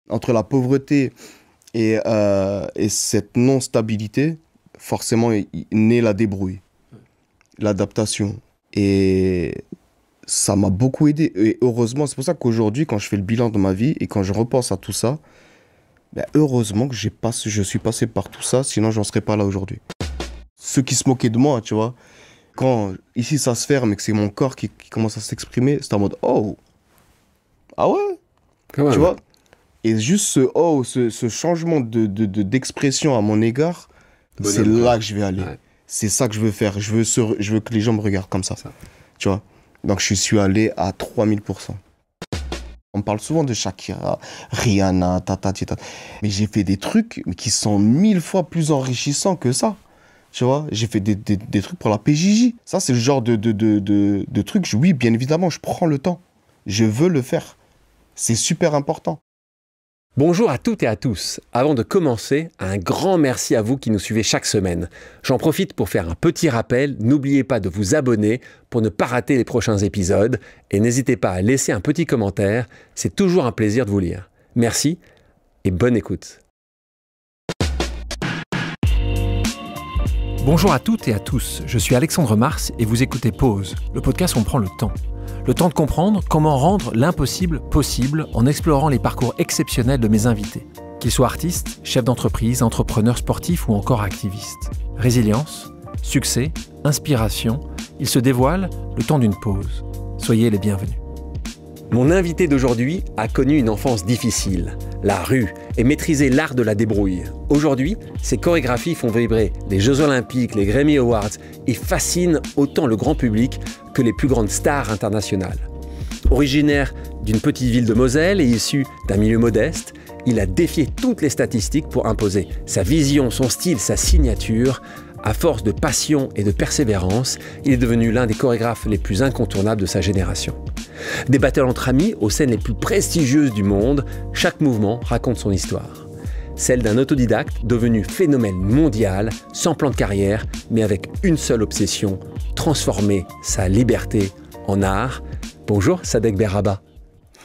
Entre la pauvreté et cette non-stabilité, forcément, naît la débrouille, l'adaptation. Et ça m'a beaucoup aidé. Et heureusement, c'est pour ça qu'aujourd'hui, quand je fais le bilan de ma vie et quand je repense à tout ça, ben heureusement que je suis passé par tout ça, sinon j'en serais pas là aujourd'hui. Ceux qui se moquaient de moi, tu vois, quand ici ça se ferme et que c'est mon corps qui commence à s'exprimer, c'est en mode oh, ah ouais, tu vois. Et juste ce changement d'expression à mon égard, c'est là que je vais aller. Ouais. C'est ça que je veux faire. Je veux que les gens me regardent comme ça. Tu vois. Donc je suis allé à 3000%. On parle souvent de Shakira, Rihanna, tata. Mais j'ai fait des trucs qui sont 1000 fois plus enrichissants que ça. Tu vois, j'ai fait des trucs pour la PJJ. Ça, c'est le genre de trucs, oui, bien évidemment, je prends le temps. Je veux le faire. C'est super important. Bonjour à toutes et à tous. Avant de commencer, un grand merci à vous qui nous suivez chaque semaine. J'en profite pour faire un petit rappel. N'oubliez pas de vous abonner pour ne pas rater les prochains épisodes. Et n'hésitez pas à laisser un petit commentaire. C'est toujours un plaisir de vous lire. Merci et bonne écoute. Bonjour à toutes et à tous. Je suis Alexandre Mars et vous écoutez Pause, le podcast où on prend le temps. Le temps de comprendre comment rendre l'impossible possible en explorant les parcours exceptionnels de mes invités. Qu'ils soient artistes, chefs d'entreprise, entrepreneurs sportifs ou encore activistes. Résilience, succès, inspiration, ils se dévoilent le temps d'une pause. Soyez les bienvenus. Mon invité d'aujourd'hui a connu une enfance difficile, la rue, et maîtrisé l'art de la débrouille. Aujourd'hui, ses chorégraphies font vibrer les Jeux Olympiques, les Grammy Awards et fascinent autant le grand public que les plus grandes stars internationales. Originaire d'une petite ville de Moselle et issu d'un milieu modeste, il a défié toutes les statistiques pour imposer sa vision, son style, sa signature. À force de passion et de persévérance, il est devenu l'un des chorégraphes les plus incontournables de sa génération. Des battles entre amis aux scènes les plus prestigieuses du monde, chaque mouvement raconte son histoire. Celle d'un autodidacte devenu phénomène mondial, sans plan de carrière, mais avec une seule obsession, transformer sa liberté en art. Bonjour Sadek Berraba.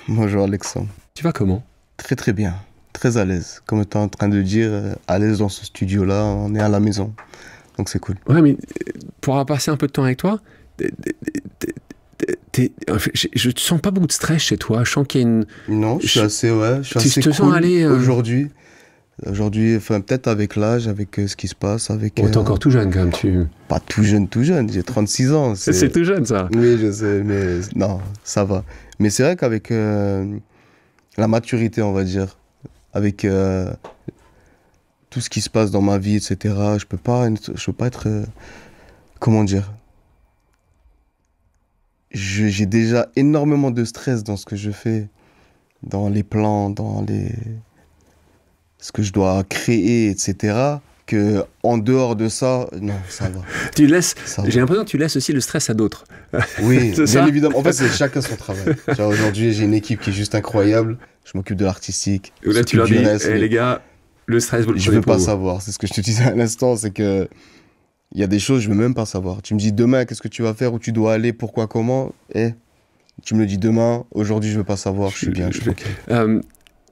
Bonjour Alexandre. Tu vas comment? Très très bien, très à l'aise. Comme tu es en train de dire, à l'aise dans ce studio-là, on est à la maison. Donc c'est cool. Ouais, mais pour passer un peu de temps avec toi, je ne sens pas beaucoup de stress chez toi. Je sens qu'il y a une... Non, je suis assez cool sens aller, aujourd'hui. Aujourd'hui, enfin, peut-être avec l'âge, avec ce qui se passe. Avec, t'es encore tout jeune quand même. Pas tout jeune, j'ai 36 ans. C'est tout jeune ça. Oui, je sais, mais non, ça va. Mais c'est vrai qu'avec la maturité, on va dire, avec tout ce qui se passe dans ma vie, etc., je peux pas être... comment dire? J'ai déjà énormément de stress dans ce que je fais, dans les plans, ce que je dois créer, etc., que en dehors de ça, non, ça va. J'ai l'impression que tu laisses aussi le stress à d'autres. Oui, bien évidemment. En fait, c'est chacun son travail. Aujourd'hui, j'ai une équipe qui est juste incroyable. Je m'occupe de l'artistique. Là, tu leur dis, les gars, le stress, vous le prenez je veux pas savoir. C'est ce que je te disais à l'instant, c'est que il y a des choses, je veux même pas savoir. Tu me dis demain, qu'est-ce que tu vas faire, où tu dois aller, pourquoi, comment. Tu me le dis demain, aujourd'hui, je veux pas savoir, je suis bien.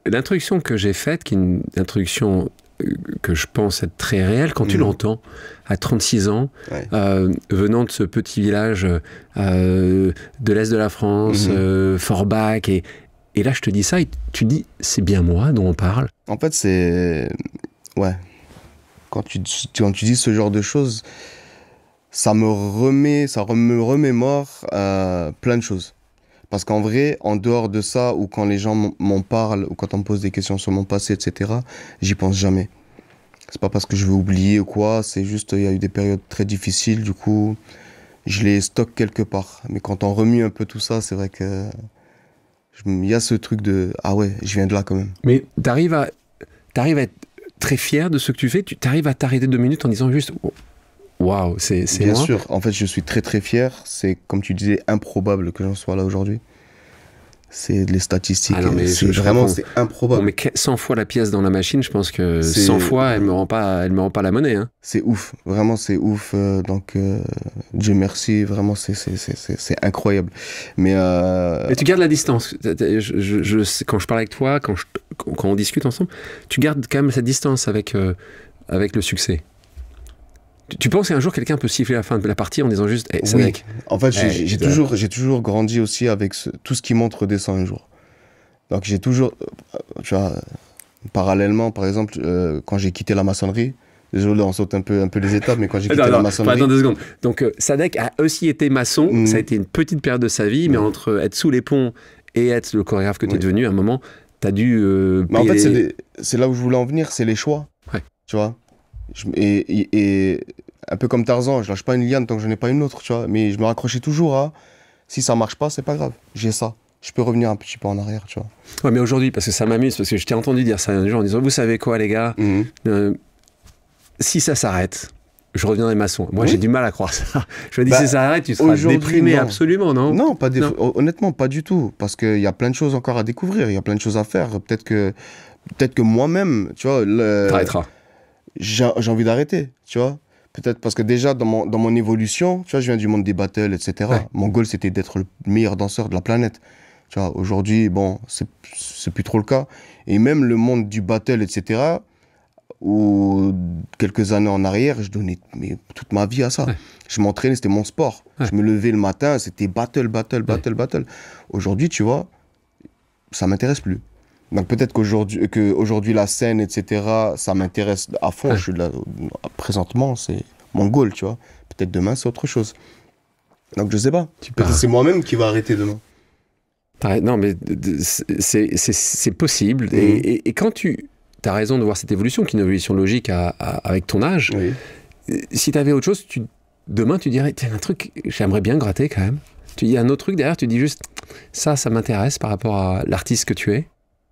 L'introduction que j'ai faite, qui est une introduction que je pense être très réelle, quand tu l'entends à 36 ans, ouais. Venant de ce petit village de l'Est de la France, Forbach, et là je te dis ça, et tu dis, c'est bien moi dont on parle. En fait, c'est... Ouais. Quand tu dis ce genre de choses, ça me remémore plein de choses. Parce qu'en vrai, en dehors de ça, ou quand les gens m'en parlent, ou quand on me pose des questions sur mon passé, etc., j'y pense jamais. C'est pas parce que je veux oublier ou quoi, c'est juste, il y a eu des périodes très difficiles, du coup, je les stocke quelque part. Mais quand on remue un peu tout ça, c'est vrai que il y a ce truc de, ah ouais, je viens de là quand même. Mais t'arrives à être très fier de ce que tu fais, tu arrives à t'arrêter 2 minutes en disant juste... Waouh, c'est moi. Bien sûr, en fait, je suis très très fier. C'est, comme tu disais, improbable que j'en sois là aujourd'hui. C'est les statistiques. Ah non, mais c'est vraiment, c'est improbable. On met 100 fois la pièce dans la machine, je pense que 100 fois, elle me rend pas la monnaie. Hein. C'est ouf, vraiment c'est ouf. Donc, Dieu merci, vraiment c'est incroyable. Mais tu gardes la distance. Quand je parle avec toi, quand on discute ensemble, tu gardes quand même cette distance avec le succès. Tu penses qu'un jour quelqu'un peut siffler la fin de la partie en disant juste hey, oui. En fait, j'ai toujours grandi aussi avec tout ce qui monte redescend un jour. Donc j'ai toujours, tu vois, parallèlement, par exemple, quand j'ai quitté la maçonnerie, désolé, on saute un peu les étapes, mais quand j'ai quitté la maçonnerie... Attends 2 secondes. Donc Sadek a aussi été maçon, ça a été une petite période de sa vie, mais entre être sous les ponts et être le chorégraphe que tu es devenu, à un moment, tu as dû... mais en fait, c'est là où je voulais en venir, c'est les choix, tu vois. Et un peu comme Tarzan, je lâche pas une liane tant que je n'ai pas une autre, tu vois. Mais je me raccrochais toujours à, si ça marche pas, c'est pas grave, j'ai ça. Je peux revenir un petit peu en arrière, tu vois. Ouais, mais aujourd'hui, parce que ça m'amuse, parce que je t'ai entendu dire ça un jour en disant, vous savez quoi, les gars, si ça s'arrête, je reviendrai maçon. Moi, j'ai du mal à croire ça. Je me dis, si ça s'arrête, tu seras déprimé, non. Absolument, non? Non, honnêtement, pas du tout. Parce qu'il y a plein de choses encore à découvrir, il y a plein de choses à faire. Peut-être que moi-même, tu vois... T'arrêteras. J'ai envie d'arrêter, tu vois. Peut-être parce que déjà, dans mon évolution, tu vois, je viens du monde des battles, etc. Ouais. Mon goal, c'était d'être le meilleur danseur de la planète. Tu vois, aujourd'hui, bon, c'est plus trop le cas. Et même le monde du battle, etc., où quelques années en arrière, je donnais toute ma vie à ça. Ouais. Je m'entraînais, c'était mon sport. Ouais. Je me levais le matin, c'était battle. Aujourd'hui, tu vois, ça m'intéresse plus. Donc peut-être qu'aujourd'hui la scène, etc., ça m'intéresse à fond. Je suis là, présentement, c'est mon goal, tu vois. Peut-être demain, c'est autre chose. Donc je sais pas. Peut-être c'est moi-même qui va arrêter demain. Non, mais c'est possible. Et quand tu as raison de voir cette évolution, qui est une évolution logique avec ton âge, si tu avais autre chose, demain tu dirais, tiens, un truc, j'aimerais bien gratter quand même. Il y a un autre truc derrière, tu dis juste, ça m'intéresse par rapport à l'artiste que tu es.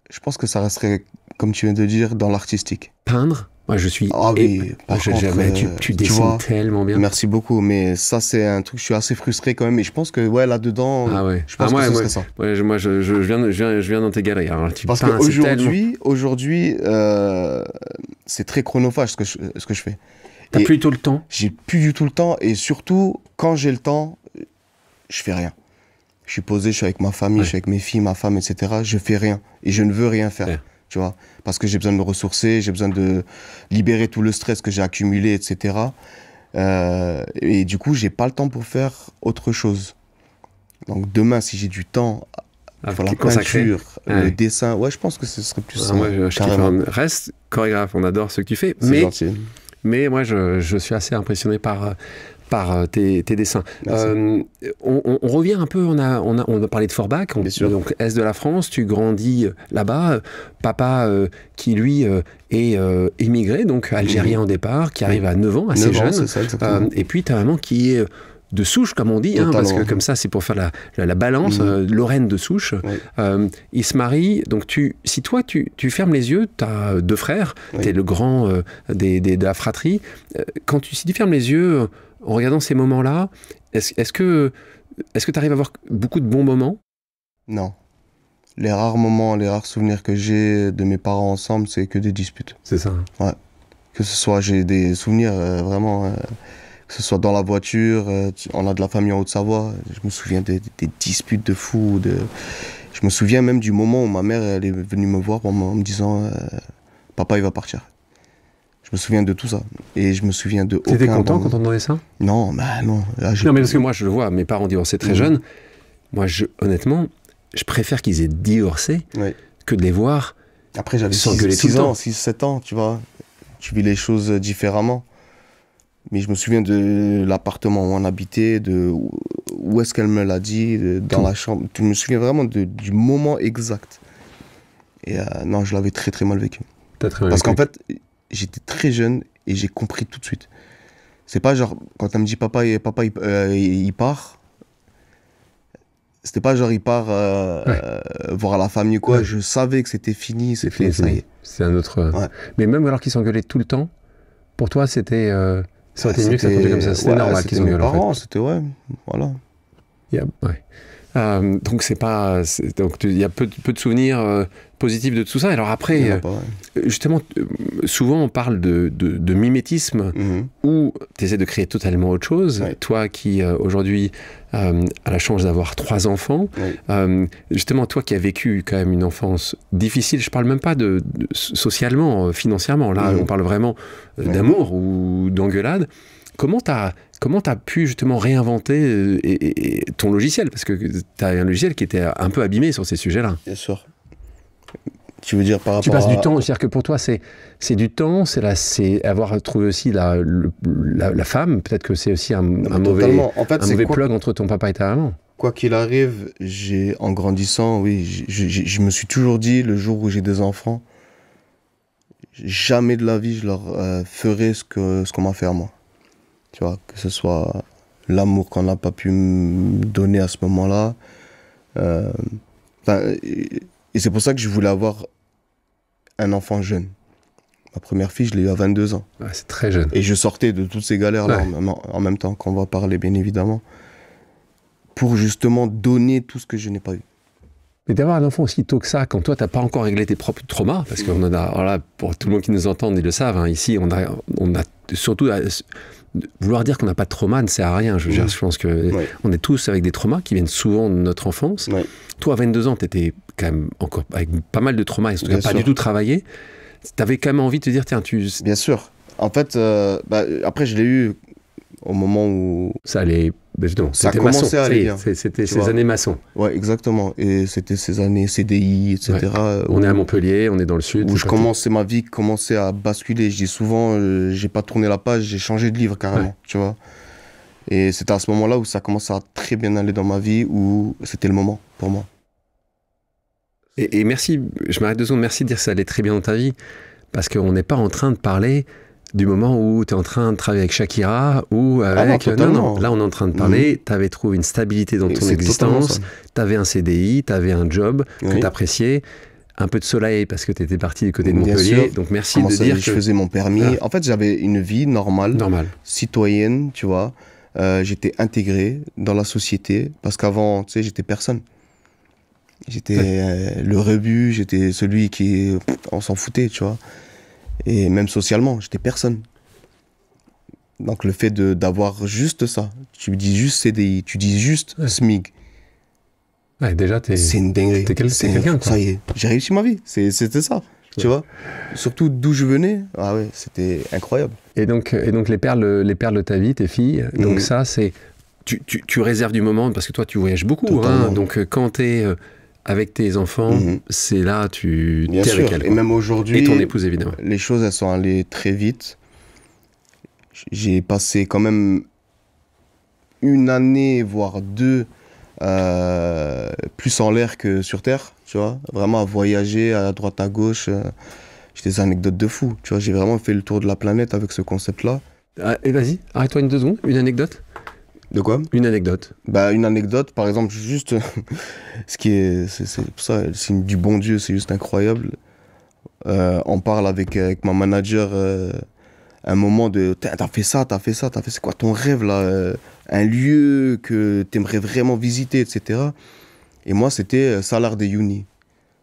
Je pense que ça resterait, comme tu viens de dire, dans l'artistique. Peindre? Moi, je suis... Ah oui, par contre, tu dessines tellement bien. Merci beaucoup, mais ça, c'est un truc, je suis assez frustré quand même, et je pense que, là-dedans, je pense que ce serait ça. Moi, je viens dans tes galeries. Alors, parce qu'aujourd'hui, c'est très chronophage, ce que je fais. T'as plus du tout le temps? J'ai plus du tout le temps, et surtout, quand j'ai le temps, je fais rien. Je suis posé, je suis avec ma famille, je suis avec mes filles, ma femme, etc. Je fais rien. Et je ne veux rien faire, tu vois. Parce que j'ai besoin de me ressourcer, j'ai besoin de libérer tout le stress que j'ai accumulé, etc. Et du coup, j'ai pas le temps pour faire autre chose. Donc demain, si j'ai du temps pour la peinture, le dessin, je pense que ce serait plus ça. Moi, reste chorégraphe, on adore ce que tu fais. Mais moi, je suis assez impressionné par tes dessins. On revient un peu, on a parlé de Forbach, donc est de la France, tu grandis là-bas, papa qui lui est émigré, donc algérien au départ, qui arrive à 9 ans, assez jeune, et puis ta maman qui est de souche, comme on dit, parce que comme ça, c'est pour faire la balance, Lorraine de souche. Il se marie, donc si toi, tu fermes les yeux, tu as 2 frères, tu es le grand de la fratrie. Si tu fermes les yeux, en regardant ces moments-là, est-ce que tu arrives à avoir beaucoup de bons moments? Non. Les rares moments, les rares souvenirs que j'ai de mes parents ensemble, c'est que des disputes. C'est ça. Ouais. Que ce soit, j'ai des souvenirs vraiment... que ce soit dans la voiture, on a de la famille en Haute-Savoie, je me souviens des disputes de fous. Je me souviens même du moment où ma mère elle est venue me voir en me disant « Papa, il va partir ». Je me souviens de tout ça. Et je me souviens de aucun... T'étais content quand on entendait ça? Non, bah non. Là, non, mais parce que moi, je le vois, mes parents divorcés très jeunes. Moi, honnêtement, je préfère qu'ils aient divorcé que de les voir. Après, j'avais 6-7 ans, tu vois. Tu vis les choses différemment. Mais je me souviens de l'appartement où on habitait, de où est-ce qu'elle me l'a dit, dans la chambre. Je me souviens vraiment du moment exact. Et non, je l'avais très très mal vécu. Parce qu'en fait, j'étais très jeune et j'ai compris tout de suite. C'est pas genre, quand elle me dit papa il part, c'était pas genre il part voir la famille ou quoi. Je savais que c'était fini, c'était ça y est. C'est un autre... Mais même alors qu'ils s'engueulaient tout le temps, pour toi c'était... ça aurait été mieux que ça continue comme ça. C'était normal qu'ils s'engueulent en fait. C'était voilà. Donc donc il y a peu de souvenirs positifs de tout ça. Alors après, justement, souvent on parle de mimétisme où tu essaies de créer totalement autre chose. Ouais. Toi qui aujourd'hui a la chance d'avoir 3 enfants, justement toi qui as vécu quand même une enfance difficile, je parle même pas de socialement, financièrement. Là, on parle vraiment d'amour ou d'engueulade. Comment t'as pu justement réinventer ton logiciel? Parce que tu as un logiciel qui était un peu abîmé sur ces sujets-là. Bien sûr. Tu veux dire par rapport Tu passes du temps, c'est-à-dire que pour toi, c'est du temps, c'est avoir trouvé aussi la femme. Peut-être que c'est aussi un mauvais, en fait, un mauvais plug entre ton papa et ta maman. Quoi qu'il arrive, en grandissant, oui, je me suis toujours dit, le jour où j'ai des enfants, jamais de la vie je leur ferai ce qu'on m'a fait à moi. Tu vois, que ce soit l'amour qu'on n'a pas pu me donner à ce moment-là. Et c'est pour ça que je voulais avoir un enfant jeune. Ma première fille, je l'ai eu à 22 ans. Ouais, c'est très jeune. Et je sortais de toutes ces galères-là en même temps qu'on va parler, bien évidemment, pour justement donner tout ce que je n'ai pas eu. Mais d'avoir un enfant aussi tôt que ça, quand toi, tu n'as pas encore réglé tes propres traumas, parce qu'on en a, alors là, pour tout le monde qui nous entend, ils le savent, hein, ici, on a surtout... Vouloir dire qu'on n'a pas de trauma ne sert à rien. Je pense qu'on est tous avec des traumas qui viennent souvent de notre enfance. Ouais. Toi, à 22 ans, tu étais quand même encore avec pas mal de traumas, et en tout cas pas du tout travaillé. Tu avais quand même envie de te dire, tiens, Bien sûr. En fait, après, je l'ai eu au moment où... Ça allait... Justement, ça a commencé à aller bien. C'était ces années maçons. Ouais, exactement. Et c'était ces années CDI, etc. Ouais. On est à Montpellier, on est dans le sud. Où ma vie commençait à basculer. Je dis souvent, j'ai pas tourné la page, j'ai changé de livre carrément, tu vois. Et c'était à ce moment-là où ça commençait à très bien aller dans ma vie, où c'était le moment pour moi. Et merci, je m'arrête 2 secondes, merci de dire que ça allait très bien dans ta vie, parce qu'on n'est pas en train de parler du moment où tu es en train de travailler avec Shakira ou avec... non, là on est en train de parler, tu avais trouvé une stabilité dans ton existence, tu avais un CDI, tu avais un job que tu appréciais, un peu de soleil parce que tu étais parti du côté de Montpellier, donc merci de dire que... Je faisais mon permis, en fait j'avais une vie normale, citoyenne, tu vois, j'étais intégré dans la société, parce qu'avant, tu sais, j'étais personne. J'étais le rebut, j'étais celui qui... on s'en foutait, tu vois. Et même socialement, j'étais personne. Donc le fait d'avoir juste ça, tu dis juste CDI, tu dis juste SMIG. Ouais, déjà, c'est une dinguerie. T'es quelqu'un, quoi. Ça y est, j'ai réussi ma vie. C'était ça, tu vois. Surtout d'où je venais, ah ouais, c'était incroyable. Et donc les perles de ta vie, tes filles, donc ça, c'est... Tu réserves du moment, parce que toi, tu voyages beaucoup. Hein, donc quand t'es... avec tes enfants, c'est là, tu es avec elle. Et même aujourd'hui, et ton épouse, évidemment. Les choses, elles sont allées très vite. J'ai passé quand même 1 année, voire 2, plus en l'air que sur Terre, tu vois. Vraiment à voyager à droite, à gauche. J'ai des anecdotes de fou, tu vois. J'ai vraiment fait le tour de la planète avec ce concept-là. Et vas-y, arrête-toi 2 secondes. Une anecdote. De quoi? Une anecdote. Une anecdote, par exemple, juste ce qui est, c'est pour ça, le signe du bon Dieu, c'est juste incroyable. On parle avec ma manager un moment de, t'as fait ça, c'est quoi ton rêve là, un lieu que t'aimerais vraiment visiter, etc. Et moi, c'était Salar de Uyuni,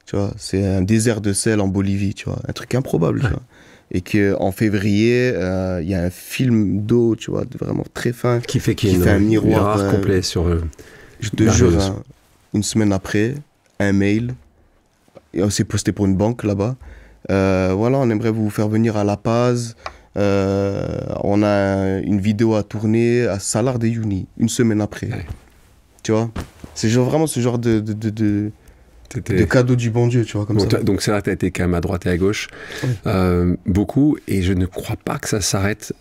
tu vois, c'est un désert de sel en Bolivie, tu vois, un truc improbable, tu vois. Et qu'en février, il y a un film d'eau, tu vois, vraiment très fin, qui fait un miroir complet sur... je te jure, 1 semaine après, un mail, et on s'est posté pour une banque là-bas. Voilà, on aimerait vous faire venir à La Paz. On a une vidéo à tourner à Salar de Uyuni, 1 semaine après. Ouais. Tu vois, c'est vraiment ce genre de cadeau du bon Dieu, tu vois, comme ça. Donc c'est là, tu as été quand même à droite et à gauche, beaucoup, et je ne crois pas que ça s'arrête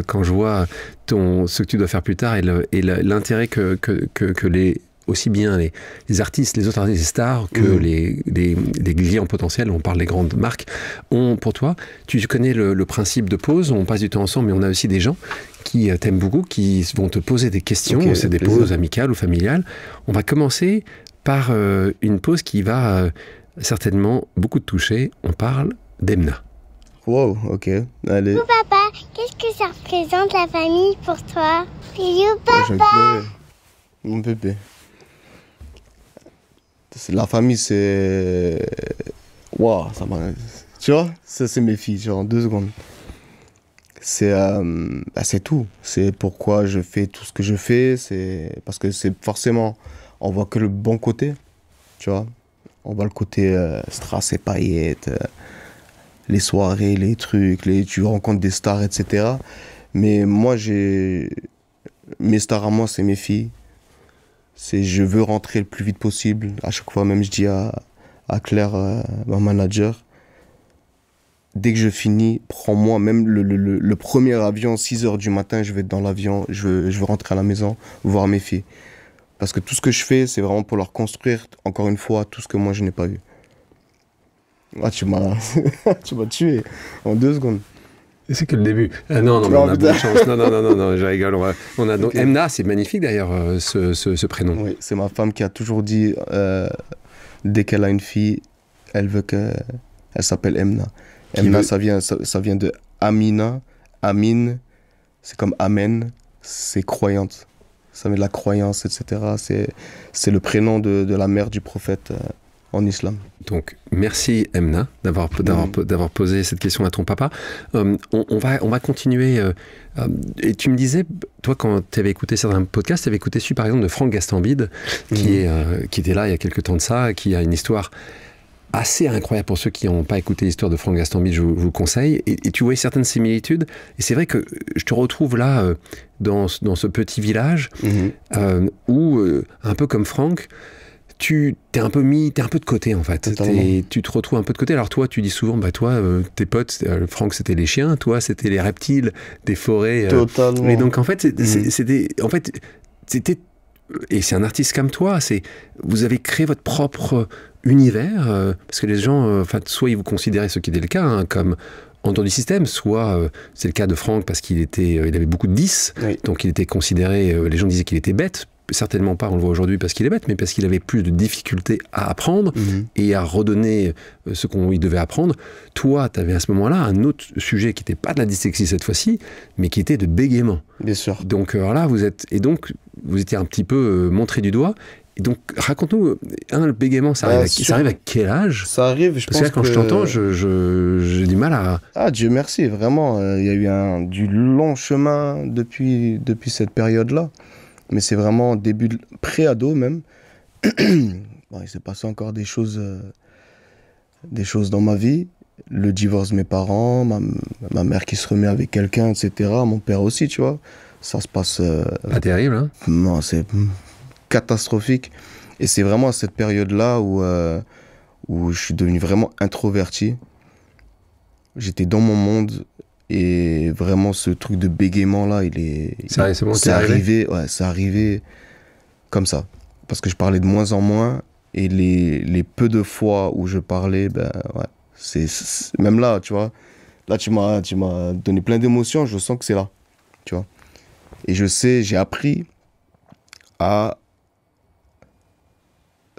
quand je vois ce que tu dois faire plus tard et l'intérêt que aussi bien les artistes, les autres artistes, les stars, que les clients potentiels, on parle des grandes marques, ont pour toi. Tu connais le principe de pause, on passe du temps ensemble, mais on a aussi des gens qui t'aiment beaucoup, qui vont te poser des questions, c'est des pauses amicales ou familiales. On va commencer par une pause qui va certainement beaucoup te toucher. On parle d'Emna. Wow, ok, allez. Bisous papa, qu'est-ce que ça représente la famille pour toi? Bisous papa. Mon bébé. La famille, c'est... Waouh, ça m'a... Tu vois, ça, c'est mes filles, genre en 2 secondes. C'est tout. C'est pourquoi je fais tout ce que je fais. C'est parce que c'est forcément... On voit que le bon côté, tu vois. On voit le côté strass et paillettes, les soirées, les trucs, tu rencontres des stars, etc. Mais moi, mes stars à moi, c'est mes filles. Je veux rentrer le plus vite possible. À chaque fois, même, je dis à Claire, ma manager, dès que je finis, prends-moi même le premier avion, 6h du matin, je vais être dans l'avion, je veux rentrer à la maison, voir mes filles. Parce que tout ce que je fais, c'est vraiment pour leur construire, encore une fois, tout ce que moi, je n'ai pas vu. Ah, tu m'as tué en 2 secondes. C'est que le début. Non, mais on a beaucoup de chance. Non, je rigole. On a donc okay. Emna, c'est magnifique d'ailleurs, ce prénom. Oui, c'est ma femme qui a toujours dit, dès qu'elle a une fille, elle veut qu'elle s'appelle Emna. Emna, ça vient de Amina. Amine, c'est comme Amen, c'est croyante. Ça met de la croyance, etc. C'est le prénom de la mère du prophète en islam. Donc, merci Emna d'avoir posé cette question à ton papa. On va continuer. Et tu me disais, toi, quand tu avais écouté certains podcasts, tu avais écouté celui, par exemple, de Franck Gastambide, qui était là il y a quelques temps de ça, qui a une histoire assez incroyable. Pour ceux qui n'ont pas écouté l'histoire de Franck Gastambide, je vous conseille. Et tu voyais certaines similitudes. Et c'est vrai que je te retrouve là, dans ce petit village, où, un peu comme Franck, t'es un peu de côté, en fait. Tu te retrouves un peu de côté. Alors toi, tu dis souvent, tes potes, Franck, c'était les chiens, toi, c'était les reptiles des forêts. Totalement. Et donc, en fait, c'était... Et c'est un artiste comme toi, vous avez créé votre propre univers, parce que les gens, soit ils vous considéraient, ce qui était le cas, comme en dehors du système, soit c'est le cas de Franck parce il avait beaucoup de 10, oui. Donc il était considéré, les gens disaient qu'il était bête, certainement pas, on le voit aujourd'hui parce qu'il est bête, mais parce qu'il avait plus de difficultés à apprendre et à redonner ce qu'il devait apprendre. Toi, tu avais à ce moment-là un autre sujet qui n'était pas de la dyslexie cette fois-ci, mais qui était de bégaiement. Bien sûr. Donc alors là, vous étiez un petit peu montré du doigt. Et donc, raconte-nous, le bégaiement, ça arrive à quel âge? Ça arrive, je pense que... Parce que quand je t'entends, j'ai du mal à... Ah, Dieu merci, vraiment. Il y a eu du long chemin depuis cette période-là. Mais c'est vraiment début pré-ado même. Bon, il s'est passé encore des choses dans ma vie. Le divorce de mes parents, ma mère qui se remet avec quelqu'un, etc. Mon père aussi, tu vois. Ça se passe... Pas terrible, hein? Non, c'est catastrophique. Et c'est vraiment à cette période-là où je suis devenu vraiment introverti. J'étais dans mon monde. Et vraiment, ce truc de bégaiement-là, c'est arrivé comme ça. Parce que je parlais de moins en moins, et les peu de fois où je parlais, même là, tu vois, là, tu m'as donné plein d'émotions, je sens que c'est là, tu vois. Et j'ai appris à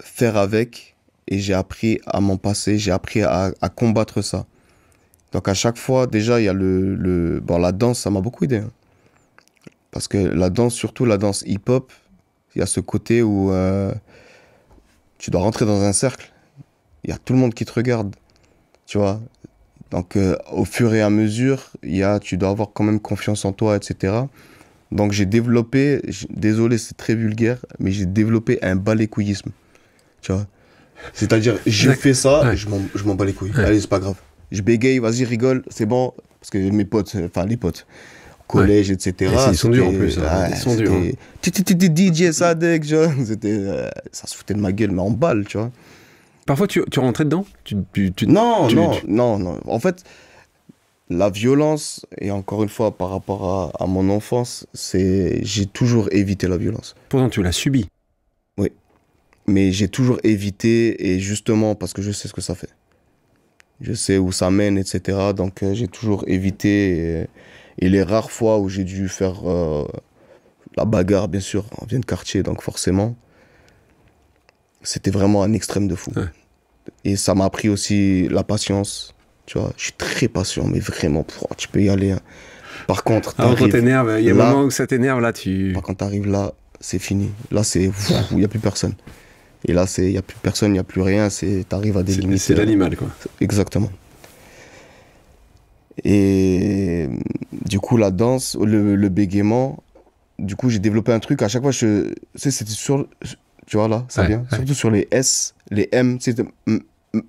faire avec, et j'ai appris à m'en passer, j'ai appris à combattre ça. Donc à chaque fois, déjà, il y a la danse, ça m'a beaucoup aidé. Hein. Parce que la danse, surtout la danse hip-hop, il y a ce côté où tu dois rentrer dans un cercle. Il y a tout le monde qui te regarde, tu vois. Donc au fur et à mesure, tu dois avoir quand même confiance en toi, etc. Donc j'ai développé, désolé, c'est très vulgaire, mais j'ai développé un balécouillisme, tu vois. C'est-à-dire, je fais ça, ouais. Je m'en bats les couilles. Ouais. Allez, c'est pas grave. Je bégaye, vas-y, rigole, c'est bon. Parce que mes potes, les potes, collège, ouais. Etc. Ils sont durs en plus. Ils sont durs. DJ Sadek, genre. Ça se foutait de ma gueule, mais en balle, tu vois. Parfois, tu rentrais dedans Non. En fait, la violence, et encore une fois, par rapport à mon enfance, j'ai toujours évité la violence. Pourtant, tu l'as subi. Oui. Mais j'ai toujours évité, et justement, parce que je sais ce que ça fait. Je sais où ça mène, etc. Donc j'ai toujours évité. Et les rares fois où j'ai dû faire la bagarre, bien sûr, on vient de quartier, donc forcément, c'était vraiment un extrême de fou. Ouais. Et ça m'a appris aussi la patience. Tu vois, je suis très patient, mais vraiment, tu peux y aller. Hein. Par contre, quand t'énerves, il y a un moment où ça t'énerve, là, Par contre, t'arrives là, c'est fini. Là, il n'y a plus personne. Et là, il n'y a plus personne, il n'y a plus rien, tu arrives à des limites. C'est l'animal, quoi. Exactement. Et du coup, la danse, le bégaiement, du coup, j'ai développé un truc. À chaque fois, c'était sur... Tu vois, là, ça vient. Surtout sur les S, les M.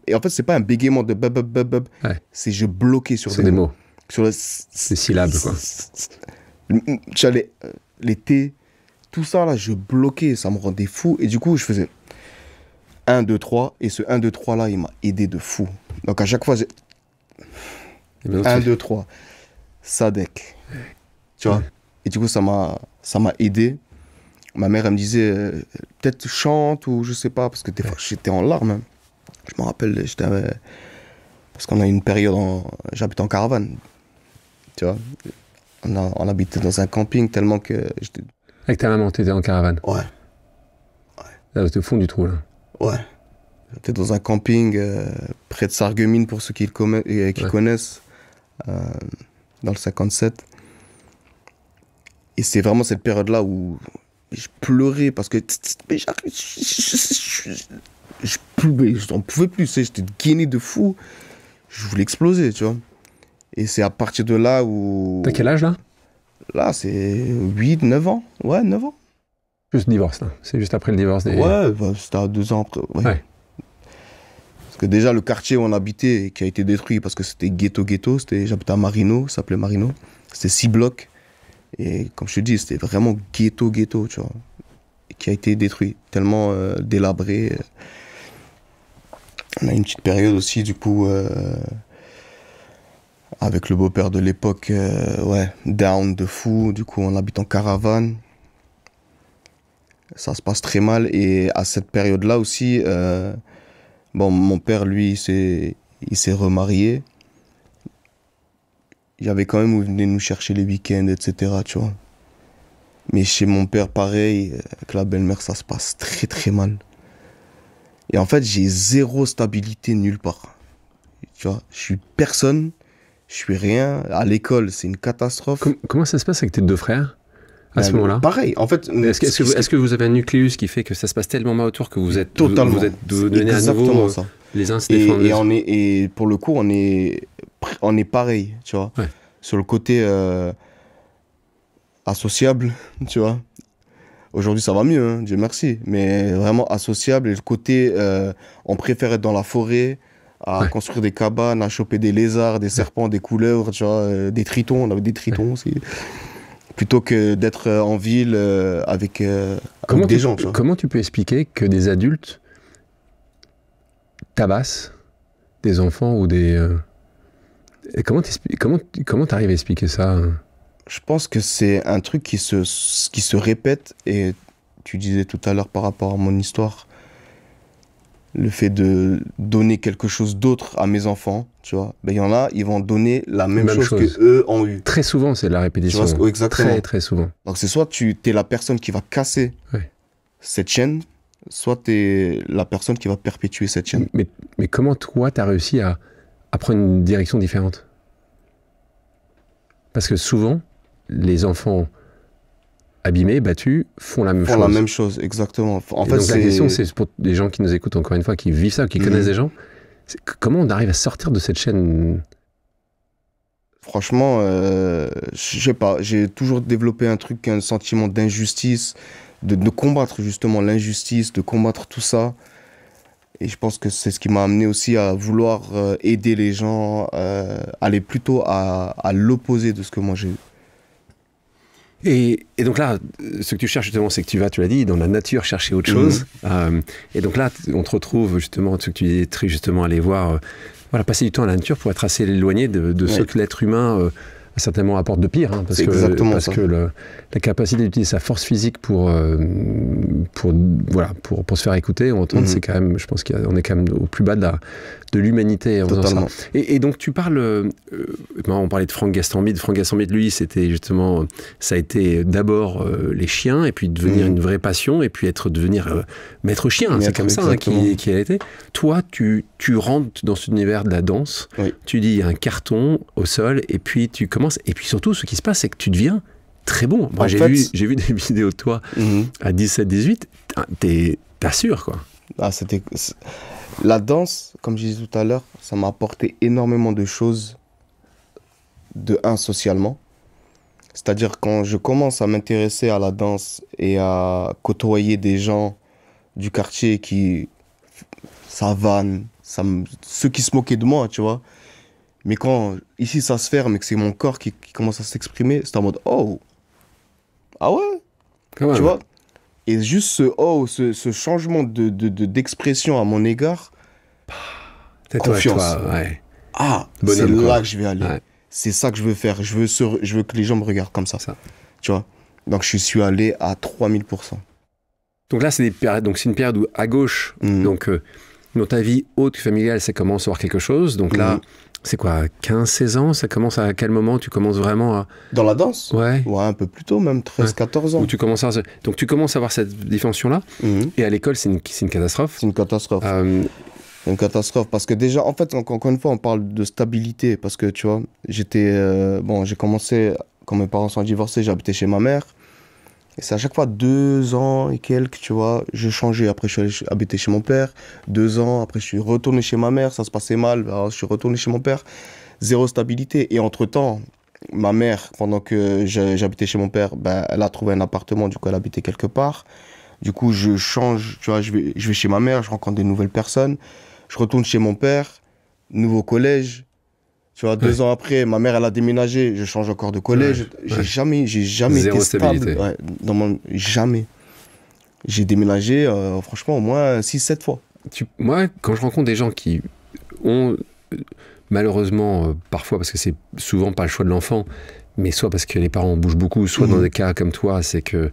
Et en fait, c'est pas un bégaiement de bub. C'est je bloquais sur des mots. Sur des syllabes, quoi. Tu vois, les T, tout ça, là, je bloquais. Ça me rendait fou. Et du coup, je faisais 1, 2, 3. Et ce 1, 2, 3, là, il m'a aidé de fou. Donc, à chaque fois, 1, 2, 3. Sadek. Tu vois. Et du coup, ça m'a aidé. Ma mère, elle me disait, peut-être chante ou je sais pas, parce que des fois, j'étais en larmes. Hein. Je me rappelle, parce qu'on a une période, j'habitais en caravane. Tu vois. On habitait dans un camping tellement que j'étais... Avec ta maman, t'étais en caravane? Ouais. Là, au fond du trou, là. Ouais. J'étais dans un camping près de Sarreguemines, pour ceux qui connaissent, dans le 57. Et c'est vraiment cette période-là où je pleurais parce que j'en pouvais plus, j'étais gainé de fou. Je voulais exploser, tu vois. Et c'est à partir de là où... T'as quel âge, là? Là, c'est 8, 9 ans. Ouais, 9 ans. Juste le divorce, là. C'est juste après le divorce des... Ouais, bah, c'était à 2 ans après. Ouais. Parce que déjà, le quartier où on habitait, qui a été détruit parce que c'était ghetto, j'habitais à Marino, ça s'appelait Marino. C'était 6 blocs. Et comme je te dis, c'était vraiment ghetto, tu vois. Qui a été détruit, tellement délabré. On a une petite période aussi, du coup, avec le beau-père de l'époque, down de fou. Du coup, on habite en caravane. Ça se passe très mal. Et à cette période-là aussi, mon père, lui, il s'est remarié. Il y avait quand même où il venait nous chercher les week-ends, etc., tu vois. Mais chez mon père, pareil, avec la belle-mère, ça se passe très, très mal. Et en fait, j'ai zéro stabilité nulle part. Tu vois, je suis personne, je suis rien. À l'école, c'est une catastrophe. Comment ça se passe avec tes 2 frères à ce moment-là? Pareil, en fait... Est-ce que vous avez un nucléus qui fait que ça se passe tellement mal autour que vous êtes... Totalement. Vous êtes devenus à nouveau ça. Les uns se défendent. Et pour le coup, on est pareil, tu vois. Ouais. Sur le côté associable, tu vois. Aujourd'hui, ça va mieux, hein, Dieu merci. Mais vraiment associable. Et le côté, on préfère être dans la forêt, à construire des cabanes, à choper des lézards, des serpents, des couleuvres, tu vois, des tritons. On avait des tritons aussi. Plutôt que d'être en ville avec des gens, tu vois. Comment tu peux expliquer que des adultes tabassent des enfants ou des... Comment t'arrives à expliquer ça? Je pense que c'est un truc qui se répète. Et tu disais tout à l'heure par rapport à mon histoire, le fait de donner quelque chose d'autre à mes enfants, tu vois. Ben, il y en a, ils vont donner la même chose que eux ont eu. Très souvent, c'est la répétition. Tu vois, exactement. Très, très souvent. Donc c'est soit tu es la personne qui va casser cette chaîne, soit tu es la personne qui va perpétuer cette chaîne. Mais comment toi, tu as réussi à prendre une direction différente? Parce que souvent, les enfants abîmés, battus, font la même chose. Font la même chose, exactement. En fait, donc la question, c'est pour des gens qui nous écoutent, encore une fois, qui vivent ça, qui connaissent des gens, comment on arrive à sortir de cette chaîne? Franchement, je sais pas, j'ai toujours développé un sentiment d'injustice, de combattre justement l'injustice, de combattre tout ça. Et je pense que c'est ce qui m'a amené aussi à vouloir aider les gens, aller plutôt à l'opposé de ce que moi j'ai eu. Et donc là, ce que tu cherches justement, c'est que tu vas, tu l'as dit, dans la nature chercher autre chose. Et donc là, on te retrouve justement, ce que tu disais, très justement, aller voir, passer du temps à la nature pour être assez éloigné de ce que l'être humain certainement apporte de pire, hein, parce que la capacité d'utiliser sa force physique pour se faire écouter ou entendre, c'est quand même, je pense qu'on est quand même au plus bas de l'humanité en faisant ça. Et donc tu parles, on parlait de Franck Gastambide. Franck Gastambide, lui, c'était justement, ça a été d'abord les chiens, et puis devenir une vraie passion, et puis devenir maître chien, c'est comme ça qui a été. Toi, tu rentres dans cet univers de la danse, tu dis il y a un carton au sol, et puis tu commences, et puis surtout ce qui se passe, c'est que tu deviens très bon. Moi, j'ai vu des vidéos de toi à 17-18, t'assures, quoi. Ah, la danse, comme je disais tout à l'heure, ça m'a apporté énormément de choses. De un, socialement. C'est-à-dire quand je commence à m'intéresser à la danse et à côtoyer des gens du quartier ça vanne, ceux qui se moquaient de moi, tu vois. Mais quand ici ça se ferme et que c'est mon corps qui commence à s'exprimer, c'est en mode oh, ah ouais, tu vois. Et juste ce changement d'expression à mon égard, confiance. Ouais. Ah, Bonhomme, c'est quoi. là que je vais aller. Ouais. C'est ça que je veux faire. Je veux que les gens me regardent comme ça. Tu vois. Donc je suis allé à 3000%. Donc là, c'est une période où, à gauche, donc, dans ta vie haute familiale, ça commence à avoir quelque chose. Donc là, c'est quoi, 15-16 ans? Ça commence à quel moment tu commences vraiment à... Dans la danse? Ouais. Ouais, un peu plus tôt, même 13-14 ans. Où tu commences donc tu commences à avoir cette dimension-là. Et à l'école, c'est une catastrophe. C'est une catastrophe. C'est une catastrophe. Parce que déjà, en fait, encore une fois, on parle de stabilité. Parce que, tu vois, j'ai commencé, quand mes parents sont divorcés, j'habitais chez ma mère. Et c'est à chaque fois 2 ans et quelques, tu vois, je changeais. Après, je suis allé habiter chez mon père. 2 ans, après, je suis retourné chez ma mère. Ça se passait mal. Alors, je suis retourné chez mon père. Zéro stabilité. Et entre-temps, ma mère, pendant que j'habitais chez mon père, elle a trouvé un appartement. Du coup, elle habitait quelque part. Du coup, je change, tu vois, je vais chez ma mère, je rencontre des nouvelles personnes. Je retourne chez mon père, nouveau collège. Tu vois, 2 ans après, ma mère, elle a déménagé, je change encore de collège. J'ai jamais Zéro été stabilité. stable. Ouais, jamais. J'ai déménagé, franchement, au moins 6-7 fois. Moi, quand je rencontre des gens qui ont, malheureusement, parfois, parce que c'est souvent pas le choix de l'enfant, mais soit parce que les parents bougent beaucoup, soit dans des cas comme toi, c'est que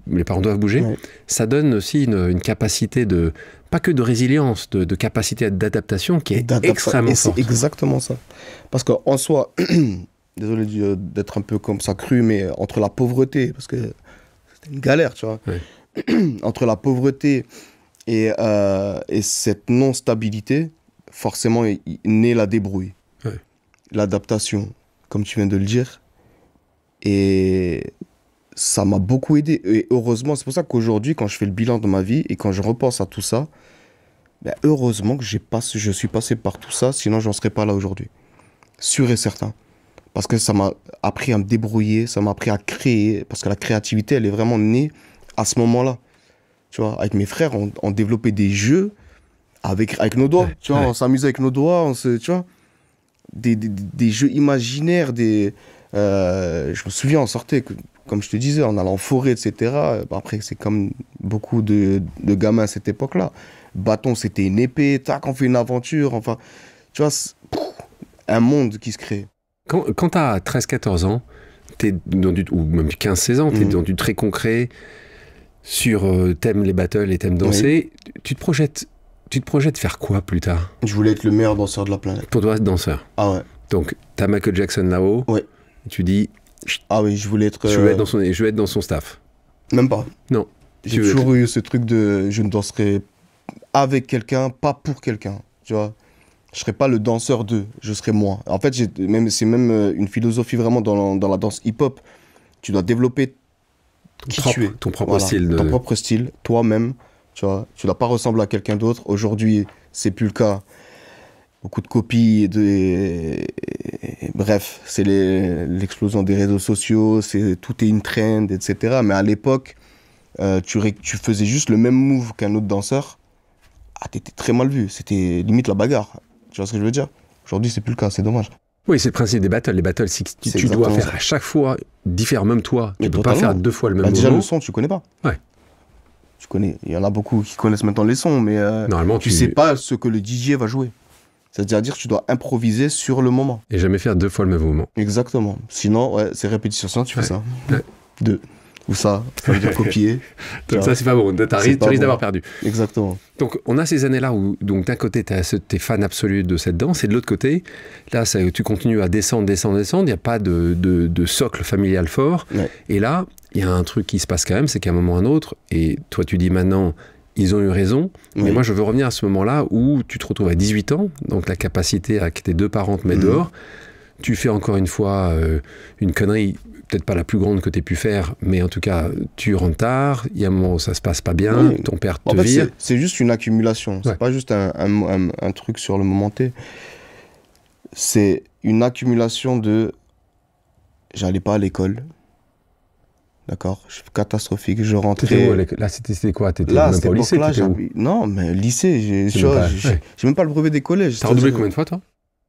les parents doivent bouger. Ouais. Ça donne aussi une capacité pas que de résilience, de capacité d'adaptation qui est extrêmement forte. C'est exactement ça. Parce qu'en soi, désolé d'être un peu comme ça cru, mais entre la pauvreté, parce que c'était une galère, tu vois, entre la pauvreté et cette non-stabilité, forcément, naît la débrouille, l'adaptation, comme tu viens de le dire. Et ça m'a beaucoup aidé. Et heureusement, c'est pour ça qu'aujourd'hui, quand je fais le bilan de ma vie et quand je repense à tout ça, heureusement que je suis passé par tout ça, sinon j'en serais pas là aujourd'hui. Sûr et certain. Parce que ça m'a appris à me débrouiller, ça m'a appris à créer, parce que la créativité, elle est vraiment née à ce moment-là. Tu vois, avec mes frères, on développait des jeux avec nos doigts. Tu vois, on s'amusait avec nos doigts, tu vois, des jeux imaginaires, je me souviens, on sortait, comme je te disais, on allait en forêt, etc. Après, c'est comme beaucoup de gamins à cette époque-là. Bâton, c'était une épée, tac, on fait une aventure, enfin, tu vois, un monde qui se crée. Quand tu as 13-14 ans, ou même 15-16 ans, tu es dans du très concret, t'aimes les battles et t'aimes danser, tu te projettes faire quoi plus tard? Je voulais être le meilleur danseur de la planète. Pour toi, danseur. Ah ouais. Donc, t'as Michael Jackson là-haut. Ouais. Tu dis... Ah oui, je voulais être... Je vais être dans son staff. Même pas. Non. J'ai toujours eu ce truc de... Je ne danserai avec quelqu'un, pas pour quelqu'un. Tu vois, je serai pas le danseur d'eux, je serai moi. En fait, c'est même une philosophie vraiment dans la danse hip-hop. Tu dois développer ton propre style. Ton propre style, toi-même. Tu vois, tu dois pas ressembler à quelqu'un d'autre. Aujourd'hui, c'est plus le cas. Beaucoup de copies, bref, c'est l'explosion des réseaux sociaux, tout est une trend, etc. Mais à l'époque, tu faisais juste le même move qu'un autre danseur. Ah, t'étais très mal vu. C'était limite la bagarre. Tu vois ce que je veux dire? Aujourd'hui, c'est plus le cas, c'est dommage. Oui, c'est le principe des battles. Les battles, c'est que tu dois faire à chaque fois différent, même toi. Tu peux pas faire 2 fois le même mouvement. Déjà, le son, tu connais pas. Ouais. Tu connais. Il y en a beaucoup qui connaissent maintenant les sons, mais normalement, tu sais pas ce que le DJ va jouer. C'est-à-dire que tu dois improviser sur le moment. Et jamais faire 2 fois le même mouvement. Exactement. Sinon, c'est répétition. Sinon, tu fais ça. 2. Ou ça veut dire copier. Donc ça, c'est pas bon. Tu risques d'avoir perdu. Exactement. Donc, on a ces années-là où, d'un côté, t'es fan absolu de cette danse, et de l'autre côté, là, tu continues à descendre. Il n'y a pas de socle familial fort. Ouais. Et là, il y a un truc qui se passe quand même, c'est qu'à un moment ou à un autre, et toi, tu dis maintenant, ils ont eu raison, mais moi, je veux revenir à ce moment-là où tu te retrouves à 18 ans, donc la capacité à que tes 2 parents te mettent dehors, tu fais encore une fois une connerie peut-être pas la plus grande que tu aies pu faire, mais en tout cas, tu rentres tard, il y a un moment où ça se passe pas bien, ton père te vire. C'est juste une accumulation, c'est pas juste un truc sur le moment T. C'est une accumulation de... J'allais pas à l'école. D'accord, je suis catastrophique, je rentrais... Là, c'était quoi? T'étais là, même pas au lycée, t'étais où? Non, mais lycée, j'ai même pas le brevet des collèges. T'as redoublé combien de fois, toi?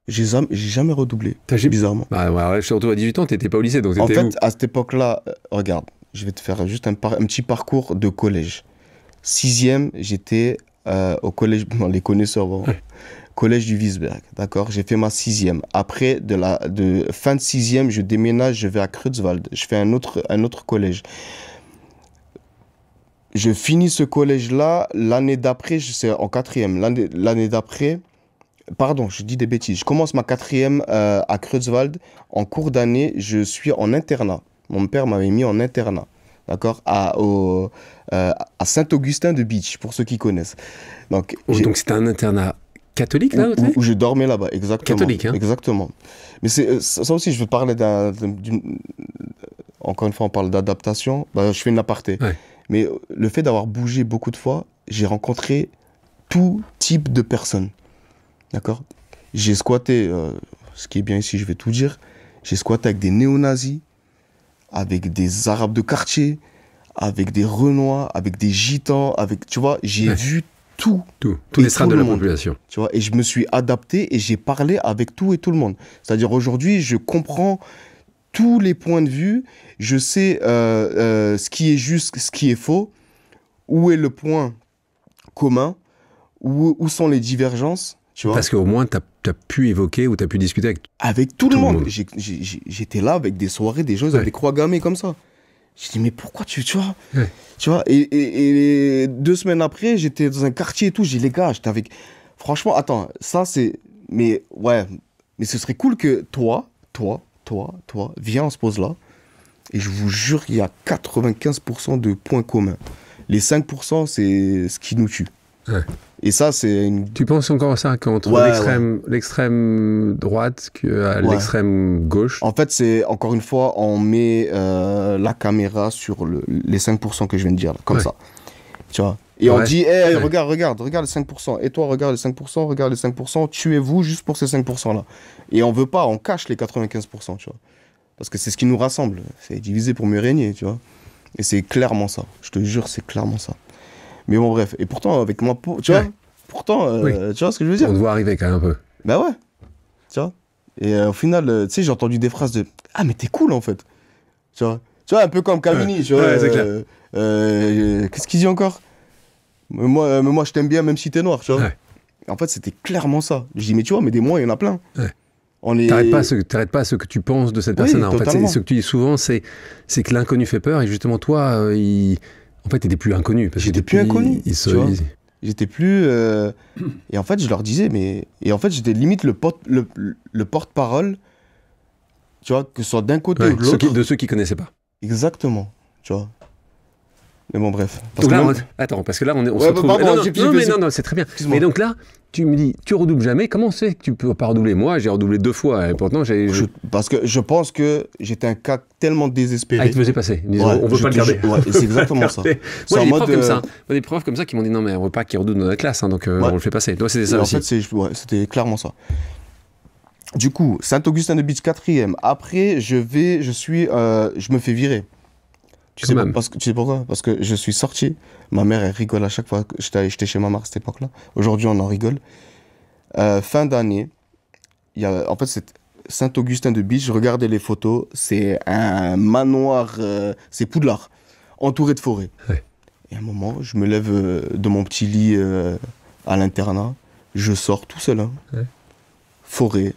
J'ai jamais redoublé, bizarrement. Bah, ouais, surtout à 18 ans, t'étais pas au lycée, donc En t'étais fait, où? à cette époque-là, regarde, je vais te faire juste un petit parcours de collège. 6e, j'étais au collège, bon, les connaisseurs, bon, collège du Wiesberg, d'accord? J'ai fait ma 6e. Après, de fin de 6e, je déménage, je vais à Kreutzwald. Je fais un autre collège. Je finis ce collège-là, l'année d'après, c'est en 4e. L'année d'après, pardon, je dis des bêtises. Je commence ma 4e à Kreutzwald. En cours d'année, je suis en internat. Mon père m'avait mis en internat, d'accord, à Saint-Augustin de Beach, pour ceux qui connaissent. Donc c'était un internat catholique, là, où je dormais là-bas, exactement. Catholique, hein. Exactement. Mais ça aussi, je veux parler encore une fois, on parle d'adaptation. Bah, je fais une aparté. Ouais. Mais le fait d'avoir bougé beaucoup de fois, j'ai rencontré tout type de personnes. D'accord? J'ai squatté, ce qui est bien ici, je vais tout dire, j'ai squatté avec des néo-nazis, avec des arabes de quartier, avec des renois, avec des gitans, tu vois, j'ai vu tous les strates de la population. Tu vois, et je me suis adapté et j'ai parlé avec tout et tout le monde. C'est-à-dire aujourd'hui, je comprends tous les points de vue, je sais ce qui est juste, ce qui est faux, où est le point commun, où sont les divergences. Tu vois. Parce qu'au moins, tu as pu évoquer ou tu as pu discuter avec tout le monde. J'étais là avec des soirées, des gens, ils avaient des croix gammées comme ça. J'ai dit, mais pourquoi tu vois, tu vois, et 2 semaines après, j'étais dans un quartier et tout, j'ai dit, les gars, j'étais avec... Franchement, attends, ça c'est... Mais ouais, mais ce serait cool que toi, viens, on se pose là, et je vous jure, il y a 95% de points communs. Les 5%, c'est ce qui nous tue. Ouais. Et ça, c'est une... Tu penses encore ça qu'entre l'extrême droite que l'extrême gauche? En fait, c'est, encore une fois, on met la caméra sur les 5% que je viens de dire, là, comme ça. Tu vois? Et on dit, hey, regarde les 5%. Et toi, regarde les 5%, regarde les 5%, tuez-vous juste pour ces 5%-là. Et on veut pas, on cache les 95%, tu vois. Parce que c'est ce qui nous rassemble. C'est diviser pour mieux régner, tu vois. Et c'est clairement ça. Je te jure, c'est clairement ça. Mais bon, bref. Et pourtant, avec moi, tu vois, tu vois ce que je veux dire? On te voit arriver quand même un peu. Bah ouais. Tu vois? Et au final, tu sais, j'ai entendu des phrases de « Ah, mais t'es cool, en fait. » Tu vois, un peu comme Kamini, tu vois. Ouais, c'est clair. Qu'est-ce qu'il dit encore? Moi, je t'aime bien, même si t'es noir, tu vois. Ouais. En fait, c'était clairement ça. Je dis « Mais tu vois, mais des mois, il y en a plein. Ouais. » T'arrêtes pas à ce que tu penses de cette personne-là. En fait, ce que tu dis souvent, c'est que l'inconnu fait peur. Et justement, toi, en fait, t'étais plus inconnu. J'étais plus inconnu. J'étais plus... Et en fait, je leur disais, mais... Et en fait, j'étais limite le porte-parole, tu vois, que ce soit d'un côté ou de l'autre. De ceux qui connaissaient pas. Exactement, tu vois. Mais bon, bref. Attends, parce que là, on se retrouve... Non, c'est très bien. Mais donc là, tu me dis, tu redoubles jamais. Comment c'est que tu peux pas redoubler? Moi, j'ai redoublé 2 fois. Et pourtant, parce que je pense que j'étais un cas tellement désespéré. Ah, il te faisait passer. On veut pas le garder. Ouais, c'est exactement ça. Moi, j'ai des profs comme ça qui m'ont dit, non, mais on veut pas qu'il redouble dans la classe, hein, donc on le fait passer. Toi, c'était ça aussi. En fait, c'était clairement ça. Du coup, Saint-Augustin de Beach 4e. Après, je me fais virer. Tu sais pourquoi? Parce que je suis sorti. Ma mère, elle rigole à chaque fois que j'étais chez ma mère à cette époque-là. Aujourd'hui, on en rigole. Fin d'année, en fait, c'est Saint-Augustin de Beach. Je regardais les photos. C'est un manoir, c'est Poudlard, entouré de forêt. Ouais. Et à un moment, je me lève de mon petit lit à l'internat. Je sors tout seul. Hein. Ouais. Forêt.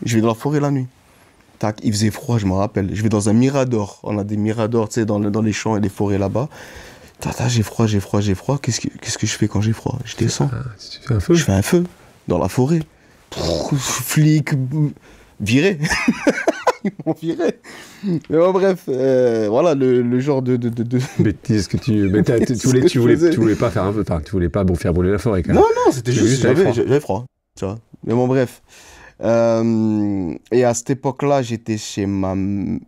Je vais dans la forêt la nuit. Tac, il faisait froid, je me rappelle. Je vais dans un mirador. On a des miradors, tu sais, dans les champs et les forêts là-bas. J'ai froid. Qu'est-ce que je fais quand j'ai froid? Je descends. Tu fais un feu? Je fais un feu dans la forêt. Flic, viré. Ils m'ont viré. Mais bon, bref, voilà le genre de... Bêtise que tu... Mais tu voulais pas faire un feu. Enfin, tu voulais pas faire brûler la forêt quand même. Non, c'était juste... J'avais froid. Tu vois. Mais bon, bref. Et à cette époque-là, j'étais chez mon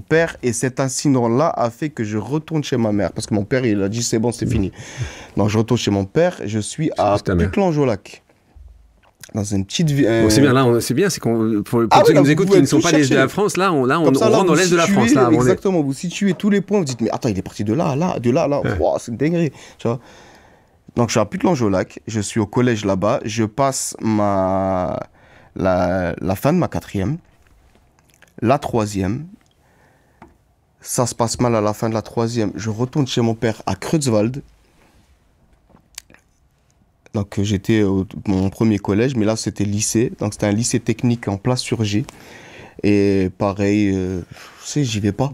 père. Et cet incident-là a fait que je retourne chez ma mère. Parce que mon père, il a dit, c'est bon, c'est fini. Donc, je retourne chez mon père. Je suis à Putelange-au-Lac. Dans une petite ville. Bon, c'est bien, là, c'est bien, c'est qu'on, pour ceux qui nous écoutent, qui ne sont pas l'Est de la France, là, on rentre dans l'Est de la France. Là, exactement, vous situez tous les points, vous dites, mais attends, il est parti de là, là, de là, là, wow, c'est une dinguerie, tu vois. Donc, je suis à Putelange-au-Lac, je suis au collège là-bas, je passe la fin de ma 4e, la 3e, ça se passe mal à la fin de la 3e, je retourne chez mon père à Creutzwald. Donc j'étais mon premier collège, mais là c'était lycée. Donc c'était un lycée technique en place sur G. Et pareil, tu sais, j'y vais pas.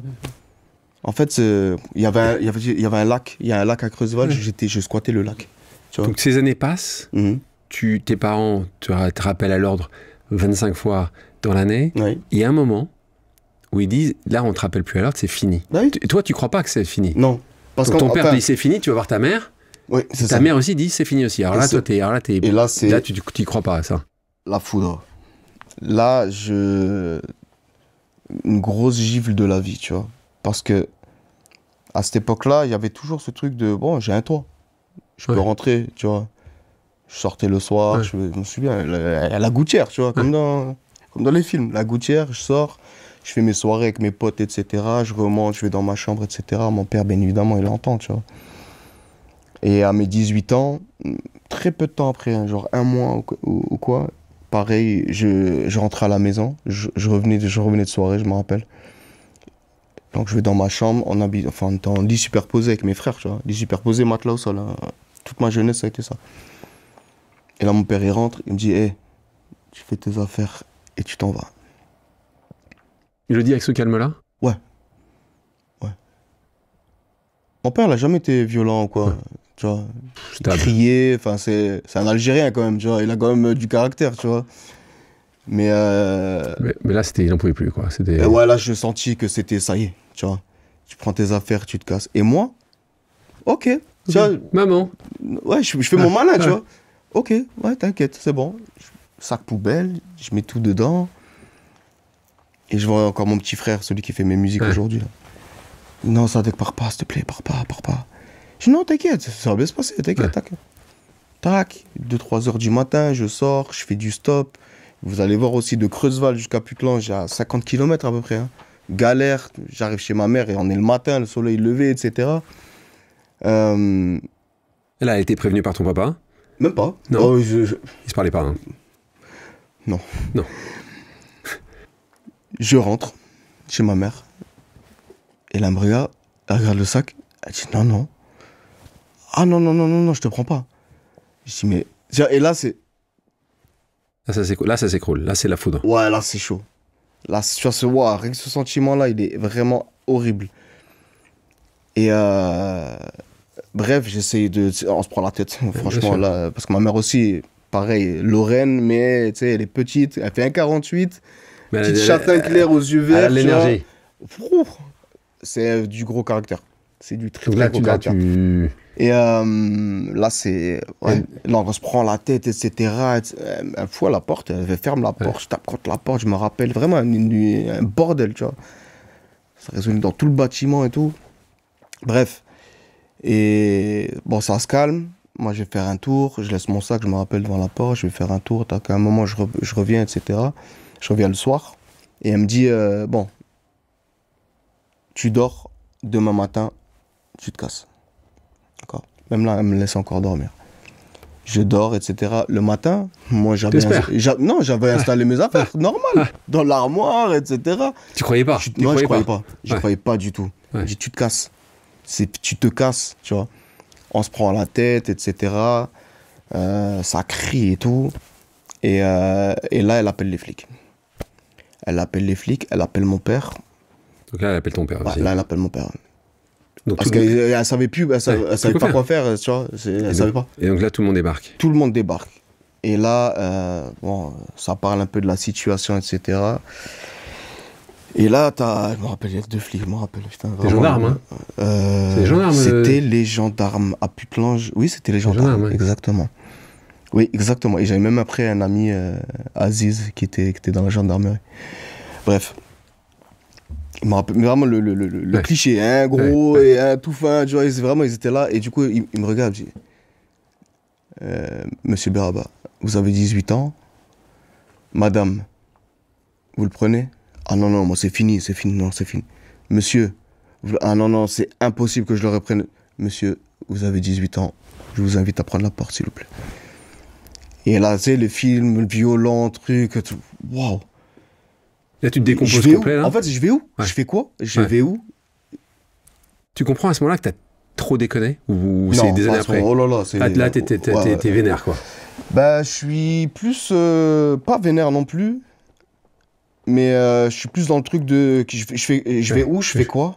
En fait, il y avait un lac. Il y a un lac à Creuseville, je squattais le lac. Tu vois. Donc ces années passent, tes parents te rappellent à l'ordre 25 fois dans l'année. Oui. Il y a un moment où ils disent, là on te rappelle plus à l'ordre, c'est fini. Oui. Et toi tu crois pas que c'est fini? Non. Parce que ton père dit c'est fini, tu vas voir ta mère. Oui, c'est ça. Ta mère aussi dit c'est fini aussi. Alors là, toi, là, tu n'y crois pas à ça. La foudre. Là, une grosse gifle de la vie, tu vois. Parce que à cette époque-là, il y avait toujours ce truc de bon, j'ai un toit. Je peux rentrer, tu vois. Je sortais le soir, je me souviens, à la gouttière, tu vois, comme dans les films. La gouttière, je sors, je fais mes soirées avec mes potes, etc. Je remonte, je vais dans ma chambre, etc. Mon père, bien évidemment, il l'entend, tu vois. Et à mes 18 ans, très peu de temps après, hein, genre un mois ou quoi, pareil, je rentrais à la maison, je revenais de soirée, je me rappelle. Donc je vais dans ma chambre, on était en lit superposé avec mes frères, tu vois, lit superposé, matelas au sol. Hein. Toute ma jeunesse, ça a été ça. Et là, mon père, il rentre, il me dit, hey, tu fais tes affaires et tu t'en vas. Il le dit avec ce calme-là? Ouais. Mon père, il n'a jamais été violent, quoi. Ouais. Tu vois, il criait, enfin, c'est un Algérien quand même, tu vois, il a quand même du caractère, tu vois. Mais là, il n'en pouvait plus, quoi. Ouais, là, je sentis que c'était, ça y est, tu vois. Tu prends tes affaires, tu te casses. Et moi, ok. Tu vois, maman. Ouais, je fais mon malin, tu vois. Ok, ouais, t'inquiète, c'est bon. Sac poubelle, je mets tout dedans. Et je vois encore mon petit frère, celui qui fait mes musiques aujourd'hui. Là. Non, ça pars pas, s'il te plaît, pars pas. Je dis non, t'inquiète, ça va bien se passer, t'inquiète, tac. 2-3 heures du matin, je sors, je fais du stop. Vous allez voir aussi de Creuseville jusqu'à Putelange, j'ai à 50 km à peu près. Hein. Galère, j'arrive chez ma mère et on est le matin, le soleil levé, etc. Elle a été prévenue par ton papa? Même pas. Non. Oh, il se parlait pas. Hein. Non. Non. Je rentre chez ma mère. Et elle me regarde, elle regarde le sac. Elle dit non. Ah non, je te prends pas. Je dis mais... Et là, c'est... Là, ça s'écroule. Là, c'est la foudre. Ouais, là, c'est chaud. Là, tu vois, rien que ce sentiment-là, il est vraiment horrible. Et bref, j'essaye de... On se prend la tête, franchement, là. Parce que ma mère aussi, pareil, Lorraine, mais tu sais, elle est petite, elle fait 1,48. Petite châtain clair aux yeux verts. Elle a l'énergie. C'est du gros caractère. C'est du très gros caractère. Et là, c'est... Ouais. Là, on se prend la tête, etc. Elle fout à la porte, elle ferme la porte, je tape contre la porte, je me rappelle vraiment un bordel, tu vois. Ça résonne dans tout le bâtiment et tout. Bref. Et bon, ça se calme. Moi, je vais faire un tour, je laisse mon sac, je me rappelle devant la porte, je vais faire un tour. À un moment, je reviens, etc. Je reviens le soir. Et elle me dit, bon, tu dors, demain matin, tu te casses. D'accord. Même là, elle me laisse encore dormir. Je dors, etc. Le matin, moi, j'avais installé mes affaires, normal, dans l'armoire, etc. Tu croyais pas? Moi, je croyais pas. Je croyais pas du tout. Je dis, tu te casses. Tu te casses, tu vois. On se prend la tête, etc. Ça crie et tout. Et là, elle appelle les flics. Elle appelle mon père. Donc là, elle appelle ton père aussi. Là, elle appelle mon père. Donc parce qu'elle savait plus, elle savait pas quoi faire, tu vois. Elle savait pas. Et donc là, tout le monde débarque. Tout le monde débarque. Et là, bon, ça parle un peu de la situation, etc. Et là, je me rappelle, il y a 2 flics, je me rappelle. Les gendarmes, hein. C'est les gendarmes. C'était les gendarmes à Putelange. Oui, c'était les gendarmes, exactement. Oui, exactement. Et j'avais même après un ami, Aziz, qui était dans la gendarmerie. Bref. Il me rappelle mais vraiment le Ouais. cliché, un gros et un tout fin, tu vois, ils étaient là. Et du coup, il me regarde, il dit, Monsieur Beraba, vous avez 18 ans, madame, vous le prenez? Ah non, non, moi c'est fini, non, c'est fini. Monsieur, ah non, non, c'est impossible que je le reprenne. Monsieur, vous avez 18 ans, je vous invite à prendre la porte, s'il vous plaît. Et là, tu sais, les films, le violent, truc, tout. Waouh! Là, tu te Je décomposes vais où? complet, là. En fait, je vais où? Ouais. Je fais quoi? Je Ouais. vais où? Tu comprends à ce moment-là que t'as trop déconné? Ou c'est Non, des années façon, après? oh là là, c'est... Ah, là, t'es Ouais. vénère, quoi. Bah, je suis plus... pas vénère non plus, mais je suis plus dans le truc de... Je vais où? Je fais quoi?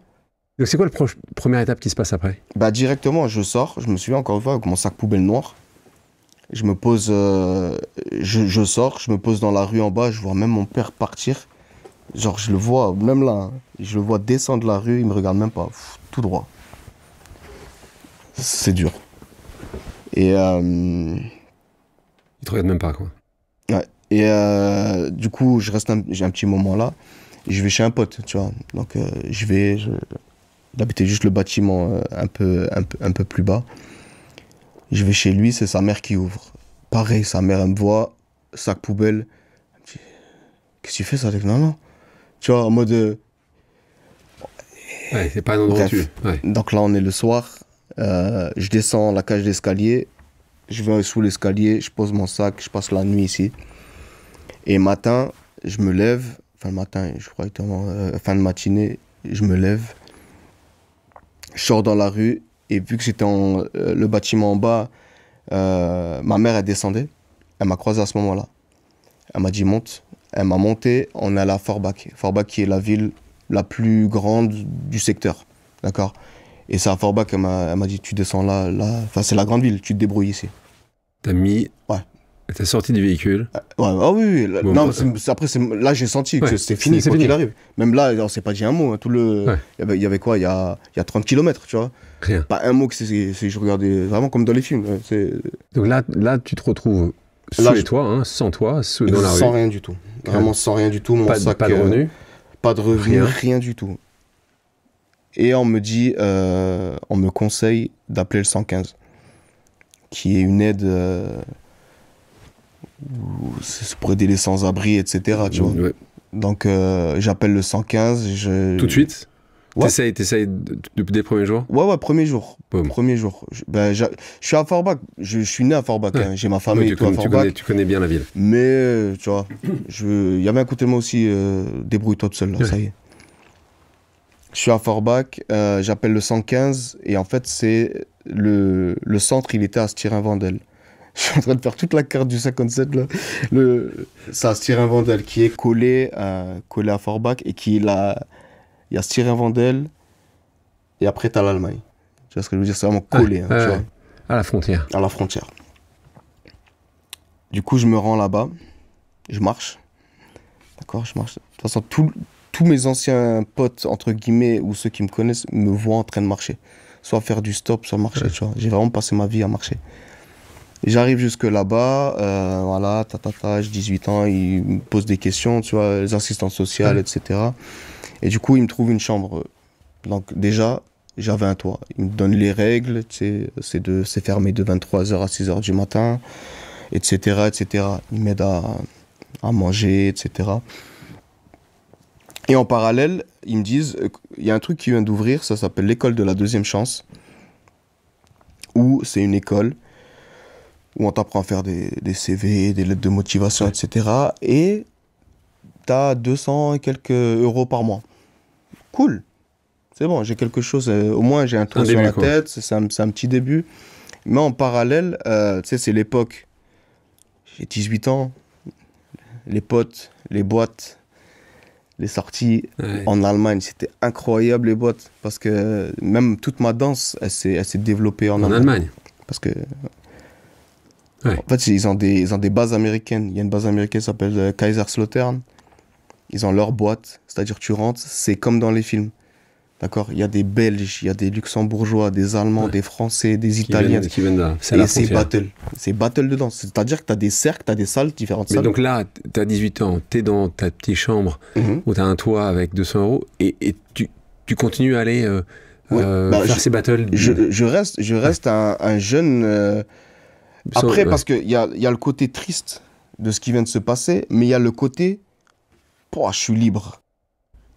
Donc, c'est quoi la première étape qui se passe après? Bah, directement, je sors. Je me souviens encore une fois avec mon sac poubelle noir. Je me pose... je sors, je me pose dans la rue en bas. Je vois même mon père partir. Genre, je le vois, même là, hein, je le vois descendre la rue. Il me regarde même pas. Pff, tout droit. C'est dur. Et... Il te regarde même pas, quoi. ouais. Et du coup, j'ai un petit moment là. Et je vais chez un pote, tu vois. Donc, il habitait juste le bâtiment un peu plus bas. Je vais chez lui, c'est sa mère qui ouvre. Pareil, sa mère, elle me voit, sac poubelle. Elle me dit, qu'est-ce que tu fais ça avec... Non, non. Tu vois, en mode... Ouais, c'est pas un endroit où bref. tu... Ouais. Donc là, on est le soir. Je descends la cage d'escalier. Je vais sous l'escalier, je pose mon sac, je passe la nuit ici. Et matin, je me lève. Enfin, le matin, je crois que fin de matinée, je me lève. Je sors dans la rue. Et vu que j'étais le bâtiment en bas, ma mère, elle descendait. Elle m'a croisé à ce moment-là. Elle m'a dit monte. Elle m'a monté. On est allé à Forbach. Forbach qui est la ville la plus grande du secteur. D'accord? Et c'est à Forbach qu'elle m'a dit tu descends là. Enfin, c'est la grande ville. Tu te débrouilles ici. T'as mis... Ouais. T'as sorti du véhicule. Ouais, ah oui, oui. Bon, Non, bah, après, là, j'ai senti ouais, que c'était fini, c'est quoi fini. qu'il arrive. Même là, on s'est pas dit un mot. Hein, Ouais. Il y avait quoi? Il y a 30 km, tu vois. Rien. Pas un mot que je regardais vraiment comme dans les films. Donc là, tu te retrouves sous Là, les toits, hein, sans toi, dans la sans rue. rien du tout. Vraiment sans rien du tout. Mon Pas, sac, pas de revenus. pas de revenus, Rien. rien du tout. Et on me dit, on me conseille d'appeler le 115, qui est une aide c'est pour aider les sans-abri, etc. Tu vois. Ouais. Donc j'appelle le 115. Tout de suite. Ouais. T'essayes depuis les premiers jours. Ouais, premier jour. Boum. Premier jour. Je suis à Forbach. Je suis né à Forbach. Ouais. Hein. J'ai ma famille Ouais, et tout à Forbach. tu connais bien la ville. Mais, tu vois, il y avait un côté de moi aussi, débrouille-toi tout seul, là, Ouais. ça y est. Je suis à Forbach, j'appelle le 115, et en fait, c'est le centre, il était à Stirin-Vendel. Je suis en train de faire toute la carte du 57, là. C'est à Stirin-Vendel, qui est collé à Forbach, et il y a Stirin-Vendel, et après, t'as l'Allemagne. Tu vois ce que je veux dire? C'est vraiment collé, hein, tu vois, À la frontière. à la frontière. Du coup, je me rends là-bas, je marche. D'accord, je marche. De toute façon, tous mes anciens potes, entre guillemets, ou ceux qui me connaissent, me voient en train de marcher. Soit faire du stop, soit marcher, tu vois. J'ai vraiment passé ma vie à marcher. Et j'arrive jusque là-bas, voilà, j'ai 18 ans, ils me posent des questions, tu vois, les assistantes sociales, etc. Et du coup, ils me trouvent une chambre. Donc déjà, j'avais un toit. Ils me donnent les règles, tu sais, c'est fermé de 23h à 6h du matin, etc., etc. Ils m'aident à manger, etc. Et en parallèle, ils me disent, il y a un truc qui vient d'ouvrir, ça s'appelle l'école de la deuxième chance, où c'est une école où on t'apprend à faire des CV, des lettres de motivation, etc. Et t'as 200 et quelques euros par mois. Cool. C'est bon, j'ai quelque chose, au moins j'ai un toit sur début, la quoi. tête, c'est un petit début. Mais en parallèle, tu sais, c'est l'époque, j'ai 18 ans, les potes, les boîtes, les sorties Ouais. en Allemagne, c'était incroyable les boîtes, parce que même toute ma danse, elle s'est développée en En Allemagne. Parce que, Ouais. en fait, ils ont des bases américaines. Il y a une base américaine qui s'appelle Kaiserslautern. Ils ont leur boîte, c'est-à-dire tu rentres, c'est comme dans les films. D'accord? Il y a des Belges, il y a des Luxembourgeois, des Allemands, des Français, des Italiens. Qui viennent là. Et c'est battle. C'est battle dedans. C'est-à-dire que tu as des cercles, tu as des salles, différentes salles. Donc là, tu as 18 ans, tu es dans ta petite chambre où tu as un toit avec 200 € et tu continues à aller faire ces battles. Je reste un jeune. Après, parce qu'il y a le côté triste de ce qui vient de se passer, mais il y a le côté. Je suis libre.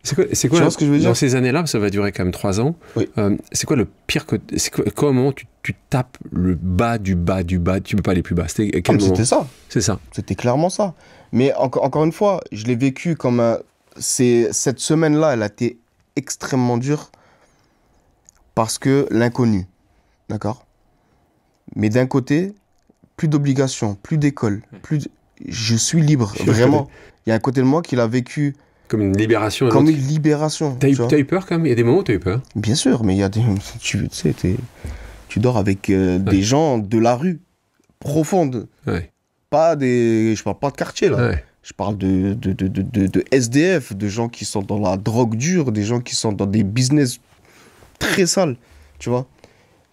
C'est quoi tu vois ce que je veux dire? Dans ces années-là, ça va durer quand même 3 ans. Oui. C'est quoi le pire côté? Comment tu tapes le bas du bas du bas? Tu peux pas aller plus bas. C'était C'était ça. C'est ça. C'était clairement ça. Mais encore une fois, je l'ai vécu comme cette semaine-là, elle a été extrêmement dure parce que l'inconnu, d'accord? Mais d'un côté, plus d'obligations, plus d'école, je suis libre, vraiment. Il y a un côté de moi qui l'a vécu comme une libération. Comme une libération. T'as eu peur quand même? Il y a des moments où t'as eu peur? Bien sûr, mais il y a des... Tu sais, tu dors avec des gens de la rue, profonde. Ouais. Je parle pas de quartier, là. Ouais. Je parle de SDF, de gens qui sont dans la drogue dure, des gens qui sont dans des business très sales, tu vois.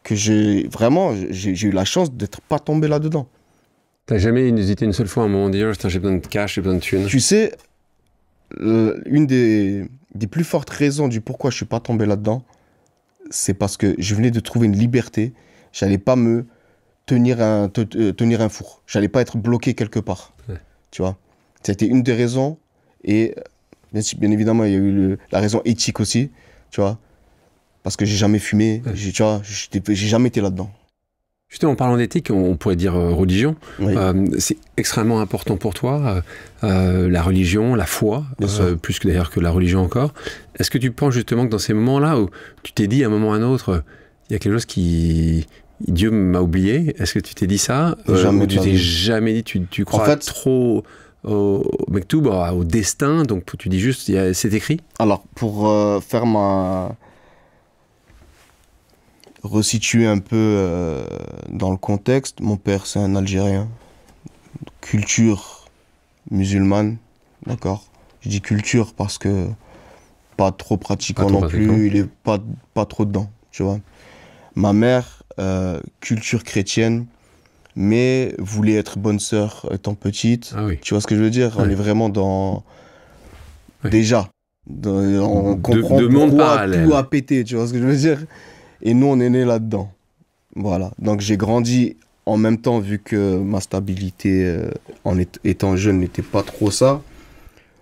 Que j'ai eu la chance d'être pas tombé là-dedans. T'as jamais hésité une seule fois à un moment de dire « j'ai besoin de cash, j'ai besoin de thunes ». Tu sais, une des plus fortes raisons du pourquoi je suis pas tombé là-dedans, c'est parce que je venais de trouver une liberté. J'allais pas me tenir un four. J'allais pas être bloqué quelque part. Ouais. Tu vois. C'était une des raisons. Et bien évidemment, il y a eu la raison éthique aussi. Tu vois. Parce que j'ai jamais fumé. Ouais. Tu vois, j'ai jamais été là-dedans. Justement, en parlant d'éthique, on pourrait dire religion. Oui. C'est extrêmement important pour toi, la religion, la foi, plus que d'ailleurs que la religion encore. Est-ce que tu penses justement que dans ces moments-là où tu t'es dit à un moment ou à un autre, il y a quelque chose qui... Dieu m'a oublié, est-ce que tu t'es dit ça? Jamais. Ou tu t'es jamais dit, tu crois en fait, trop au Mektoub, au destin, donc tu dis juste, c'est écrit? Alors, pour faire resituer un peu dans le contexte, mon père c'est un Algérien, culture musulmane, d'accord. Je dis culture parce que pas trop pratiquant non plus, il est pas trop dedans, tu vois. Ma mère, culture chrétienne, mais voulait être bonne sœur étant petite. Ah oui. Tu vois ce que je veux dire? Oui. On est vraiment dans... Oui. Déjà, on comprend pourquoi tout a pété, tu vois ce que je veux dire? Et nous, on est nés là-dedans. Voilà. Donc, j'ai grandi en même temps, vu que ma stabilité, en étant jeune, n'était pas trop ça.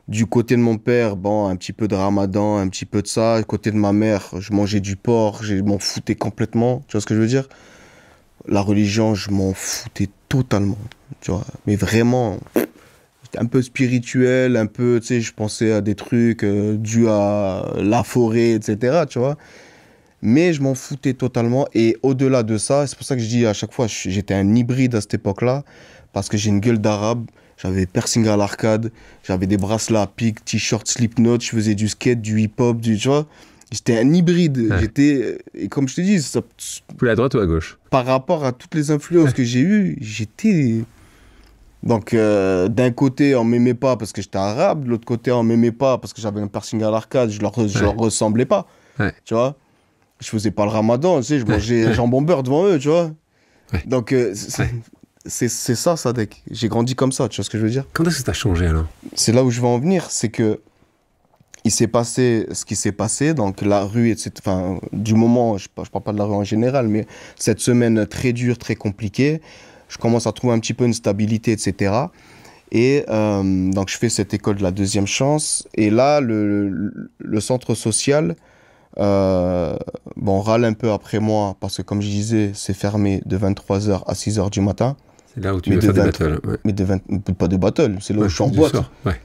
Du côté de mon père, bon, un petit peu de ramadan, un petit peu de ça. Du côté de ma mère, je mangeais du porc, je m'en foutais complètement. Tu vois ce que je veux dire? La religion, je m'en foutais totalement. Tu vois? Mais vraiment, j'étais un peu spirituel, un peu, tu sais, je pensais à des trucs dus à la forêt, etc. Tu vois? Mais je m'en foutais totalement. Et au-delà de ça, c'est pour ça que je dis à chaque fois, j'étais un hybride à cette époque-là, parce que j'ai une gueule d'arabe, j'avais piercing à l'arcade, j'avais des bracelets à pic, t-shirt Slipknot, je faisais du skate, du hip-hop, tu vois. J'étais un hybride. Ouais. Et comme je te dis, ça... Plus à droite ou à gauche? Par rapport à toutes les influences que j'ai eues, j'étais... Donc, d'un côté, on m'aimait pas parce que j'étais arabe, de l'autre côté, on m'aimait pas parce que j'avais un piercing à l'arcade, je leur ressemblais pas, tu vois. Je faisais pas le ramadan, tu sais, je mangeais jambon beurre devant eux, tu vois. Ouais. Donc, c'est ça, Sadek. J'ai grandi comme ça, tu vois ce que je veux dire? Quand est-ce que t'as changé, alors? C'est là où je veux en venir, c'est que il s'est passé ce qui s'est passé, donc la rue, etc. Enfin, du moment, je parle pas de la rue en général, mais cette semaine très dure, très compliquée, je commence à trouver un petit peu une stabilité, etc. Et donc, je fais cette école de la deuxième chance, et là, le centre social... râle un peu après moi parce que comme je disais c'est fermé de 23h à 6h du matin. C'est là où tu veux faire des battles. Ouais. Mais pas des battles, c'est là où je suis en boîte.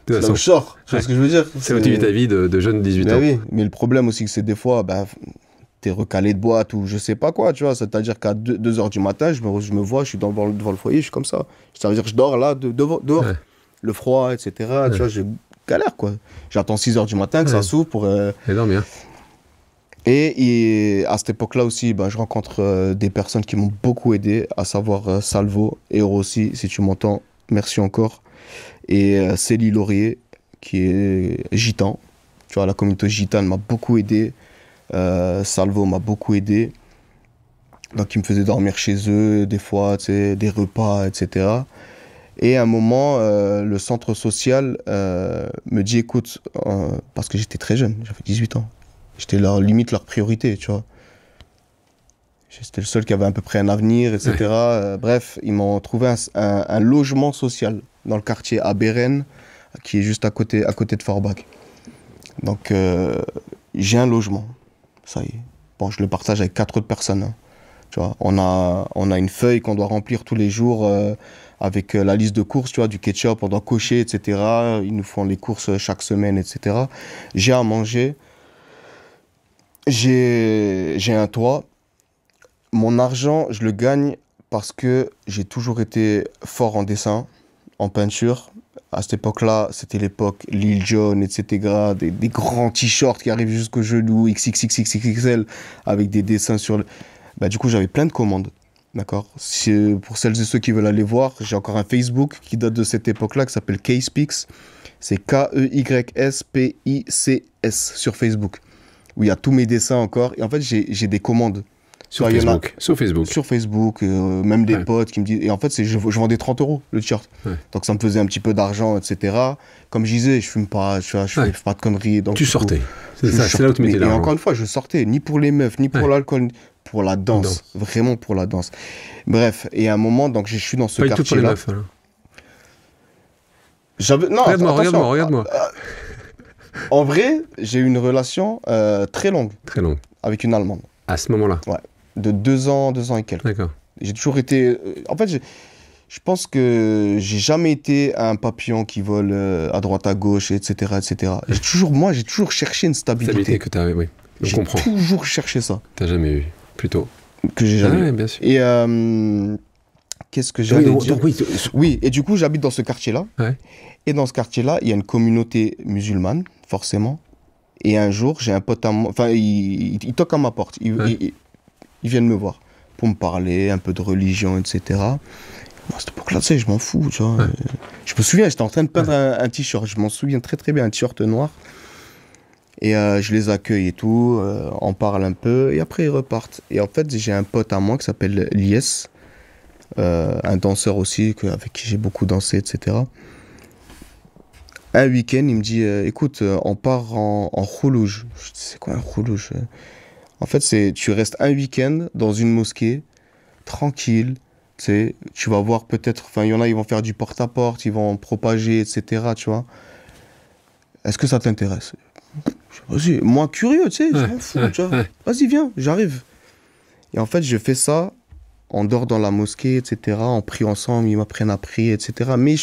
C'est là où je sors, tu vois ce que je veux dire? C'est où tu vis ta vie de jeune 18 ans. Oui, mais le problème aussi c'est des fois t'es recalé de boîte ou je sais pas quoi, tu vois, c'est-à-dire qu'à 2h du matin je me vois, je suis devant le foyer, je suis comme ça. Ça veut dire que je dors là dehors, le froid, etc. Tu vois, je galère quoi. J'attends 6h du matin que ça s'ouvre pour dormir. Et à cette époque-là aussi, je rencontre des personnes qui m'ont beaucoup aidé, à savoir Salvo et Rossi, si tu m'entends, merci encore. Et Célie Laurier, qui est gitan. Tu vois, la communauté gitane m'a beaucoup aidé. Salvo m'a beaucoup aidé. Donc, ils me faisaient dormir chez eux, des fois, tu sais, des repas, etc. Et à un moment, le centre social me dit, écoute, parce que j'étais très jeune, j'avais 18 ans. J'étais limite leur priorité, tu vois. J'étais le seul qui avait à peu près un avenir, etc. Bref, ils m'ont trouvé un logement social dans le quartier à Béren, qui est juste à côté de Forbach. Donc, j'ai un logement, ça y est. Bon, je le partage avec 4 autres personnes. Hein. Tu vois, on a une feuille qu'on doit remplir tous les jours avec la liste de courses, tu vois, du ketchup, on doit cocher, etc. Ils nous font les courses chaque semaine, etc. J'ai à manger. J'ai un toit. Mon argent, je le gagne parce que j'ai toujours été fort en dessin, en peinture. À cette époque-là, c'était l'époque Lil Jon, etc. Des grands t-shirts qui arrivent jusqu'au genou, XXXXXL, avec des dessins sur le... Bah, du coup, j'avais plein de commandes. D'accord. Pour celles et ceux qui veulent aller voir, j'ai encore un Facebook qui date de cette époque-là, qui s'appelle Keyspix. C'est Keyspix sur Facebook, où il y a tous mes dessins encore. Et en fait, j'ai des commandes. Sur Facebook. Sur Facebook, même des potes qui me disent... Et en fait, je vendais 30 € le t-shirt. Ouais. Donc ça me faisait un petit peu d'argent, etc. Comme je disais, je fume pas, je fais pas de conneries. Donc, tu sortais. C'est là où tu mettais l'argent. Et encore une fois, je sortais, ni pour les meufs, ni pour l'alcool, pour la danse. Vraiment pour la danse. Bref, et à un moment, donc je suis dans ce quartier-là. Pas du tout pour les meufs, alors. Non, regarde-moi. En vrai, j'ai eu une relation très longue. Très longue. Avec une Allemande. À ce moment-là. Ouais. De 2 ans et quelques. D'accord. J'ai toujours été... En fait, je pense que j'ai jamais été un papillon qui vole à droite, à gauche, etc. etc. J'ai toujours cherché une stabilité. Que tu avais, oui. J'ai toujours cherché ça. T'as jamais eu, plutôt. Que j'ai jamais eu. Bien sûr. Et qu'est-ce que j'allais dire oui, et du coup, j'habite dans ce quartier-là. Ouais. Et dans ce quartier-là, il y a une communauté musulmane, forcément. Et un jour, j'ai un pote à moi... Enfin, il toque à ma porte. Ils viennent me voir pour me parler un peu de religion, etc. Moi, à cette époque-là, tu sais, je m'en fous, tu vois. Ouais. Je me souviens, j'étais en train de peindre un t-shirt. Je m'en souviens très très bien, un t-shirt noir. Et je les accueille et tout, on parle un peu, et après ils repartent. Et en fait, j'ai un pote à moi qui s'appelle Lies, un danseur aussi, avec qui j'ai beaucoup dansé, etc. Un week-end, il me dit, écoute, on part en Khoulouj. Je dis, c'est quoi un Khoulouj ? En fait, tu restes un week-end dans une mosquée, tranquille, tu sais, tu vas voir peut-être, enfin, il y en a, ils vont faire du porte-à-porte, ils vont propager, etc., tu vois. Est-ce que ça t'intéresse ? Vas-y, moi, curieux, tu sais, je m'en fous, tu vois. Vas-y, viens, j'arrive. Et en fait, je fais ça, on dort dans la mosquée, etc., on prie ensemble, ils m'apprennent à prier, etc. Mais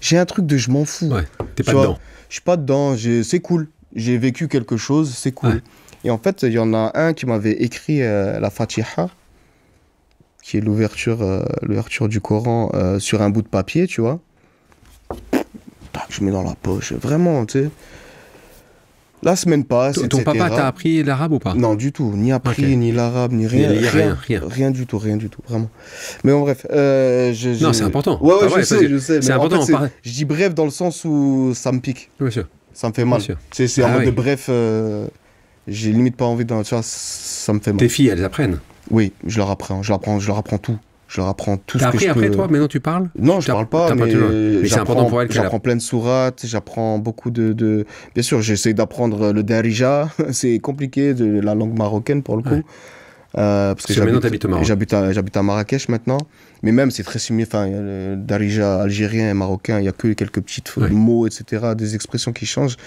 j'ai un truc de je m'en fous. Ouais, t'es pas dedans. Je suis pas dedans, c'est cool. J'ai vécu quelque chose, c'est cool. Ouais. Et en fait, il y en a un qui m'avait écrit la Fatiha, qui est l'ouverture du Coran sur un bout de papier, tu vois. Je mets dans la poche, vraiment, tu sais. La semaine passe, etc. Ton papa t'a appris l'arabe ou pas ? Non, du tout. Ni appris, ni l'arabe, ni rien. Rien du tout, vraiment. Mais en bref... Non, c'est important. Ouais, je sais. C'est important. Je dis bref dans le sens où ça me pique. Bien sûr. Ça me fait mal. C'est en mode de bref... j'ai limite pas envie de... Tu vois, ça me fait mal. Tes filles, elles apprennent ? Oui, je leur apprends tout. Je leur apprends tout ce que je peux. T'as appris après, toi ? Maintenant, tu parles ? Non, je parle pas, mais c'est important pour elle. J'apprends plein de sourates, j'apprends beaucoup de... Bien sûr, j'essaie d'apprendre le darija. C'est compliqué, de la langue marocaine, pour le coup. Parce que maintenant, t'habites au Maroc. J'habite à Marrakech, maintenant. Mais même, c'est très similaire. Enfin, le darija algérien et marocain, il y a que quelques petits mots, etc., des expressions qui changent.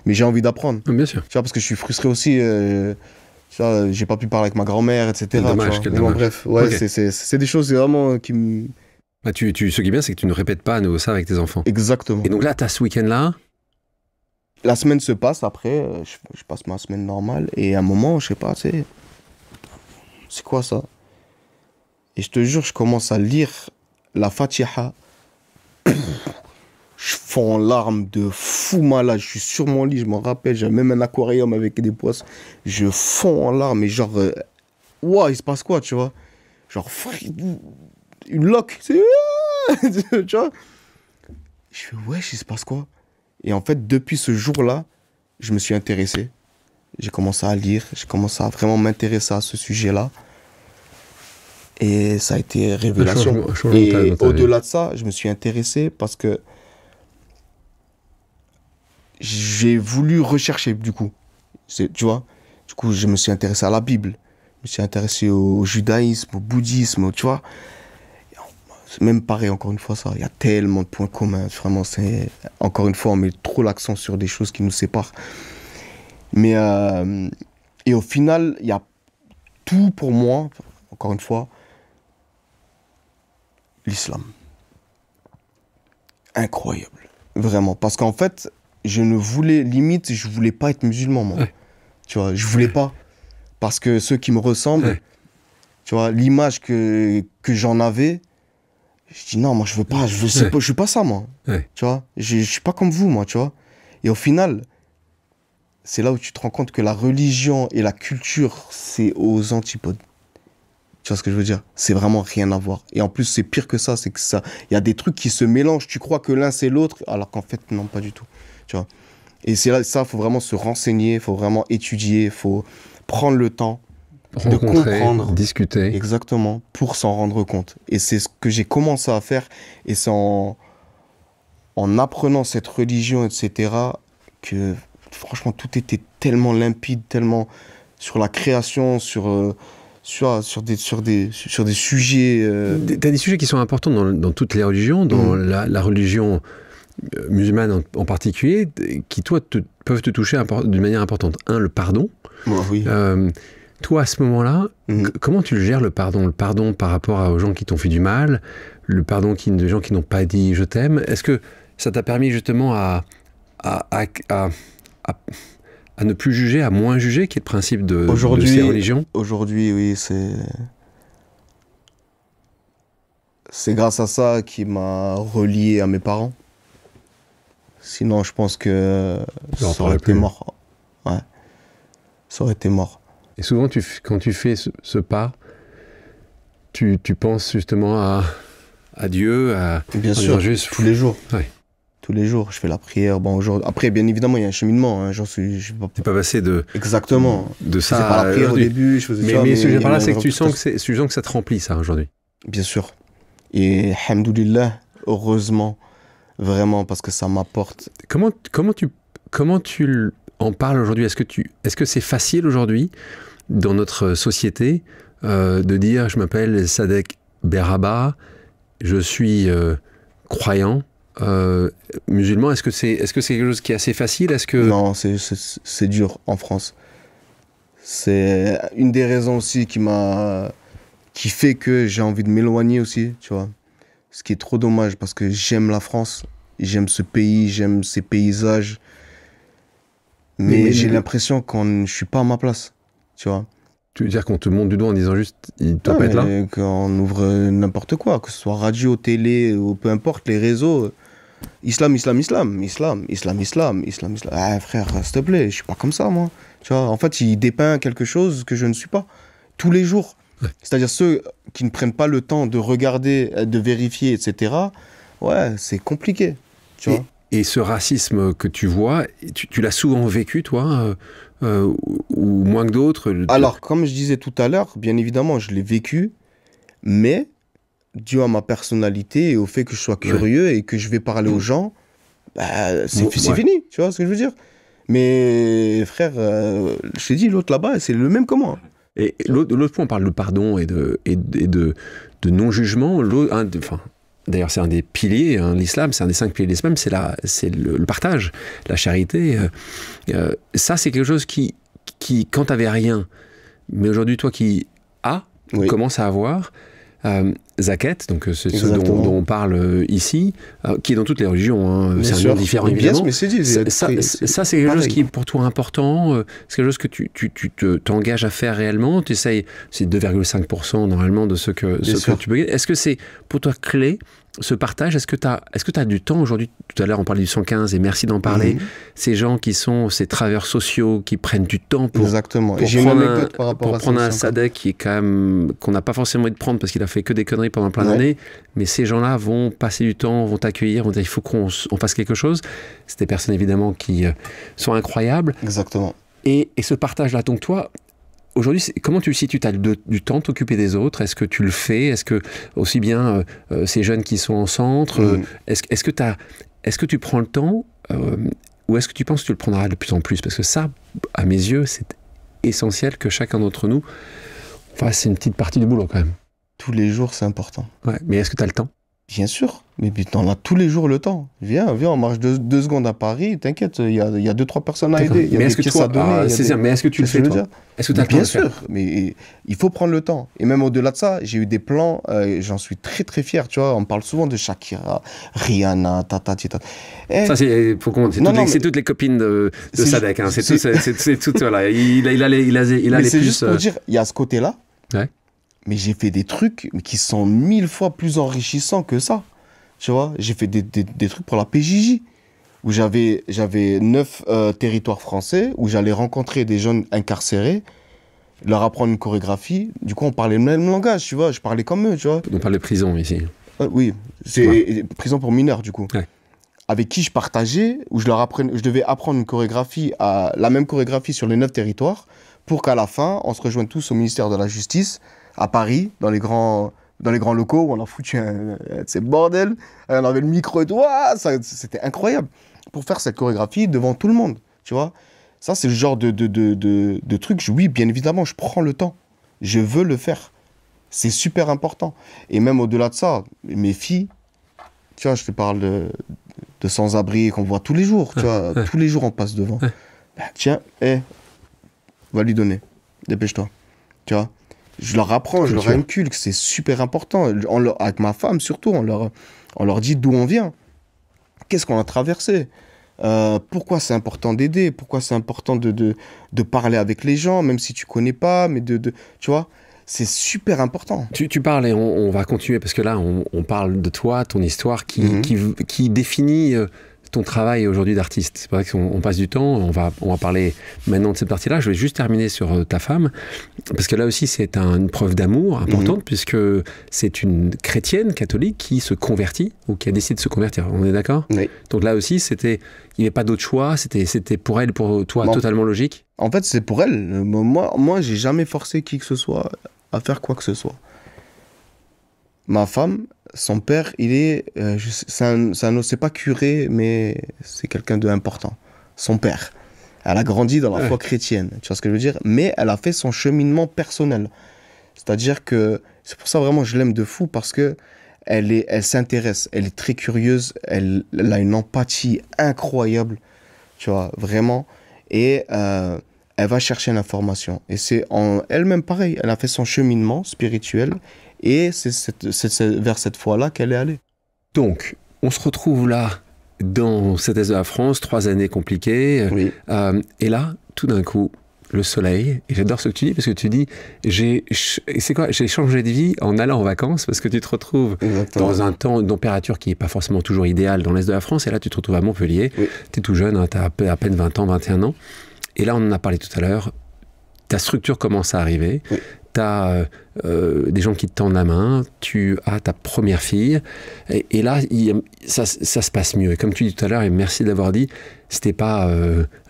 Mais j'ai envie d'apprendre. Bien sûr. Tu vois, parce que je suis frustré aussi... j'ai pas pu parler avec ma grand-mère, etc. Dommage, mais bon, bref, ouais, okay. c'est des choses vraiment qui me... Bah, ce qui est bien, c'est que tu ne répètes pas à nouveau ça avec tes enfants. Exactement. Et donc là, tu as ce week-end-là ? La semaine se passe, après, je passe ma semaine normale, et à un moment, je sais pas, c'est quoi ça ? Et je te jure, je commence à lire la Fatiha. Je fonds en larmes de fou malade. Je suis sur mon lit, je m'en rappelle. J'ai même un aquarium avec des poissons. Je fonds en larmes, et genre... Ouah, il se passe quoi, tu vois ? Genre... Une loque. Tu vois ? Je fais, wesh, il se passe quoi ? Et en fait, depuis ce jour-là, je me suis intéressé. j'ai commencé à lire, j'ai commencé à vraiment m'intéresser à ce sujet-là. Et ça a été révélation. Et au-delà de ça, je me suis intéressé parce que j'ai voulu rechercher, du coup. Tu vois? Du coup, je me suis intéressé à la Bible. Je me suis intéressé au judaïsme, au bouddhisme, tu vois. C'est même pareil, encore une fois, ça. Il y a tellement de points communs. Vraiment, c'est... Encore une fois, on met trop l'accent sur des choses qui nous séparent. Mais... Et au final, il y a tout pour moi, encore une fois, l'islam. Incroyable. Vraiment. Parce qu'en fait, je voulais pas être musulman, moi. Ouais. Tu vois, je voulais pas. Parce que ceux qui me ressemblent, tu vois, l'image que j'en avais, je dis non, moi je veux pas, je suis pas ça, moi. Tu vois, je suis pas comme vous, moi, tu vois. Et au final, c'est là où tu te rends compte que la religion et la culture, c'est aux antipodes. Tu vois ce que je veux dire? C'est vraiment rien à voir. Et en plus, c'est pire que ça, c'est que ça, il y a des trucs qui se mélangent. Tu crois que l'un c'est l'autre, alors qu'en fait, non, pas du tout. Tu vois? Et c'est là, ça, faut vraiment se renseigner, faut vraiment étudier, faut prendre le temps de comprendre, discuter. Exactement, pour s'en rendre compte. Et c'est ce que j'ai commencé à faire. Et c'est en apprenant cette religion, etc., que franchement, tout était tellement limpide, tellement sur la création, sur des sujets... T'as des sujets qui sont importants dans toutes les religions, dans la religion musulmane en particulier, qui, toi, peuvent te toucher d'une manière importante. Un, le pardon. Oui. Toi, à ce moment-là, comment tu le gères, le pardon? Le pardon par rapport aux gens qui t'ont fait du mal, le pardon des gens qui n'ont pas dit « je t'aime ». Est-ce que ça t'a permis justement à ne plus juger, à moins juger, qui est le principe de ces religions? Aujourd'hui, oui, c'est grâce à ça qui m'a relié à mes parents. Sinon, je pense que ça aurait été mort. Ouais, ça aurait été mort. Et souvent, quand tu fais ce pas, tu penses justement à Dieu, Bien sûr, juste tous les jours. Ouais. Tous les jours, je fais la prière. Bon, après, bien évidemment, il y a un cheminement. Hein, t'es pas passé de... Exactement. De ça je faisais pas la prière au début. Mais ce que j'ai par là, c'est que tu sens que ça te remplit, ça, aujourd'hui. Bien sûr. Et, alhamdoulilah, heureusement, vraiment, parce que ça m'apporte... Comment tu en parles aujourd'hui? Est-ce que c'est facile aujourd'hui, dans notre société, de dire « je m'appelle Sadek Beraba, je suis croyant, musulman ». Est-ce que c'est quelque chose qui est assez facile? Non, c'est dur en France. C'est une des raisons aussi qui fait que j'ai envie de m'éloigner aussi, tu vois. Ce qui est trop dommage, parce que j'aime la France, j'aime ce pays, j'aime ces paysages. Mais j'ai l'impression que je suis pas à ma place, tu vois. Tu veux dire qu'on te monte du doigt en disant juste, il doit pas être là? Qu'on ouvre n'importe quoi, que ce soit radio, télé, ou peu importe, les réseaux. Islam. Ah, frère, s'il te plaît, je suis pas comme ça, moi. Tu vois, en fait, il dépeint quelque chose que je ne suis pas. Tous les jours. Ouais. C'est-à-dire ceux qui ne prennent pas le temps de regarder, de vérifier, etc. Ouais, c'est compliqué, tu vois. Et ce racisme que tu vois, tu l'as souvent vécu, toi, ou moins que d'autres? Alors, comme je disais tout à l'heure, bien évidemment, je l'ai vécu, mais dû à ma personnalité et au fait que je sois curieux et que je vais parler aux gens, bah, c'est fini, tu vois ce que je veux dire? Mais frère, je t'ai dit, l'autre là-bas, c'est le même que moi. Et l'autre point, on parle de pardon et de non-jugement. D'ailleurs, c'est un des piliers, hein, l'islam, c'est un des 5 piliers de l'islam, c'est le partage, la charité. Ça, c'est quelque chose qui quand tu n'avais rien, mais aujourd'hui, toi qui commences à avoir, zakat, donc c'est ce dont on parle ici, qui est dans toutes les religions, hein, c'est un nom différent évidemment. Mais c'est c'est quelque chose qui est pour toi important, c'est quelque chose que tu t'engages à faire réellement, tu essayes, c'est 2,5% normalement de ce que tu peux gagner. Est-ce que c'est pour toi clé, ce partage? Est-ce que tu as du temps aujourd'hui? Tout à l'heure on parlait du 115 et merci d'en parler. Ces gens qui sont ces travailleurs sociaux qui prennent du temps pour prendre un Sadek qui est quand même qu'on n'a pas forcément envie de prendre parce qu'il a fait que des conneries pendant plein d'années, mais ces gens-là vont passer du temps, vont t'accueillir, vont dire il faut qu'on fasse quelque chose. C'est des personnes évidemment qui sont incroyables. Exactement. Et ce partage-là, donc toi, aujourd'hui, comment tu le situes? Tu as du temps t'occuper des autres? Est-ce que tu le fais? Est-ce que, aussi bien ces jeunes qui sont en centre, est-ce que tu prends le temps ou est-ce que tu penses que tu le prendras de plus en plus? Parce que ça, à mes yeux, c'est essentiel que chacun d'entre nous fasse une petite partie du boulot quand même. Tous les jours, c'est important. Ouais, mais est-ce que tu as le temps? Bien sûr, mais putain, on a tous les jours le temps. Viens, on marche deux secondes à Paris, t'inquiète, il y a 2-3 personnes à aider. Il y a mais des pièces à donner. mais est-ce que tu le fais, toi? Est-ce que tu as le temps? Bien sûr, mais il faut prendre le temps. Et même au-delà de ça, j'ai eu des plans, j'en suis très très fier, tu vois. On parle souvent de Shakira, Rihanna, tata. Ça, c'est toutes les copines de Sadek. Hein. C'est tout, voilà. Il a les c'est plus... juste pour dire, il y a ce côté-là. Ouais. Mais j'ai fait des trucs qui sont 1000 fois plus enrichissants que ça. Tu vois, j'ai fait des trucs pour la PJJ, où j'avais 9 territoires français, où j'allais rencontrer des jeunes incarcérés, leur apprendre une chorégraphie. Du coup, on parlait le même langage, tu vois. Je parlais comme eux, tu vois. On parle de prison ici. Oui, c'est prison pour mineurs, du coup. Ouais. Avec qui je partageais, où je devais apprendre une chorégraphie, la même chorégraphie sur les 9 territoires, pour qu'à la fin, on se rejoigne tous au ministère de la Justice, à Paris, dans les grands locaux, où on a foutu ces bordels, on avait le micro et tout, c'était incroyable. Pour faire cette chorégraphie devant tout le monde, tu vois. Ça, c'est le genre de truc, oui, bien évidemment, je prends le temps. Je veux le faire. C'est super important. Et même au-delà de ça, mes filles, tu vois, je te parle de sans-abri qu'on voit tous les jours, tu vois. Tous les jours, on passe devant. Tiens, va lui donner. Dépêche-toi. Tu vois. Je leur apprends, je leur inculque, c'est super important. Avec ma femme, surtout, on leur dit d'où on vient. Qu'est-ce qu'on a traversé? Pourquoi c'est important d'aider? Pourquoi c'est important de parler avec les gens, même si tu connais pas, mais tu vois, c'est super important. Tu parles, et on va continuer, parce que là, on parle de toi, ton histoire, qui définit ton travail aujourd'hui d'artiste. C'est vrai qu'on passe du temps, on va parler maintenant de cette partie-là. Je vais juste terminer sur ta femme, parce que là aussi, c'est une preuve d'amour importante, puisque c'est une chrétienne catholique qui se convertit, ou qui a décidé de se convertir. On est d'accord? Oui. Donc là aussi, il n'y avait pas d'autre choix, c'était pour elle, pour toi, totalement logique? En fait, c'est pour elle. Moi, j'ai jamais forcé qui que ce soit à faire quoi que ce soit. Ma femme, son père, c'est pas curé, mais c'est quelqu'un d'important. Son père. Elle a grandi dans la foi chrétienne, tu vois ce que je veux dire? Mais elle a fait son cheminement personnel. C'est-à-dire que, c'est pour ça vraiment je l'aime de fou, parce que elle s'intéresse, elle est très curieuse, elle a une empathie incroyable, tu vois, vraiment. Et elle va chercher l'information. Et c'est elle-même pareil, elle a fait son cheminement spirituel. Et c'est vers cette foi-là qu'elle est allée. Donc, on se retrouve là, dans cette est de la France, 3 années compliquées. Oui. Et là, tout d'un coup, le soleil. Et j'adore ce que tu dis, parce que tu dis, j'ai changé de vie en allant en vacances, parce que tu te retrouves dans un temps, une température qui n'est pas forcément toujours idéale dans l'est de la France. Et là, tu te retrouves à Montpellier. Oui. Tu es tout jeune, hein, tu as à peine 20 ans, 21 ans. Et là, on en a parlé tout à l'heure. Ta structure commence à arriver. Oui. Tu as des gens qui te tendent la main, tu as ta première fille, et là, ça se passe mieux. Et comme tu dis tout à l'heure, et merci de l'avoir dit, c'était pas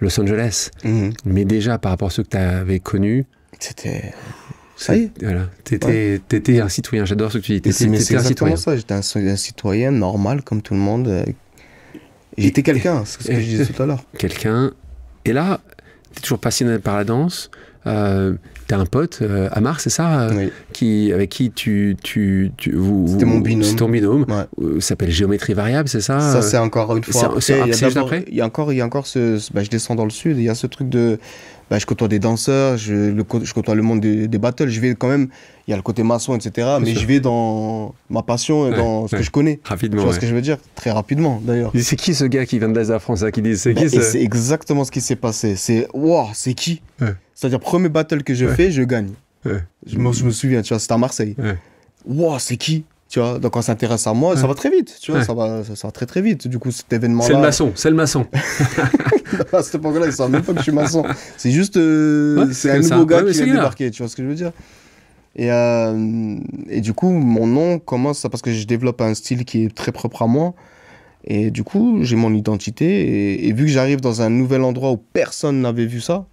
Los Angeles, mais déjà par rapport à ceux que tu avais connus, c'était... Ça y est. Voilà. T'étais un citoyen, j'adore ce que tu dis. T'étais un citoyen. Ça, j'étais un citoyen normal, comme tout le monde. J'étais quelqu'un, c'est ce que je disais tout à l'heure. Quelqu'un, et là, t'es toujours passionné par la danse. T'as un pote, Amar, c'est ça, oui. Avec qui c'était mon binôme. C'est ton binôme. Ouais. S'appelle Géométrie Variable, c'est ça? Ça, c'est encore une fois. Il y a encore ce. Je descends dans le sud, il y a ce truc de. Je côtoie des danseurs, je côtoie le monde des battles. Je vais quand même. Il y a le côté maçon, etc. Mais je vais dans ma passion et dans ce que je connais. Rapidement. Tu vois ce que je veux dire? Très rapidement, d'ailleurs. C'est qui ce gars qui vient de l'Est de la France, qui dit c'est qui c'est exactement ce qui s'est passé. C'est qui? C'est-à-dire, premier battle que je fais, je gagne. Je me souviens, tu vois, c'était à Marseille. C'est qui? Tu vois, donc on s'intéresse à moi, ça va très vite, tu vois, ça va très très vite. Du coup, cet événement-là... C'est le maçon. À cette époque-là, ils savent même pas que je suis maçon. C'est juste, c'est un nouveau gars qui vient débarquer, tu vois ce que je veux dire? Et du coup, mon nom commence, parce que je développe un style qui est très propre à moi. Et du coup, j'ai mon identité. Et vu que j'arrive dans un nouvel endroit où personne n'avait vu ça,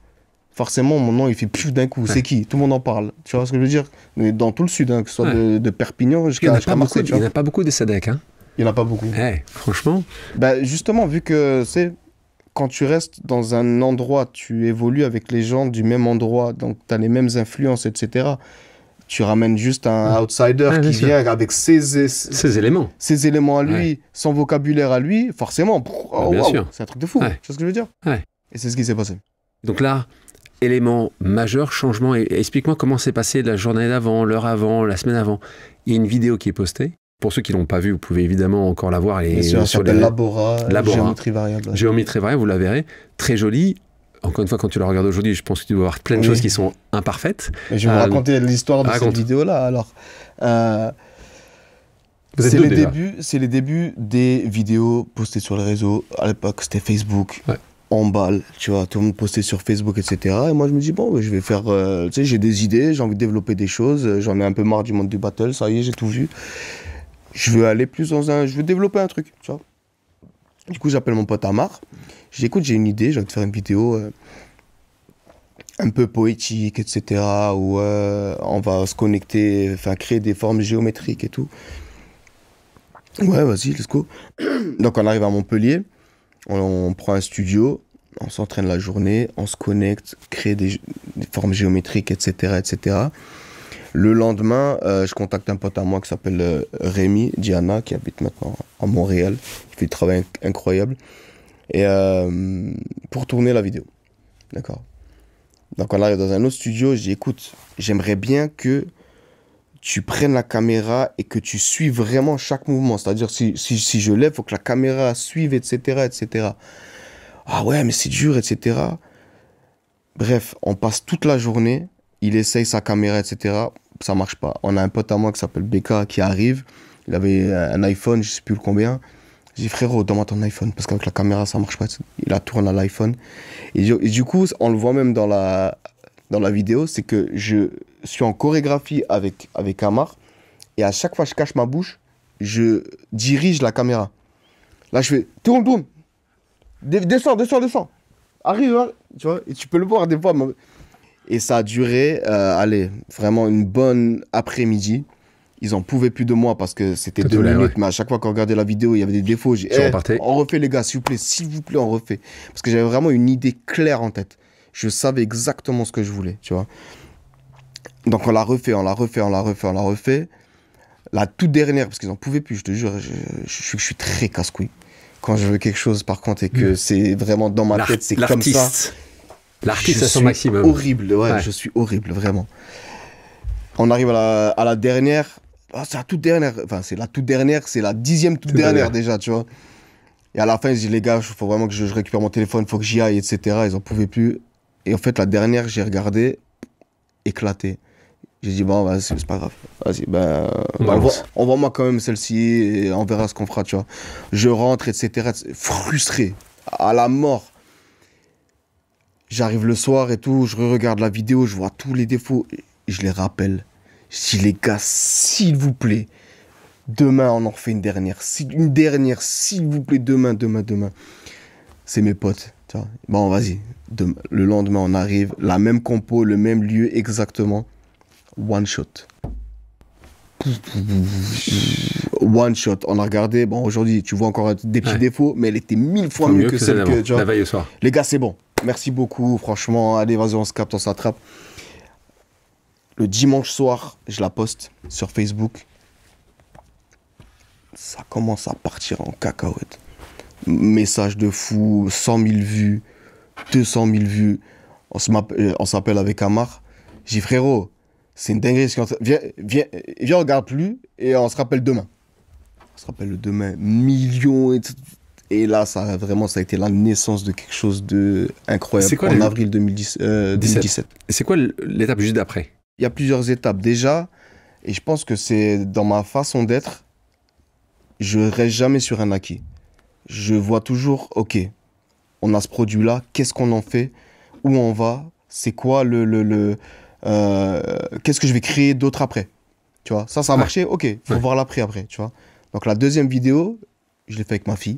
forcément, mon nom, il fait pfiou d'un coup. Ouais. C'est qui? Tout le monde en parle. Tu vois ce que je veux dire? Mais dans tout le sud, hein, que ce soit de Perpignan Il n'y en jusqu'à a pas beaucoup, Marseille. il y en a pas beaucoup des SADC, hein. Il n'y en a pas beaucoup. Franchement. Bah, justement, vu que, c'est quand tu restes dans un endroit, tu évolues avec les gens du même endroit, donc tu as les mêmes influences, etc. Tu ramènes juste un outsider qui vient avec Ces éléments. ses éléments à lui, son vocabulaire à lui, forcément, bien sûr. c'est un truc de fou. Ouais. Tu vois ce que je veux dire? Ouais. Et c'est ce qui s'est passé. Donc là, élément majeur, changement. Et explique-moi comment s'est passé la journée d'avant, l'heure avant, la semaine avant. Il y a une vidéo qui est postée. Pour ceux qui ne l'ont pas vue, vous pouvez évidemment encore la voir. Elle est sur les Labora, géométrie variable. Géométrie variable, vous la verrez. Très jolie. Encore une fois, quand tu la regardes aujourd'hui, je pense que tu dois voir plein de choses qui sont imparfaites. Mais je vais vous raconter l'histoire de cette vidéo-là. Alors, c'est les débuts des vidéos postées sur les réseaux. À l'époque, c'était Facebook. Ouais. En balle, tu vois, tout le monde postait sur Facebook, etc. Et moi, je me dis, bon, je vais faire, tu sais, j'ai des idées, j'ai envie de développer des choses, j'en ai un peu marre du monde du battle, ça y est, j'ai tout vu. Je veux aller plus je veux développer un truc, tu vois. Du coup, j'appelle mon pote Amar. Je dis, écoute, j'ai une idée, j'ai envie de faire une vidéo un peu poétique, etc. Où on va se connecter, enfin, créer des formes géométriques et tout. Ouais, vas-y, let's go. Donc, on arrive à Montpellier. On prend un studio, on s'entraîne la journée, on se connecte, crée des formes géométriques, etc., etc. Le lendemain, je contacte un pote à moi qui s'appelle Rémi Diana, qui habite maintenant à Montréal. Il fait du travail incroyable. Et pour tourner la vidéo. D'accord. Donc on arrive dans un autre studio, je dis écoute, j'aimerais bien que tu prennes la caméra et que tu suives vraiment chaque mouvement. C'est-à-dire, si je lève, il faut que la caméra suive, etc., etc. Ah ouais, mais c'est dur, etc. Bref, on passe toute la journée, il essaye sa caméra, etc. Ça marche pas. On a un pote à moi qui s'appelle Beka qui arrive. Il avait un iPhone, je sais plus combien. Je dis frérot, donne-moi ton iPhone, parce qu'avec la caméra, ça marche pas. Il a tourné à l'iPhone. Et du coup, on le voit même dans la vidéo, c'est que je suis en chorégraphie avec Amar, et à chaque fois que je cache ma bouche, je dirige la caméra. Là, je fais tourne. Descends. Arrive, tu vois, et tu peux le voir des fois. Et ça a duré, vraiment une bonne après-midi. Ils en pouvaient plus de moi parce que c'était 2 minutes, mais à chaque fois qu'on regardait la vidéo, il y avait des défauts. J'ai dit, on refait les gars, s'il vous plaît, on refait. Parce que j'avais vraiment une idée claire en tête. Je savais exactement ce que je voulais, tu vois. Donc on l'a refait. La toute dernière, parce qu'ils en pouvaient plus, je te jure, je suis très casse-couille. Quand je veux quelque chose, par contre, et que c'est vraiment dans ma tête, c'est comme ça. L'artiste à son maximum. Horrible, ouais, je suis horrible, vraiment. On arrive à la dernière. C'est la toute dernière. Enfin, c'est la toute dernière, c'est la 10e toute dernière déjà, tu vois. Et à la fin, ils disent, les gars, il faut vraiment que je récupère mon téléphone, il faut que j'y aille, etc. Ils en pouvaient plus. Et en fait, la dernière, j'ai éclaté. J'ai dit, bon, vas-y, c'est pas grave. Vas-y, envoie-moi quand même celle-ci et on verra ce qu'on fera, tu vois. Je rentre, etc. Frustré, à la mort. J'arrive le soir et tout, je regarde la vidéo, je vois tous les défauts. Et je les rappelle. Je dis, les gars, s'il vous plaît, demain, on en refait une dernière. Une dernière, s'il vous plaît, demain. C'est mes potes. Tu vois. Bon, vas-y. Le lendemain, on arrive. La même compo, le même lieu exactement. One shot. One shot. On a regardé. Bon, aujourd'hui, tu vois encore des petits défauts, mais elle était 1000 fois mieux que celle que tu vois. La veille au soir. Les gars, c'est bon. Merci beaucoup. Franchement, allez, vas-y, on se capte, on s'attrape. Le dimanche soir, je la poste sur Facebook. Ça commence à partir en cacahuète. Message de fou, 100 000 vues, 200 000 vues. On s'appelle avec Amar. J'ai dit, frérot, c'est une dinguerie. Viens, on regarde plus et on se rappelle demain. On se rappelle le demain, millions. Et là, ça a été la naissance de quelque chose d'incroyable. En avril 2017. Et c'est quoi l'étape juste d'après? Il y a plusieurs étapes déjà, et je pense que c'est dans ma façon d'être, je reste jamais sur un acquis. Je vois toujours, ok, on a ce produit-là, qu'est-ce qu'on en fait, où on va, c'est quoi qu'est-ce que je vais créer d'autre après, tu vois. Ça a marché, ok, faut voir l'après après, tu vois. Donc la deuxième vidéo, je l'ai fait avec ma fille,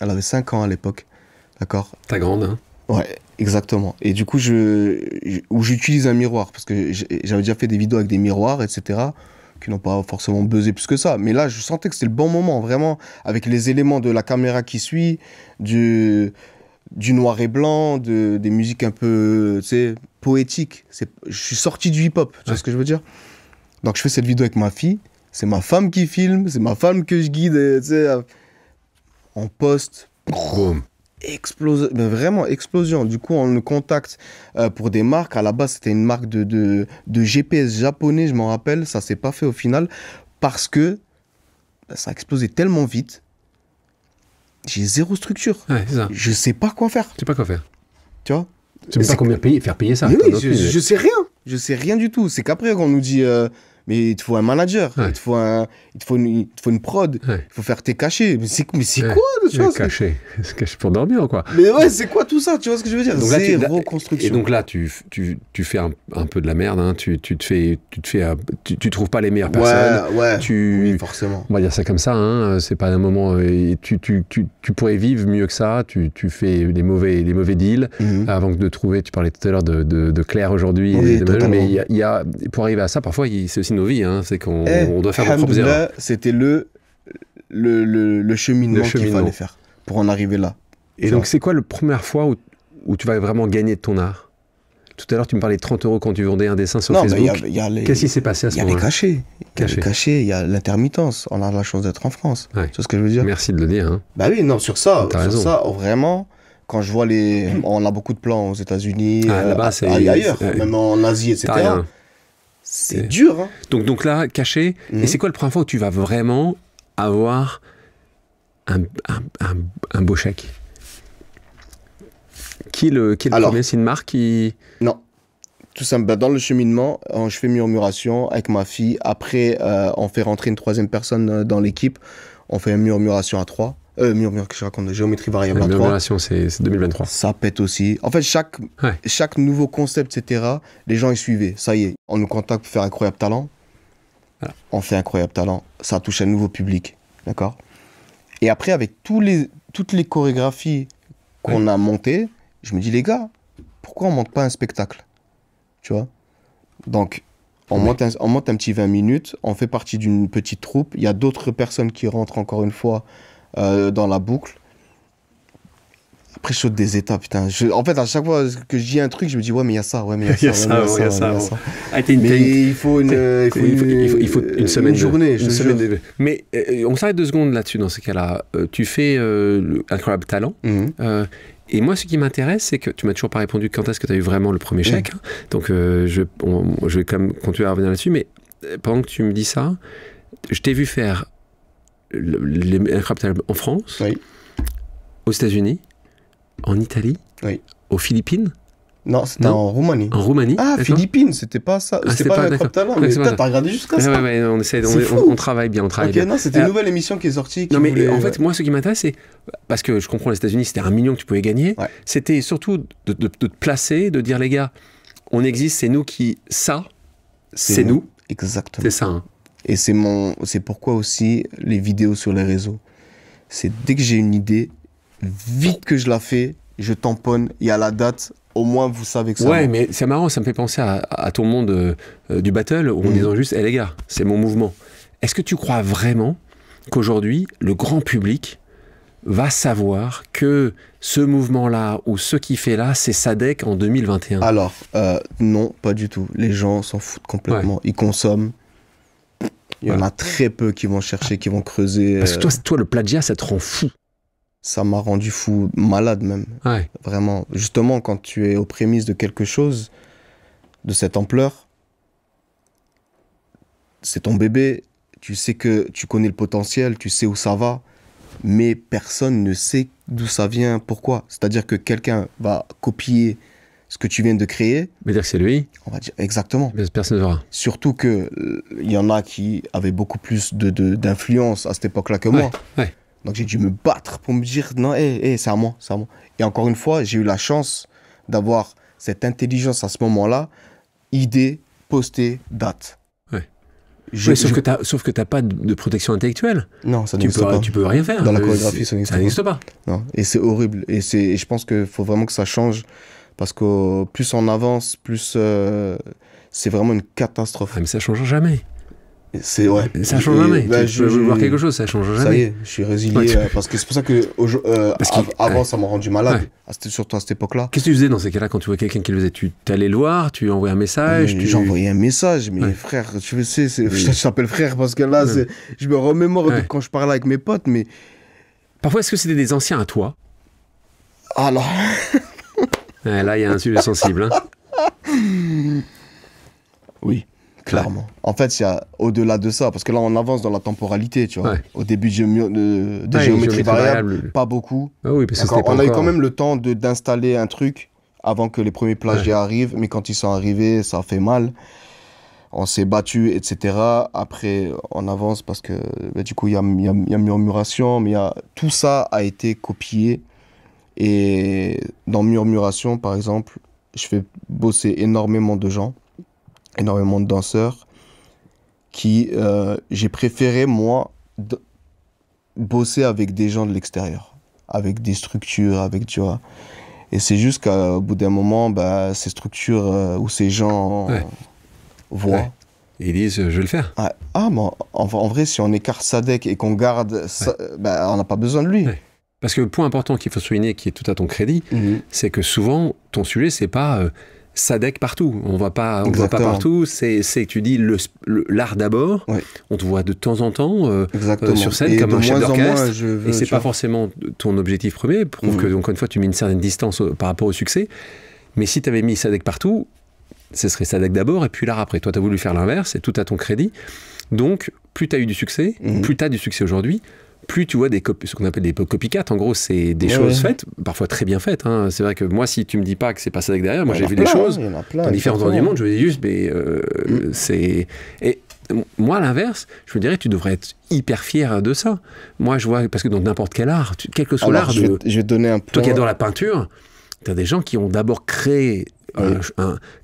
elle avait 5 ans à l'époque, d'accord. Ta grande, hein. Ouais, exactement. Et du coup, où j'utilise un miroir, parce que j'avais déjà fait des vidéos avec des miroirs, etc., qui n'ont pas forcément buzzé plus que ça. Mais là, je sentais que c'était le bon moment, vraiment, avec les éléments de la caméra qui suit, du noir et blanc, des musiques un peu, tu sais, poétiques. Je suis sorti du hip-hop, tu vois ce que je veux dire? Donc, je fais cette vidéo avec ma fille, c'est ma femme qui filme, c'est ma femme que je guide, tu sais, en poste. Boum. Mais vraiment explosion. Du coup, on me contacte pour des marques. À la base, c'était une marque de GPS japonais, je m'en rappelle. Ça s'est pas fait au final parce que ça a explosé tellement vite. J'ai zéro structure. Ouais, c'est ça. Je sais pas quoi faire. Tu sais pas quoi faire. Tu vois? Tu sais pas combien faire payer ça. Mais oui, T'en as aucune idée. je sais rien. Je sais rien du tout. C'est qu'après qu'on nous dit mais il te faut un manager, Ouais. il te faut une prod, Ouais. il faut faire tes cachets. Mais c'est Ouais. quoi, tu vois? Caché. C'est caché pour dormir, quoi. Mais ouais, c'est quoi tout ça? Tu vois ce que je veux dire? Donc là, Zéro construction. Et donc là, tu fais un peu de la merde. Hein. Tu trouves pas les meilleures personnes. Ouais. Tu, Oui, forcément. on va dire ça comme ça. Hein. C'est pas un moment. Tu pourrais vivre mieux que ça. Tu fais les mauvais deals. Mhm. Avant que de trouver, tu parlais tout à l'heure de Claire aujourd'hui. Oui, totalement. Mais il y a, pour arriver à ça, parfois, c'est aussi nos vies. Hein. C'est qu'on on doit faire nos propres erreurs. Alhamdoulilah, c'était le cheminement qu'il fallait faire pour en arriver là. Et donc, c'est quoi la première fois où tu vas vraiment gagner de ton art? Tout à l'heure, tu me parlais de 30 € quand tu vendais un dessin sur Non, Facebook. il y a les... Qu'est-ce qui s'est passé à ce Il y a les moment-là? cachets. Il y a les cachets, il y a l'intermittence. On a la chance d'être en France. Ouais. Tu vois ce que je veux dire? Merci de le dire. Hein. Bah oui, non, sur ça, T'as raison. vraiment, quand je vois on a beaucoup de plans aux États-Unis, là-bas, ailleurs, c'est- même en Asie, etc. T'as rien. C'est dur, hein. Donc là, caché. Mhm. Et c'est quoi le première fois où tu vas vraiment avoir un beau chèque? Qui est le Alors, premier? C'est une marque qui... Non. Tout simple. Bah, dans le cheminement, je fais murmuration avec ma fille. Après, on fait rentrer une troisième personne dans l'équipe. On fait une murmuration à 3. Que je raconte, géométrie variable La à 3. murmuration, c'est 2023. Ça pète aussi. En fait, Ouais. chaque nouveau concept, etc., les gens y suivaient. Ça y est, on nous contacte pour faire Incroyable Talent. Voilà. On fait Incroyable Talent. Ça touche un nouveau public. D'accord? Et après, avec toutes les chorégraphies qu'on a montées, je me dis, les gars, pourquoi on monte pas un spectacle? Tu vois? Donc, on monte un petit 20 minutes, on fait partie d'une petite troupe. Il y a d'autres personnes qui rentrent encore une fois dans la boucle. Après, je saute des étapes, putain. En fait, à chaque fois que je dis un truc, je me dis, ouais, mais il y a ça, ouais, mais il y a ça, ouais, mais il y a ça. Mais il faut une semaine. une journée, je une te semaine jure. de- Mais on s'arrête 2 secondes là-dessus, dans ces cas-là. Tu fais Incroyable Talent. Mhm. Et moi, ce qui m'intéresse, c'est que tu m'as toujours pas répondu quand est-ce que tu as eu vraiment le premier chèque. Hein. Donc, je vais quand même continuer à revenir là-dessus. Mais pendant que tu me dis ça, je t'ai vu faire les Incroyable Talent en France, Oui. aux États-Unis, en Italie, Oui. aux Philippines, Non, c'était Non. en Roumanie. en Roumanie. Ah, d'accord. Philippines, c'était pas ça. Ah, C'était pas d'accord. Incroyable Talent. Ouais, Mais c'est putain, pas t'as regardé jusqu'à Ouais, ça. ouais, on essaie, C'est fou. on travaille bien, on travaille Ok, bien. non, c'était une nouvelle émission qui est sortie. Non, mais voulait, en fait, moi, ce qui m'intéresse, c'est parce que je comprends les États-Unis, c'était 1 million que tu pouvais gagner. Ouais. C'était surtout de te placer, de dire les gars, on existe, c'est nous qui. Ça, c'est nous. Exactement. C'est ça. Hein. Et c'est pourquoi aussi les vidéos sur les réseaux. C'est dès que j'ai une idée, vite que je la fais, je tamponne, il y a la date, au moins vous savez que ça Ouais, va. mais c'est marrant, ça me fait penser à ton monde du battle, où en disant juste, hé les gars, c'est mon mouvement. Est-ce que tu crois vraiment qu'aujourd'hui, le grand public va savoir que ce mouvement-là, ou ce qui fait là, c'est Sadek en 2021? Alors, non, pas du tout. Les gens s'en foutent complètement. Ils consomment. Il y en a très peu qui vont chercher, qui vont creuser. Parce que toi, le plagiat, ça te rend fou. Ça m'a rendu fou, malade même. Ouais. Vraiment. Justement, quand tu es aux prémices de quelque chose de cette ampleur, c'est ton bébé, tu sais que tu connais le potentiel, tu sais où ça va, mais personne ne sait d'où ça vient, pourquoi. C'est-à-dire que quelqu'un va copier ce que tu viens de créer, Mais dire que c'est lui, on va dire exactement. personne ne saura. Surtout que il y en a qui avaient beaucoup plus d'influence à cette époque-là que moi. Ouais. Donc j'ai dû me battre pour me dire non, c'est à moi, c'est à moi. Et encore une fois, j'ai eu la chance d'avoir cette intelligence à ce moment-là, idée, poster, date. Ouais. Oui, sauf que t'as pas de protection intellectuelle. Non, ça n'existe pas. Tu peux rien faire. Dans la chorégraphie, ça n'existe pas. Non, et c'est horrible. Et je pense qu'il faut vraiment que ça change. Parce que plus on avance, plus c'est vraiment une catastrophe. Ah, mais ça change jamais. C'est ouais. Ça change jamais. Je veux voir quelque chose, ça change jamais. Ça y est, je suis résilié parce que c'est pour ça que avant ça m'a rendu malade. Ouais. Surtout à cette époque-là. Qu'est-ce que tu faisais dans ces cas-là quand tu vois quelqu'un qui le faisait? Tu allais le voir, tu envoyais un message. J'envoyais un message, mais frère, tu sais, je t'appelle frère parce que là, je me remémore de quand je parlais avec mes potes, mais parfois est-ce que c'était des anciens à toi? Ah non. Là, il y a un sujet sensible. Hein. Oui. Clairement. En fait, il y a au-delà de ça, parce que là, on avance dans la temporalité, tu vois. Ouais. Au début de géométrie variable, pas beaucoup. Ah oui, parce que on a eu quand même le temps d'installer un truc avant que les premiers plagiats arrivent, mais quand ils sont arrivés, ça a fait mal. On s'est battu, etc. Après, on avance parce que du coup, il y a murmuration, mais tout ça a été copié. Et dans murmuration, par exemple, je fais bosser énormément de gens, énormément de danseurs qui j'ai préféré moi bosser avec des gens de l'extérieur, avec des structures, avec, tu vois, et c'est juste qu'au bout d'un moment ces structures ou ces gens voient et ils disent je vais le faire. Bon, en vrai, si on écarte Sadek et qu'on garde on n'a pas besoin de lui. Parce que le point important qu'il faut souligner, qui est tout à ton crédit, c'est que souvent ton sujet c'est pas Sadek partout, on va pas partout, c'est que tu dis l'art d'abord, on te voit de temps en temps sur scène comme un chef d'orchestre, et c'est pas forcément ton objectif premier, prouve que encore une fois tu mets une certaine distance par rapport au succès, mais si tu avais mis Sadek partout, ce serait Sadek d'abord et puis l'art après. Toi tu as voulu faire l'inverse, c'est tout à ton crédit, donc plus tu as eu du succès, plus tu as du succès aujourd'hui, plus tu vois ce qu'on appelle des copycats, en gros c'est des choses faites, parfois très bien faites, hein. C'est vrai que moi si tu me dis pas que c'est pas ça derrière, moi j'ai vu des choses dans différents endroits du monde, je me dis juste c'est... Et moi à l'inverse, je me dirais tu devrais être hyper fier de ça. Moi je vois, parce que dans n'importe quel art, quel que soit l'art, je vais donner un point. Toi qui adore la peinture, tu as des gens qui ont d'abord créé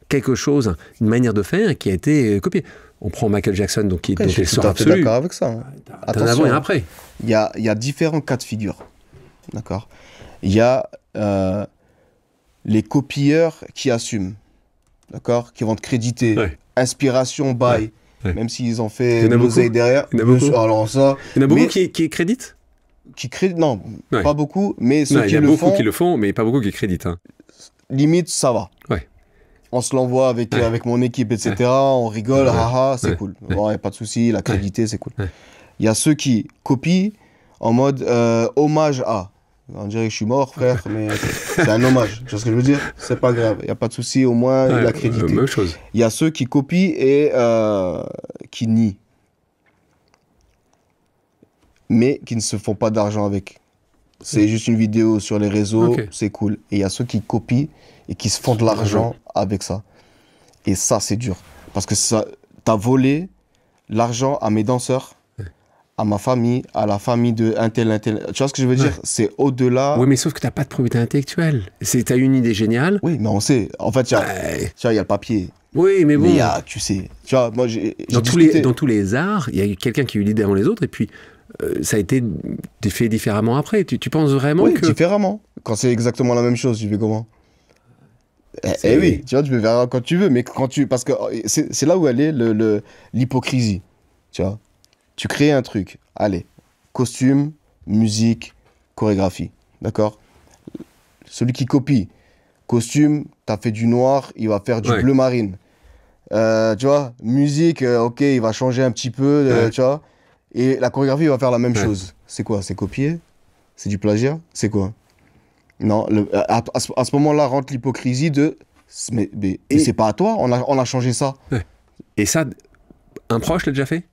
quelque chose, une manière de faire qui a été copiée. On prend Michael Jackson, donc il est sort absolu. Je suis d'accord avec ça. Hein. T'as un avant et un après. Il y a différents cas de figure. D'accord. Il y a les copieurs qui assument. D'accord. Qui vont te créditer. Inspiration, by. Même s'ils ont fait l'oseille derrière. Il y en a beaucoup. Alors ça, il y en a beaucoup qui créditent. Non, pas beaucoup. Mais ceux qui le font. Il y a beaucoup qui le font, mais pas beaucoup qui créditent. Hein. Limite, ça va. On se l'envoie avec mon équipe, etc. On rigole, c'est cool. Bon, il n'y a pas de souci, la crédité, c'est cool. Il y a ceux qui copient en mode hommage à. On dirait que je suis mort, frère, mais c'est un hommage. Tu vois ce que je veux dire? C'est pas grave, il n'y a pas de souci, au moins il a crédité. Même chose. Il y a ceux qui copient et qui nient. Mais qui ne se font pas d'argent avec. C'est juste une vidéo sur les réseaux, c'est cool. Et il y a ceux qui copient et qui se font de l'argent avec ça. Et ça, c'est dur. Parce que t'as volé l'argent à mes danseurs, à ma famille, à la famille de un tel. Tu vois ce que je veux dire? C'est au-delà... Oui, mais sauf que t'as pas de probité intellectuelle. T'as une idée géniale. Oui, mais on sait. En fait, il y a le papier. Oui, mais bon... Mais tu sais... Tu vois, moi, dans tous les arts, il y a quelqu'un qui a eu l'idée avant les autres, et puis... ça a été fait différemment après. Tu penses vraiment que... Oui, différemment. Quand c'est exactement la même chose, tu fais comment? Oui, tu vois, tu peux faire quand tu veux, mais quand tu... Parce que c'est là où elle est l'hypocrisie, tu vois. Tu crées un truc, allez, costume, musique, chorégraphie, d'accord? Celui qui copie, costume, t'as fait du noir, il va faire du bleu marine. Tu vois, musique, ok, il va changer un petit peu, tu vois. Et la chorégraphie va faire la même chose. C'est quoi? C'est copier? C'est du plagiat? C'est quoi? Non, à ce moment-là rentre l'hypocrisie de... Mais c'est pas à toi, on a changé ça. Et ça, un proche l'a déjà fait?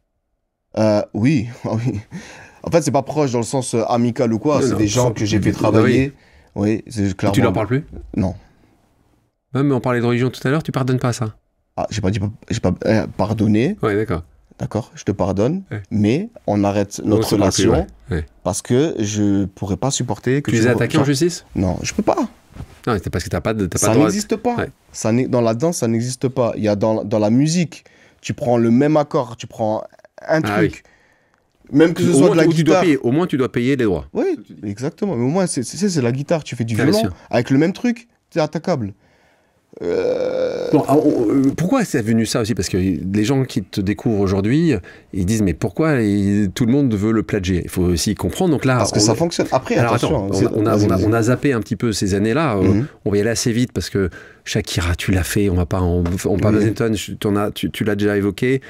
Oui. En fait, c'est pas proche dans le sens amical ou quoi, c'est des gens que j'ai fait travailler. Oui, c'est clairement... Tu leur parles plus? Non. Mais on parlait de religion tout à l'heure, tu pardonnes pas ça? J'ai pas pardonné. Ouais, d'accord. D'accord, je te pardonne, mais on arrête notre relation parce que je pourrais pas supporter que tu les as attaqués en justice? Non, je peux pas. Non, c'est parce que t'as pas de ça n'existe pas. Dans la danse, ça n'existe pas. Il y a dans la musique, tu prends le même accord, tu prends un Ah truc, même que ce Au soit moins, de la guitare. au moins, tu dois payer les droits. Oui, exactement. Mais au moins, c'est la guitare. Tu fais du Bien violon sûr. avec le même truc, t'es attaquable. Bon, pourquoi c'est venu ça aussi? Parce que les gens qui te découvrent aujourd'hui, ils disent mais pourquoi tout le monde veut le plagier? Il faut aussi comprendre. Donc là, Parce que ça fonctionne. Après, alors attention. attends, on a zappé un petit peu ces années-là. Mhm. On va y aller assez vite parce que Shakira, tu l'as fait. On va pas en Oui. tu l'as déjà évoqué.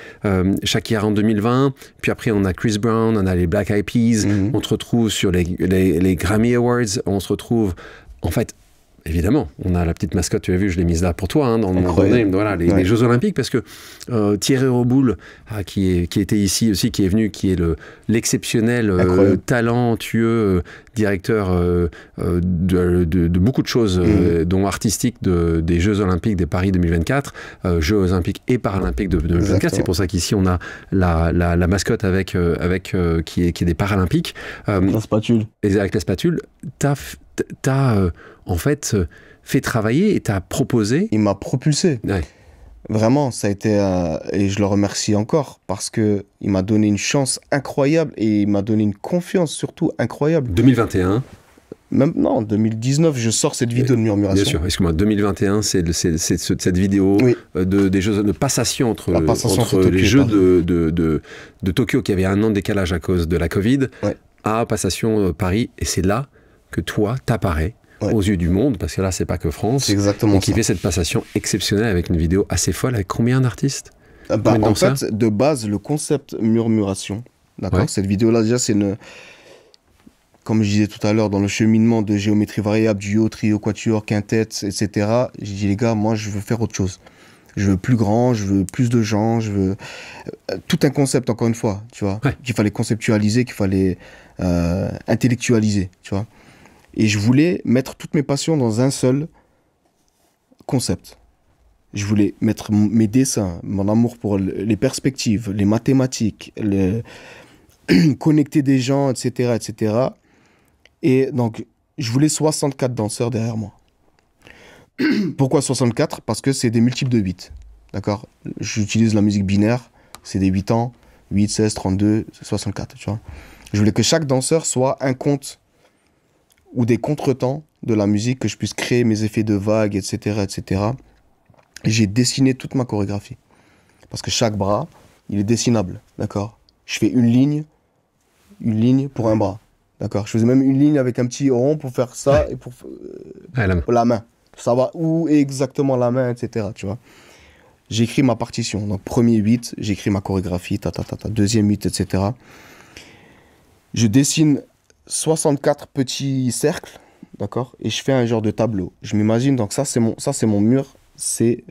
Shakira en 2020. Puis après, on a Chris Brown, on a les Black Eyed Peas. Mhm. On te retrouve sur les Grammy Awards. On se retrouve, en fait. Évidemment, on a la petite mascotte, tu l'as vu, je l'ai mise là pour toi, hein, dans mon name, voilà, les Jeux Olympiques, parce que Thierry Roboul, qui était ici aussi, qui est venu, qui est l'exceptionnel, talentueux directeur de beaucoup de choses, dont artistiques des Jeux Olympiques des Paris 2024, Jeux Olympiques et Paralympiques de 2024. Exactement. C'est pour ça qu'ici on a la mascotte avec qui est des Paralympiques. La spatule. Et avec la spatule, t'as en fait fait travailler et t'as proposé. Il m'a propulsé. Ouais. Vraiment, ça a été et je le remercie encore parce que il m'a donné une chance incroyable et il m'a donné une confiance surtout incroyable. 2021. Même non, 2019, je sors cette vidéo de murmuration. Bien sûr, excuse-moi, 2021, c'est cette vidéo des jeux de passation entre les Jeux de Tokyo qui avaient un an de décalage à cause de la Covid, à passation Paris, et c'est là que toi, t'apparais aux yeux du monde, parce que là, c'est pas que France, exactement, et qui fait cette passation exceptionnelle avec une vidéo assez folle, avec combien d'artistes? En fait, de base, le concept murmuration, d'accord, cette vidéo-là, déjà, c'est une... Comme je disais tout à l'heure, dans le cheminement de géométrie variable, duo, trio, quatuor, quintette, etc., j'ai dit, les gars, moi, je veux faire autre chose. Je veux plus grand, je veux plus de gens, je veux... Tout un concept, encore une fois, tu vois, qu'il fallait conceptualiser, qu'il fallait intellectualiser, tu vois. Et je voulais mettre toutes mes passions dans un seul concept. Je voulais mettre mes dessins, mon amour pour les perspectives, les mathématiques, connecter des gens, etc., etc. Et donc, je voulais 64 danseurs derrière moi. Pourquoi 64? Parce que c'est des multiples de 8. D'accord? J'utilise la musique binaire, c'est des 8 ans, 8, 16, 32, 64, tu vois. Je voulais que chaque danseur soit un compte ou des contretemps de la musique, que je puisse créer mes effets de vagues, etc., etc. J'ai dessiné toute ma chorégraphie. Parce que chaque bras, il est dessinable, d'accord? Je fais une ligne pour un bras, d'accord? Je faisais même une ligne avec un petit rond pour faire ça et pour la main. Savoir où est exactement la main, etc., tu vois? J'écris ma partition. Donc, premier 8, j'écris ma chorégraphie, deuxième 8, etc. Je dessine 64 petits cercles, d'accord? Et je fais un genre de tableau. Je m'imagine, donc ça c'est mon mur, c'est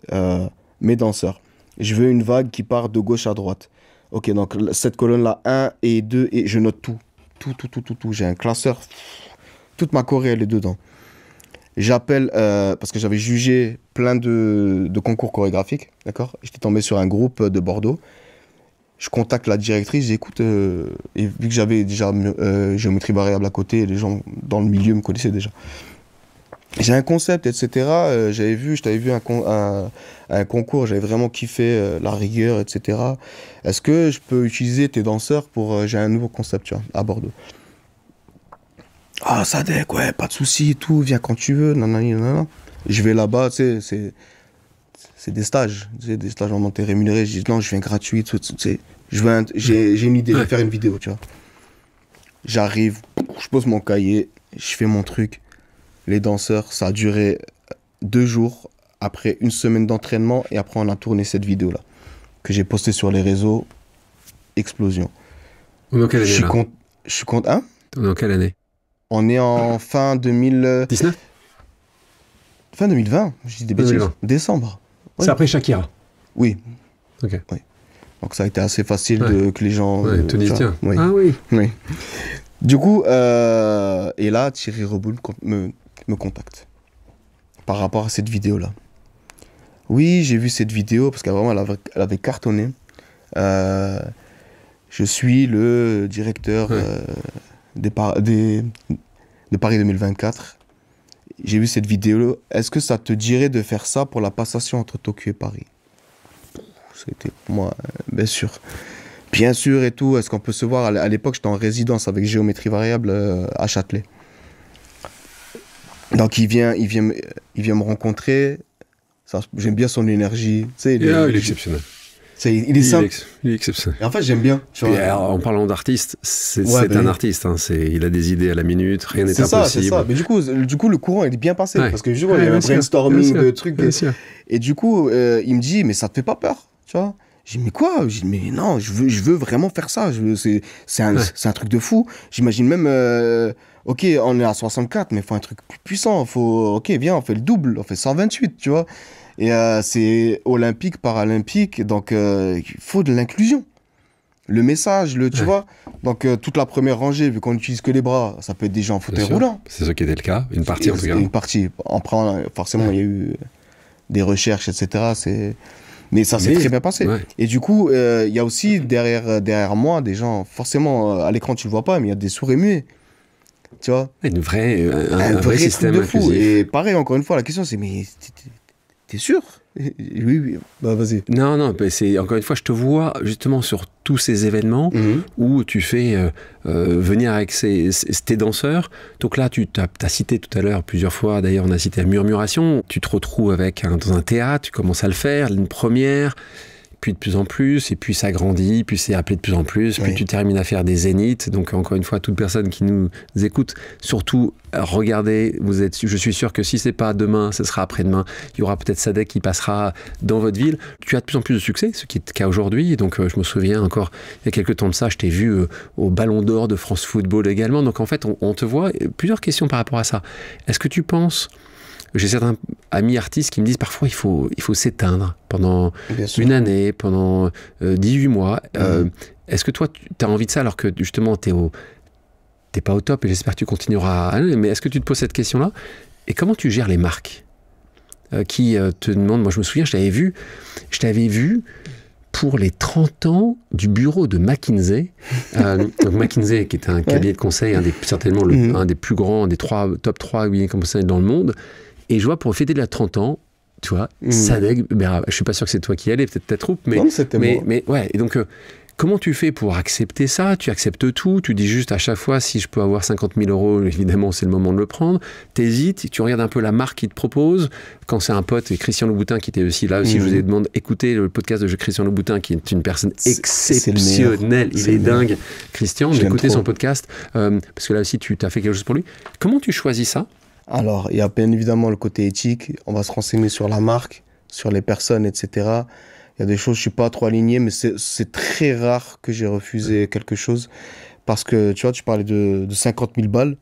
mes danseurs. Je veux une vague qui part de gauche à droite. Ok, donc cette colonne-là, 1 et 2, et je note tout. Tout. J'ai un classeur, toute ma choré, elle est dedans. J'appelle, parce que j'avais jugé plein de concours chorégraphiques, d'accord? J'étais tombé sur un groupe de Bordeaux. Je contacte la directrice, j'écoute, et vu que j'avais déjà géométrie variable à côté, les gens dans le milieu me connaissaient déjà. J'ai un concept, etc. Je t'avais vu un concours, j'avais vraiment kiffé la rigueur, etc. Est-ce que je peux utiliser tes danseurs pour... j'ai un nouveau concept, tu vois, à Bordeaux. Ah, Sadek, ouais, pas de souci et tout, viens quand tu veux, nanana. Je vais là-bas, tu sais, c'est des stages, des stages vraiment t'es rémunéré. Je dis non, je viens gratuit, tu sais. J'ai une idée, je vais faire une vidéo, tu vois. J'arrive, je pose mon cahier, je fais mon truc. Les danseurs, ça a duré 2 jours, après une semaine d'entraînement, et après on a tourné cette vidéo-là, que j'ai postée sur les réseaux. Explosion. Dans quelle année, je suis content, hein? Dans quelle année? On est en fin 2019. Fin 2020, je dis des bêtises. 2020. Décembre. C'est après Shakira. Oui. Ok. Oui. Donc ça a été assez facile que les gens... te disent tiens. Oui. Ah oui. Oui. Du coup, et là, Thierry Roboul me contacte par rapport à cette vidéo-là. Oui, j'ai vu cette vidéo parce qu'elle avait cartonné. Je suis le directeur de Paris 2024. J'ai vu cette vidéo. Est-ce que ça te dirait de faire ça pour la passation entre Tokyo et Paris? c'était pour moi, bien sûr. Bien sûr et tout, est-ce qu'on peut se voir? À l'époque, j'étais en résidence avec géométrie variable à Châtelet. Donc il vient me rencontrer. J'aime bien son énergie. Tu sais, il est exceptionnel. Il est simple. Il est exceptionnel. Et en fait, j'aime bien. Tu vois. Alors, en parlant d'artiste, c'est un artiste. Hein, il a des idées à la minute, rien n'est impossible. C'est ça. Mais du coup, le courant, il est bien passé. Ouais. Parce que du coup, il y a un brainstorming de trucs. Et du coup, il me dit, mais ça te fait pas peur, tu vois? J'ai dit, mais quoi? J'ai dit, mais non, je veux vraiment faire ça. C'est un truc de fou. J'imagine même, ok, on est à 64, mais il faut un truc plus puissant. Ok, viens, on fait le double, on fait 128, tu vois. Et c'est olympique, paralympique, donc il faut de l'inclusion. Le message, tu vois. Donc toute la première rangée, vu qu'on n'utilise que les bras, ça peut être des gens en fauteuil roulant. C'est ce qui était le cas, une partie en tout cas. Une partie. Forcément, il y a eu des recherches, etc. Mais ça s'est très bien passé. Ouais. Et du coup, il y a aussi derrière moi des gens, forcément, à l'écran tu le vois pas, mais il y a des sourds et muets. Tu vois, un vrai système de fou. inclusif. Et pareil, encore une fois, la question c'est, mais t'es sûr? Oui. Bah vas-y. Non, encore une fois, je te vois justement sur tous ces événements où tu fais venir avec tes danseurs. Donc là, tu as cité tout à l'heure plusieurs fois, d'ailleurs on a cité la murmuration. Tu te retrouves dans un théâtre, tu commences à le faire, une première, puis de plus en plus, et puis ça grandit, puis c'est appelé de plus en plus, puis tu termines à faire des zéniths. Donc encore une fois, toute personne qui nous écoute, surtout regardez, je suis sûr que si c'est pas demain, ce sera après-demain. Il y aura peut-être Sadek qui passera dans votre ville. Tu as de plus en plus de succès, ce qui est le cas aujourd'hui. Donc je me souviens encore, il y a quelques temps de ça, je t'ai vu au Ballon d'Or de France Football également. Donc en fait, on te voit. Plusieurs questions par rapport à ça. Est-ce que tu penses... J'ai certains amis artistes qui me disent parfois il faut s'éteindre pendant une année, pendant 18 mois. Est-ce que toi, tu as envie de ça alors que justement, t'es pas au top et j'espère que tu continueras. Mais est-ce que tu te poses cette question-là? Et comment tu gères les marques qui te demandent... Moi, je me souviens, je t'avais vu pour les 30 ans du bureau de McKinsey. Donc McKinsey, qui est un cabinet de conseil, certainement un des plus grands, des top 3 cabinets de conseil dans le monde. Et je vois, pour fêter la 30 ans, tu vois, Sadek Berhaba. Je suis pas sûr que c'est toi qui y allais, peut-être ta troupe, mais... Non, c'était moi. Mais ouais, et donc... comment tu fais pour accepter ça? Tu acceptes tout? Tu dis juste à chaque fois, si je peux avoir 50 000 €, évidemment, c'est le moment de le prendre. T'hésites, tu regardes un peu la marque qui te propose. Quand c'est un pote, Christian Louboutin, qui était aussi là, aussi, je vous ai demandé, écoutez le podcast de Christian Louboutin, qui est une personne exceptionnelle. Il est dingue. Christian, écoutez son podcast, parce que là aussi, tu as fait quelque chose pour lui. Comment tu choisis ça? Alors, il y a bien évidemment le côté éthique. On va se renseigner sur la marque, sur les personnes, etc. Il y a des choses, je suis pas trop aligné, mais c'est très rare que j'ai refusé quelque chose. Parce que, tu vois, tu parlais de 50 000 balles.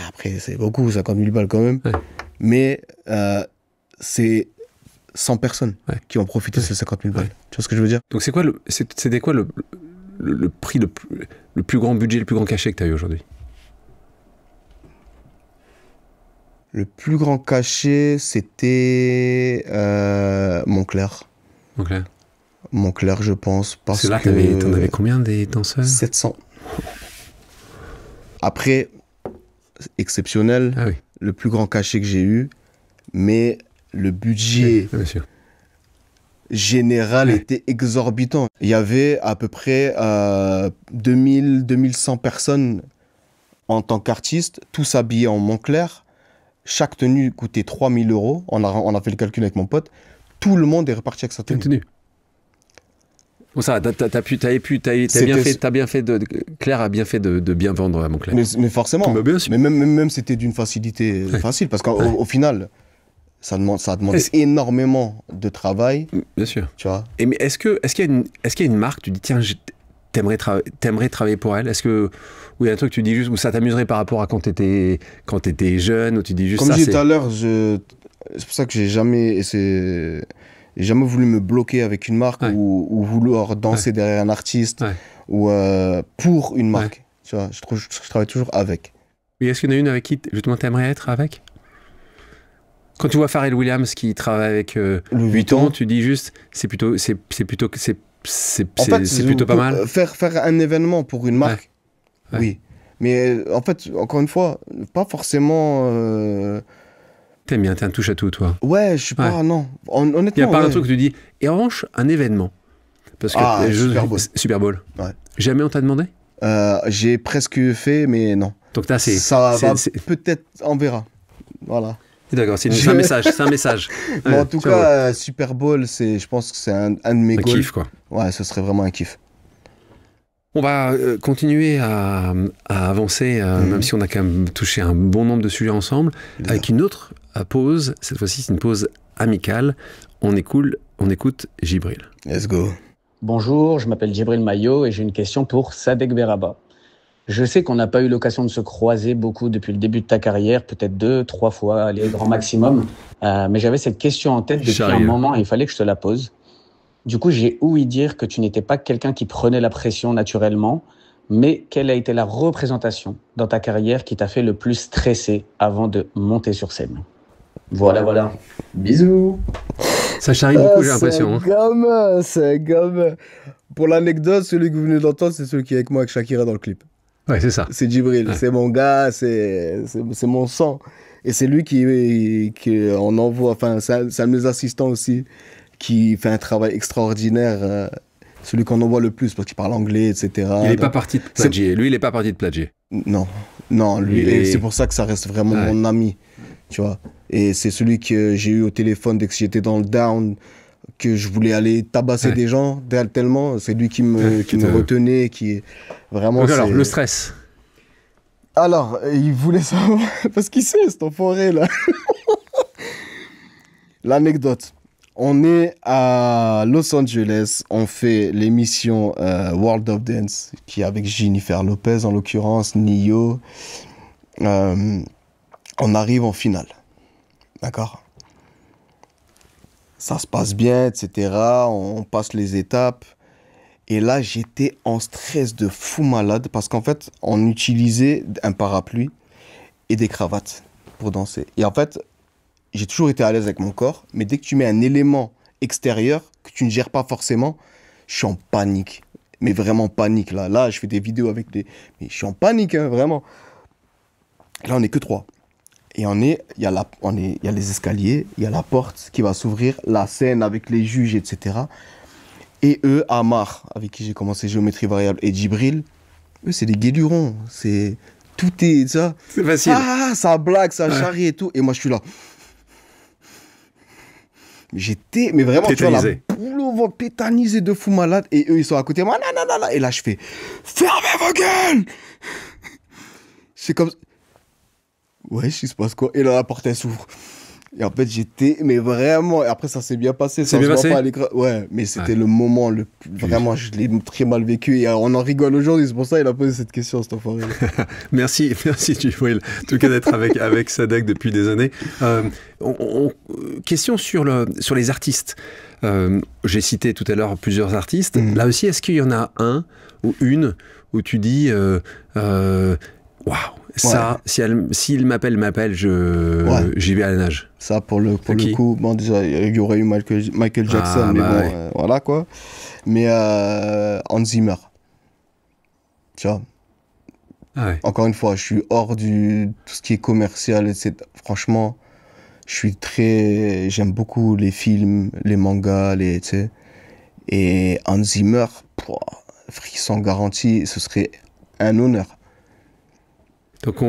Après, c'est beaucoup, 50 000 balles quand même. Ouais. Mais c'est 100 personnes qui ont profité de ces 50 000 balles. Tu vois ce que je veux dire? Donc, c'était quoi le prix, le plus grand budget, le plus grand cachet que tu as eu aujourd'hui? Le plus grand cachet, c'était Moncler. Okay. Moncler, je pense. Parce là, que t'en avais combien des danseurs? 700. Après, exceptionnel, le plus grand cachet que j'ai eu, mais le budget général était exorbitant. Il y avait à peu près 2100 personnes en tant qu'artiste, tous habillés en Moncler. Chaque tenue coûtait 3 000 €. On a fait le calcul avec mon pote. Tout le monde est reparti avec sa tenue. Bon, ça, Claire a bien fait de bien vendre à Moncler. Mais forcément. Bah, bien sûr. Mais même c'était d'une facilité facile, parce qu'au final, ça demande énormément de travail. Bien sûr. Tu vois. Mais est-ce qu'il y a une marque, tu dis, tiens, t'aimerais travailler pour elle? Est-ce que... Ou il y a un truc que tu dis juste, ou ça t'amuserait par rapport à quand t'étais jeune, ou tu dis juste comme ça? Comme je disais tout à l'heure, c'est pour ça que j'ai jamais voulu me bloquer avec une marque ou vouloir danser derrière un artiste ou pour une marque. Tu vois, je travaille toujours avec. Et est-ce qu'il y en a une avec qui justement t'aimerais être avec? Quand tu vois Pharrell Williams qui travaille avec Louis Vuitton, tu dis juste, c'est plutôt pas mal. Faire un événement pour une marque, oui. Mais en fait, encore une fois, pas forcément T'aimes bien, t'es un touche à tout, toi. Ouais, je suis pas, non. Honnêtement, Il n'y a pas un ouais. truc que tu dis. Et en revanche, un événement. Parce que les jeux- Super Bowl. Super Bowl. Ouais. Jamais on t'a demandé? J'ai presque fait, mais non. Donc là, Ça va, peut-être, on verra. Voilà. D'accord, c'est un message. C'est un message. Mais Ouais, en tout Super Bowl. cas, Super Bowl, je pense que c'est un de mes Un goals. kiff, quoi. Ouais, ce serait vraiment un kiff. On va continuer à avancer, même si on a quand même touché un bon nombre de sujets ensemble, avec une autre pause. Cette fois-ci, c'est une pause amicale. On écoute Djibril. Let's go. Bonjour, je m'appelle Djibril Mayo et j'ai une question pour Sadek Beraba. Je sais qu'on n'a pas eu l'occasion de se croiser beaucoup depuis le début de ta carrière, peut-être 2-3 fois, allez, grand maximum. Mais j'avais cette question en tête depuis un moment et il fallait que je te la pose. Du coup, j'ai ouï dire que tu n'étais pas quelqu'un qui prenait la pression naturellement, mais quelle a été la représentation dans ta carrière qui t'a fait le plus stresser avant de monter sur scène? Voilà. Bisous. Ça charrie beaucoup, j'ai l'impression. C'est un gamin. Pour l'anecdote, celui que vous venez d'entendre, c'est celui qui est avec moi avec Shakira dans le clip. Ouais, c'est ça. C'est Djibril, Ouais. c'est mon gars, c'est mon sang. Et c'est lui qui on envoie, enfin, c'est un de mes assistants aussi, qui fait un travail extraordinaire. Celui qu'on envoie le plus, parce qu'il parle anglais, etc. Il n'est pas parti de plagier. Lui, il n'est pas parti de plagier. Non, lui, et c'est pour ça que ça reste vraiment mon ami, tu vois. Et c'est celui que j'ai eu au téléphone dès que j'étais dans le down, que je voulais aller tabasser des gens, tellement, c'est lui qui me retenait, qui vraiment... Donc alors, le stress. Alors, il voulait savoir, parce qu'il sait, cet enfoiré, là. L'anecdote. On est à Los Angeles, on fait l'émission World of Dance, qui est avec Jennifer Lopez, en l'occurrence, Nio. On arrive en finale. D'accord? Ça se passe bien, etc. On passe les étapes. Et là, j'étais en stress de fou malade parce qu'en fait, on utilisait un parapluie et des cravates pour danser. Et en fait, j'ai toujours été à l'aise avec mon corps, mais dès que tu mets un élément extérieur que tu ne gères pas forcément, je suis en panique. Mais vraiment panique, là. Là, je fais des vidéos avec des... Mais je suis en panique, hein, vraiment. Et là, on n'est que 3. Et il y a les escaliers, il y a la porte qui va s'ouvrir, la scène avec les juges, etc. Et eux, Amar, avec qui j'ai commencé géométrie variable, et Djibril, eux, c'est des guédurons. Tout est ça. C'est facile. Ah, ça blague, ça charrie et tout. Et moi, je suis là. Mais vraiment, tétanisé. Tu vois, la boule au ventre, tétanisé de fou malade. Et eux, ils sont à côté de moi. Nanana. Et là, je fais, fermez vos gueules! C'est comme... Ouais, il se passe quoi? Et là, la porte, elle s'ouvre. Et en fait, mais vraiment... Et après, ça s'est bien passé. C'est bien passé? Ouais, mais c'était le moment le plus... Vraiment, je l'ai très mal vécu. Et on en rigole aujourd'hui. C'est pour ça qu'il a posé cette question, cet enfoiré. Merci Djibril. En tout cas, d'être avec Sadek depuis des années. Question sur les artistes. J'ai cité tout à l'heure plusieurs artistes. Là aussi, est-ce qu'il y en a un ou une où tu dis... Waouh, ça, s'il m'appelle, j'y vais à la nage. Ça, pour le coup, bon, déjà, il y aurait eu Michael Jackson, mais bon, voilà quoi. Mais Hans Zimmer. Tu vois. Encore une fois, je suis hors tout ce qui est commercial, etc. Franchement, j'aime beaucoup les films, les mangas, tu sais. Et Hans Zimmer, frisson garanti, ce serait un honneur. Donc,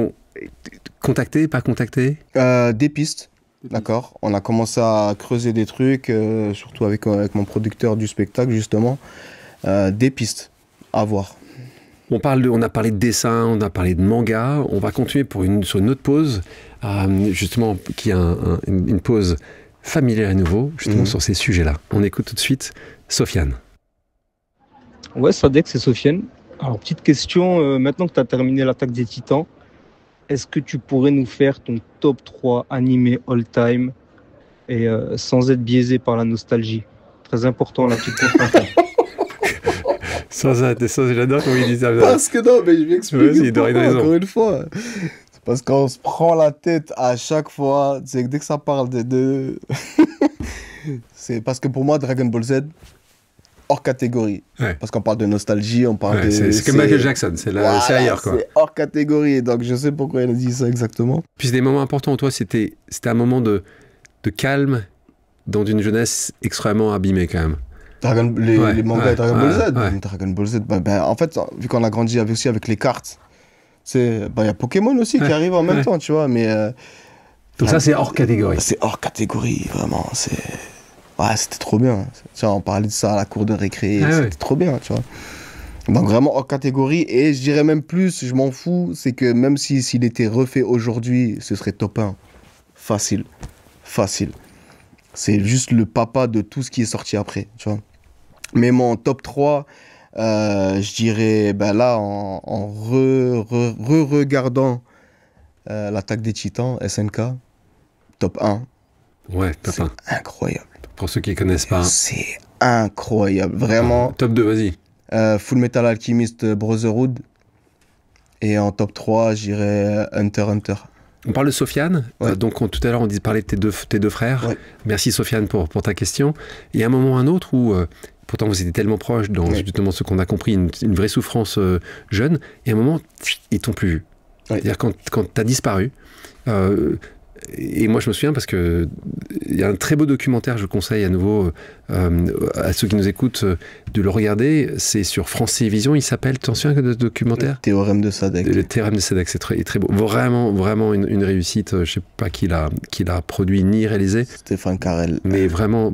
contacter, pas contacter? Des pistes, d'accord. On a commencé à creuser des trucs, surtout avec mon producteur du spectacle, justement. Des pistes à voir. On a parlé de dessin, on a parlé de manga. On va continuer sur une autre pause, justement, qui est une pause familiale à nouveau, justement, sur ces sujets-là. On écoute tout de suite Sofiane. Ouais, Sadek, c'est Sofiane. Alors, petite question, maintenant que tu as terminé l'Attaque des Titans, est-ce que tu pourrais nous faire ton top 3 animé all-time et sans être biaisé par la nostalgie? Très important, la petite contrainte. J'adore comment il dit ça. Parce que non, mais je vais expliquer encore une fois. C'est parce qu'on se prend la tête à chaque fois. C'est que dès que ça parle de... C'est parce que pour moi, Dragon Ball Z, hors catégorie. Ouais. Parce qu'on parle de nostalgie, on parle de... c'est comme Michael Jackson, c'est ailleurs, quoi. C'est hors catégorie, donc je sais pourquoi il a dit ça exactement. Puis c'est des moments importants, toi, c'était un moment de calme dans une jeunesse extrêmement abîmée, quand même. Les mangas Dragon Ball Z. Ouais. Dragon Ball Z, en fait, vu qu'on a grandi aussi avec les cartes, il y a Pokémon aussi qui arrive en même temps, tu vois, mais... Donc ça, c'est hors catégorie. C'est hors catégorie, vraiment, c'était trop bien. Tu vois, on parlait de ça à la cour de récré, c'était trop bien, tu vois. Donc vraiment hors catégorie, et je dirais même plus, je m'en fous, c'est que même s'il était refait aujourd'hui, ce serait top 1. Facile. C'est juste le papa de tout ce qui est sorti après, tu vois. Mais mon top 3, je dirais, là, en regardant l'attaque des Titans, SNK, top 1. Ouais, top 1. C'est incroyable. Pour ceux qui ne connaissent pas. C'est incroyable, vraiment. Top 2, vas-y. Full Metal Alchemist Brotherhood. Et en top 3, je dirais Hunter x Hunter. On parle de Sofiane. Ouais. Donc tout à l'heure, on parlait de tes deux frères. Ouais. Merci Sofiane pour ta question. Et à un moment ou un autre où, pourtant vous étiez tellement proches dans justement ce qu'on a compris, une vraie souffrance jeune, et à un moment, ils t'ont plus vu. Ouais. C'est-à-dire quand tu as disparu, et moi je me souviens parce que il y a un très beau documentaire, je conseille à nouveau à ceux qui nous écoutent de le regarder, c'est sur France Télévisions, il s'appelle, tu t'en souviens de ce documentaire ? Le Théorème de Sadek. Le Théorème de Sadek, c'est très beau, vraiment une réussite, je sais pas qui l'a produit ni réalisé. Stéphane Carrel. Mais vraiment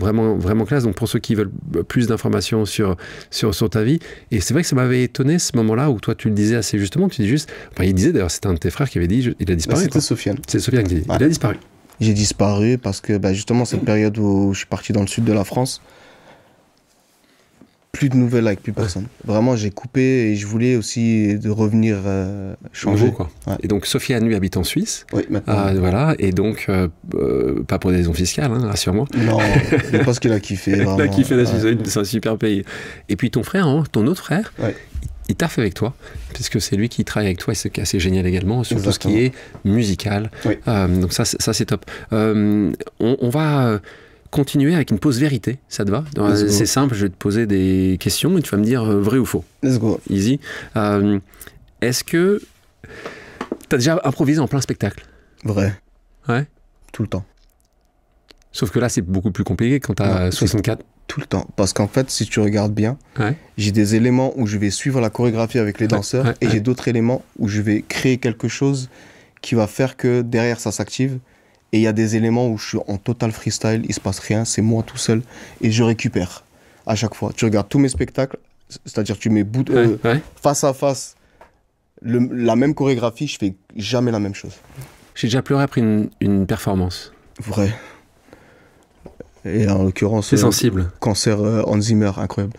classe, donc pour ceux qui veulent plus d'informations sur ta vie, et c'est vrai que ça m'avait étonné ce moment-là où toi tu le disais assez justement, tu dis juste, il disait d'ailleurs, c'était un de tes frères qui avait dit, il a disparu. C'était Sofiane. C'est Sofiane qui dit, il a disparu. J'ai disparu parce que justement cette période où je suis parti dans le sud de la France, plus de nouvelles avec plus personne. Vraiment, j'ai coupé et je voulais aussi de revenir changer. Quoi. Ouais. Et donc Sofiane, lui, habite en Suisse. Oui, maintenant. Voilà, et donc, pas pour des raisons fiscales, hein, rassure-moi. Non, je pense qu'il a kiffé. Vraiment. Il a kiffé la Suisse, c'est un super pays. Et puis ton frère, ton autre frère, il taffe avec toi, puisque c'est lui qui travaille avec toi, et c'est assez génial également, sur tout ce qui est musical. Oui. Donc ça c'est top. On va continuer avec une pause vérité, ça te va ? C'est simple, je vais te poser des questions et tu vas me dire vrai ou faux. Let's go. Easy. Est-ce que tu as déjà improvisé en plein spectacle ? Vrai. Ouais. Tout le temps. Sauf que là, c'est beaucoup plus compliqué quand tu as 64. Tout le temps. Parce qu'en fait, si tu regardes bien, j'ai des éléments où je vais suivre la chorégraphie avec les danseurs et j'ai d'autres éléments où je vais créer quelque chose qui va faire que derrière, ça s'active. Et il y a des éléments où je suis en total freestyle, il se passe rien, c'est moi tout seul et je récupère à chaque fois. Tu regardes tous mes spectacles, c'est-à-dire tu mets face à face la même chorégraphie, je fais jamais la même chose. J'ai déjà pleuré après une performance. Vrai. Et en l'occurrence, c'est sensible. Concert Hans Zimmer, incroyable.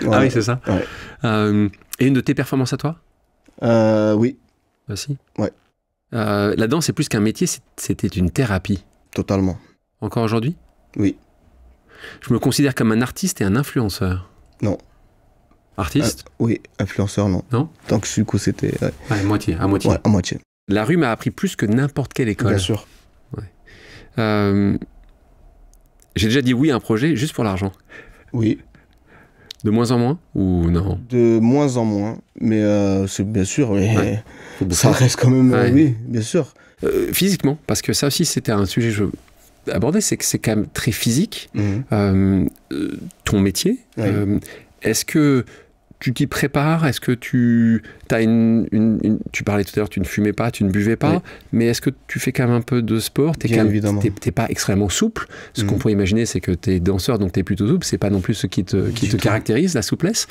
Ah oui, c'est ça. Ouais. Et une de tes performances à toi ? Oui. Ah si. Ouais. La danse, c'est plus qu'un métier, c'était une thérapie. Totalement. Encore aujourd'hui ? Oui. Je me considère comme un artiste et un influenceur. Non. Artiste ? Oui, influenceur, non. Non ? Donc, du coup, c'était... à moitié. Ouais, à moitié. La rue m'a appris plus que n'importe quelle école. Bien sûr. Ouais. J'ai déjà dit oui à un projet juste pour l'argent. Oui. De moins en moins ou non ? De moins en moins, mais c'est bien sûr, mais ça reste quand même, oui, bien sûr. Physiquement, parce que ça aussi c'était un sujet que je veux aborder, c'est que c'est quand même très physique, ton métier. Est-ce que tu t'y prépares ? Est-ce que tu as tu parlais tout à l'heure, tu ne fumais pas, tu ne buvais pas, mais est-ce que tu fais quand même un peu de sport ? Bien évidemment. T'es pas extrêmement souple. Ce qu'on pourrait imaginer, c'est que tu es danseur, donc tu es plutôt souple. C'est pas non plus ce qui te caractérise, la souplesse.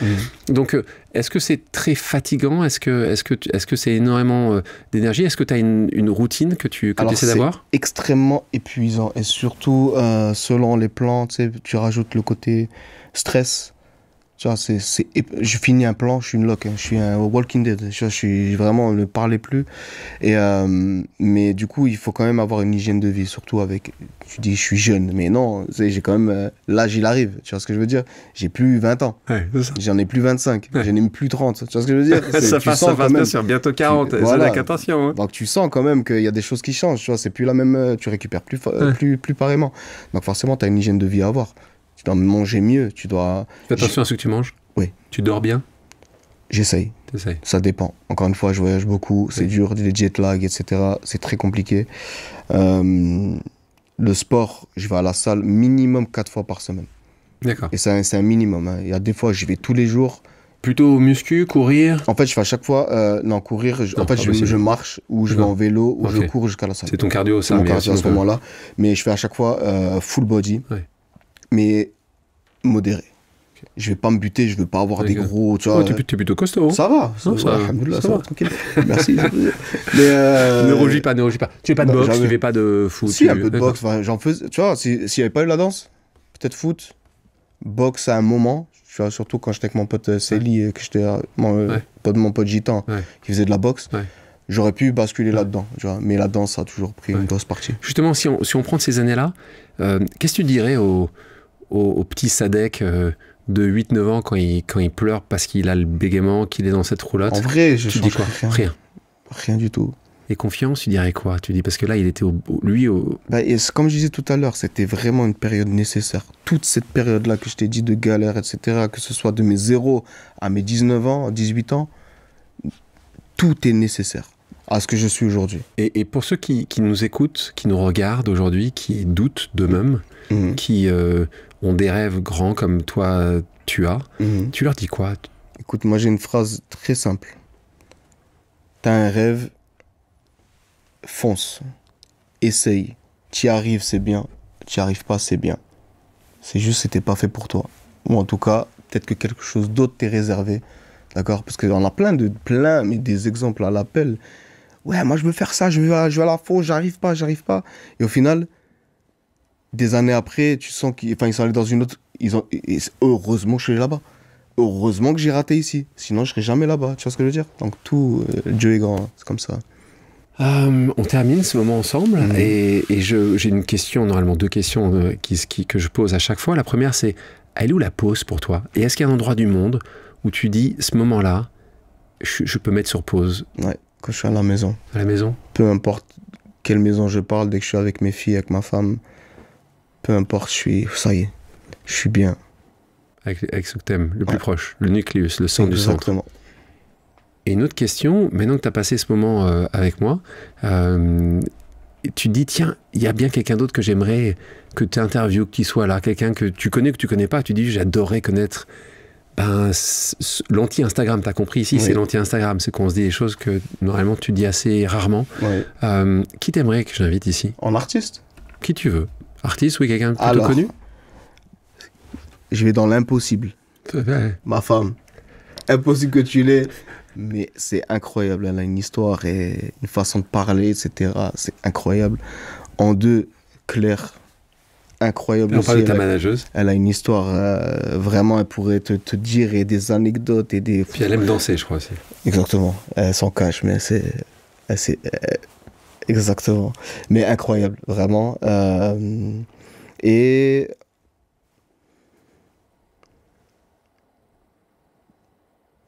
Donc, est-ce que c'est très fatigant ? Est-ce que c'est énormément d'énergie ? Est-ce que tu as une routine que tu essaies d'avoir ? C'est extrêmement épuisant. Et surtout, selon les plans, tu rajoutes le côté stress. Tu vois, je finis un plan, je suis une loque, je suis un Walking Dead, je suis vraiment, ne parlez plus. Et, mais du coup, il faut quand même avoir une hygiène de vie, surtout avec, tu dis, je suis jeune, mais non, j'ai quand même, l'âge il arrive, tu vois ce que je veux dire ? J'ai plus 20 ans, j'en ai plus 25, j'en ai même plus 30, tu vois ce que je veux dire ? Ça passe bien sûr, bientôt 40, voilà. C'est attention. Hein. Donc tu sens quand même qu'il y a des choses qui changent, tu vois, c'est plus la même, tu récupères plus pareillement. Donc forcément, tu as une hygiène de vie à avoir. Tu dois manger mieux. Tu dois... Fais attention à ce que tu manges. Oui. Tu dors bien. J'essaye. T'essayes. Ça dépend. Encore une fois, je voyage beaucoup. C'est dur, des jet lag, etc. C'est très compliqué. Le sport, je vais à la salle minimum 4 fois par semaine. D'accord. Et c'est un minimum. Hein. Il y a des fois, j'y vais tous les jours. Plutôt muscu, courir. En fait, je fais à chaque fois... non, courir. Non, en fait, je marche ou je vais en vélo ou je cours jusqu'à la salle. C'est ton cardio, ça. C'est mon cardio à ce moment-là. Mais je fais à chaque fois full body. Ouais. Mais modéré. Je vais pas me buter, je veux pas avoir des gros... Tu vois, t'es plutôt costaud. Hein. Ça va. Non, ça va. Alhamdoulilah, Ça ça va. va, tranquille. Merci. Mais Ne rougis pas. Tu fais pas de boxe, jamais. tu fais pas de foot. Si, un peu de boxe. Enfin, j'en faisais... Tu vois, s'il y avait pas eu la danse, peut-être foot, boxe à un moment. Tu vois, surtout quand j'étais avec mon pote Célie, que j'étais mon pote gitan, qui faisait de la boxe. Ouais. J'aurais pu basculer là-dedans, tu vois. Mais la danse, ça a toujours pris une grosse partie. Justement, si on prend de ces années-là, qu'est-ce que tu dirais au petit Sadek de 8-9 ans quand il pleure parce qu'il a le bégaiement, qu'il est dans cette roulotte? En vrai, tu dis quoi? Rien du tout. Et confiance, tu dirais quoi? Tu dis parce que là, il était comme je disais tout à l'heure, c'était vraiment une période nécessaire. Toute cette période-là que je t'ai dit de galère, etc., que ce soit de mes 0 à mes 19 ans, 18 ans, tout est nécessaire à ce que je suis aujourd'hui. Et pour ceux qui nous écoutent, qui nous regardent aujourd'hui, qui doutent d'eux-mêmes, qui ont des rêves grands comme toi tu as, tu leur dis quoi? Écoute, moi j'ai une phrase très simple. T'as un rêve, fonce, essaye. T'y arrives, c'est bien. T'y arrives pas, c'est bien. C'est juste que c'était pas fait pour toi. Ou en tout cas, peut-être que quelque chose d'autre t'est réservé. D'accord? Parce qu'on a plein, mais des exemples à l'appel. Ouais, moi je veux faire ça, je vais à la fosse, j'arrive pas. Et au final, des années après, tu sens qu'ils sont allés dans une autre... Heureusement que je suis là-bas. Heureusement que j'ai raté ici. Sinon, je serais jamais là-bas. Tu vois ce que je veux dire? Donc tout, Dieu est grand, hein. C'est comme ça. On termine ce moment ensemble et j'ai une question, normalement 2 questions que je pose à chaque fois. La première, c'est, elle est où la pause pour toi? Et est-ce qu'il y a un endroit du monde où tu dis, ce moment-là, je peux mettre sur pause? Ouais, quand je suis à la maison. À la maison? Peu importe quelle maison je parle, dès que je suis avec mes filles, avec ma femme, peu importe, ça y est, je suis bien. Avec ce que t'aimes, le plus proche, le nucléus, le centre du centre. Exactement. Et une autre question, maintenant que tu as passé ce moment avec moi, tu te dis, tiens, il y a bien quelqu'un d'autre que j'aimerais que tu interviewes, qu'il soit là, quelqu'un que tu connais pas, tu dis, j'adorerais connaître l'anti-Instagram, tu as compris ici, c'est l'anti-Instagram, c'est qu'on se dit des choses que normalement tu dis assez rarement. Oui. Qui t'aimerais que j'invite ici? En artiste? Qui tu veux? Artiste, oui, quelqu'un plutôt connu? Je vais dans l'impossible. Ma femme. Impossible que tu l'aies. Mais c'est incroyable. Elle a une histoire et une façon de parler, etc. C'est incroyable. En 2, Claire. Incroyable on aussi. parle de ta manageuse. Elle a une histoire, vraiment, elle pourrait te dire et des anecdotes et des... Puis elle aime danser, je crois aussi. Exactement. Elle s'en cache, mais exactement. Mais incroyable, vraiment. Et...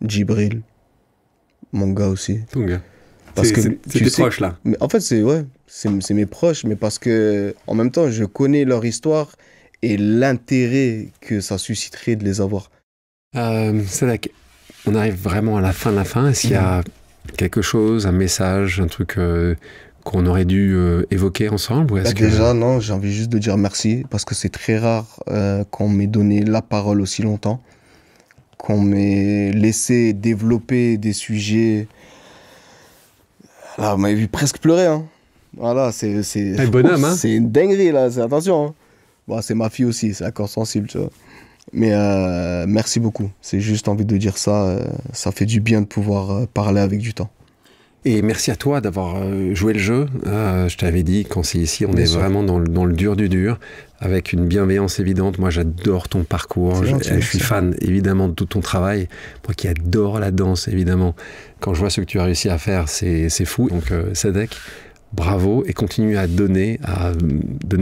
Djibril, mon gars aussi. Ton gars. Parce que c'est tes proches, là. Mais en fait, c'est mes proches, mais parce que en même temps, je connais leur histoire et l'intérêt que ça susciterait de les avoir. Sadek, on arrive vraiment à la fin de la fin. Est-ce qu'il y a quelque chose, un message, un truc qu'on aurait dû évoquer ensemble ou est-ce que... Déjà, non, j'ai envie juste de dire merci parce que c'est très rare qu'on m'ait donné la parole aussi longtemps, qu'on m'ait laissé développer des sujets. Là, vous m'avez vu presque pleurer, hein. Voilà, c'est bonhomme, hein. C'est une dinguerie, là, attention, hein. Bon, c'est ma fille aussi, c'est un corps sensible, tu vois. Mais merci beaucoup, c'est juste envie de dire ça, ça fait du bien de pouvoir parler avec du temps. Et merci à toi d'avoir joué le jeu. Je t'avais dit, quand c'est ici, on est vraiment dans le dur du dur, avec une bienveillance évidente. Moi, j'adore ton parcours. Je suis fan, évidemment, de tout ton travail. Moi qui adore la danse, évidemment. Quand je vois ce que tu as réussi à faire, c'est fou. Donc, Sadek, bravo. Et continue à donner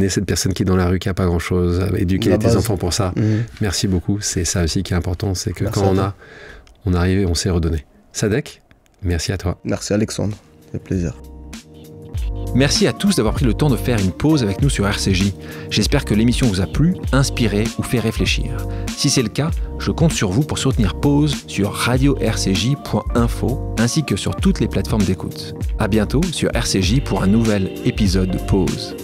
cette personne qui est dans la rue, qui n'a pas grand-chose, à éduquer tes enfants pour ça. Merci beaucoup. C'est ça aussi qui est important. C'est que quand on arrive, on sait redonner. Sadek, merci à toi. Merci Alexandre, ça fait plaisir. Merci à tous d'avoir pris le temps de faire une pause avec nous sur RCJ. J'espère que l'émission vous a plu, inspiré ou fait réfléchir. Si c'est le cas, je compte sur vous pour soutenir Pause sur radio-rcj.info ainsi que sur toutes les plateformes d'écoute. À bientôt sur RCJ pour un nouvel épisode de Pause.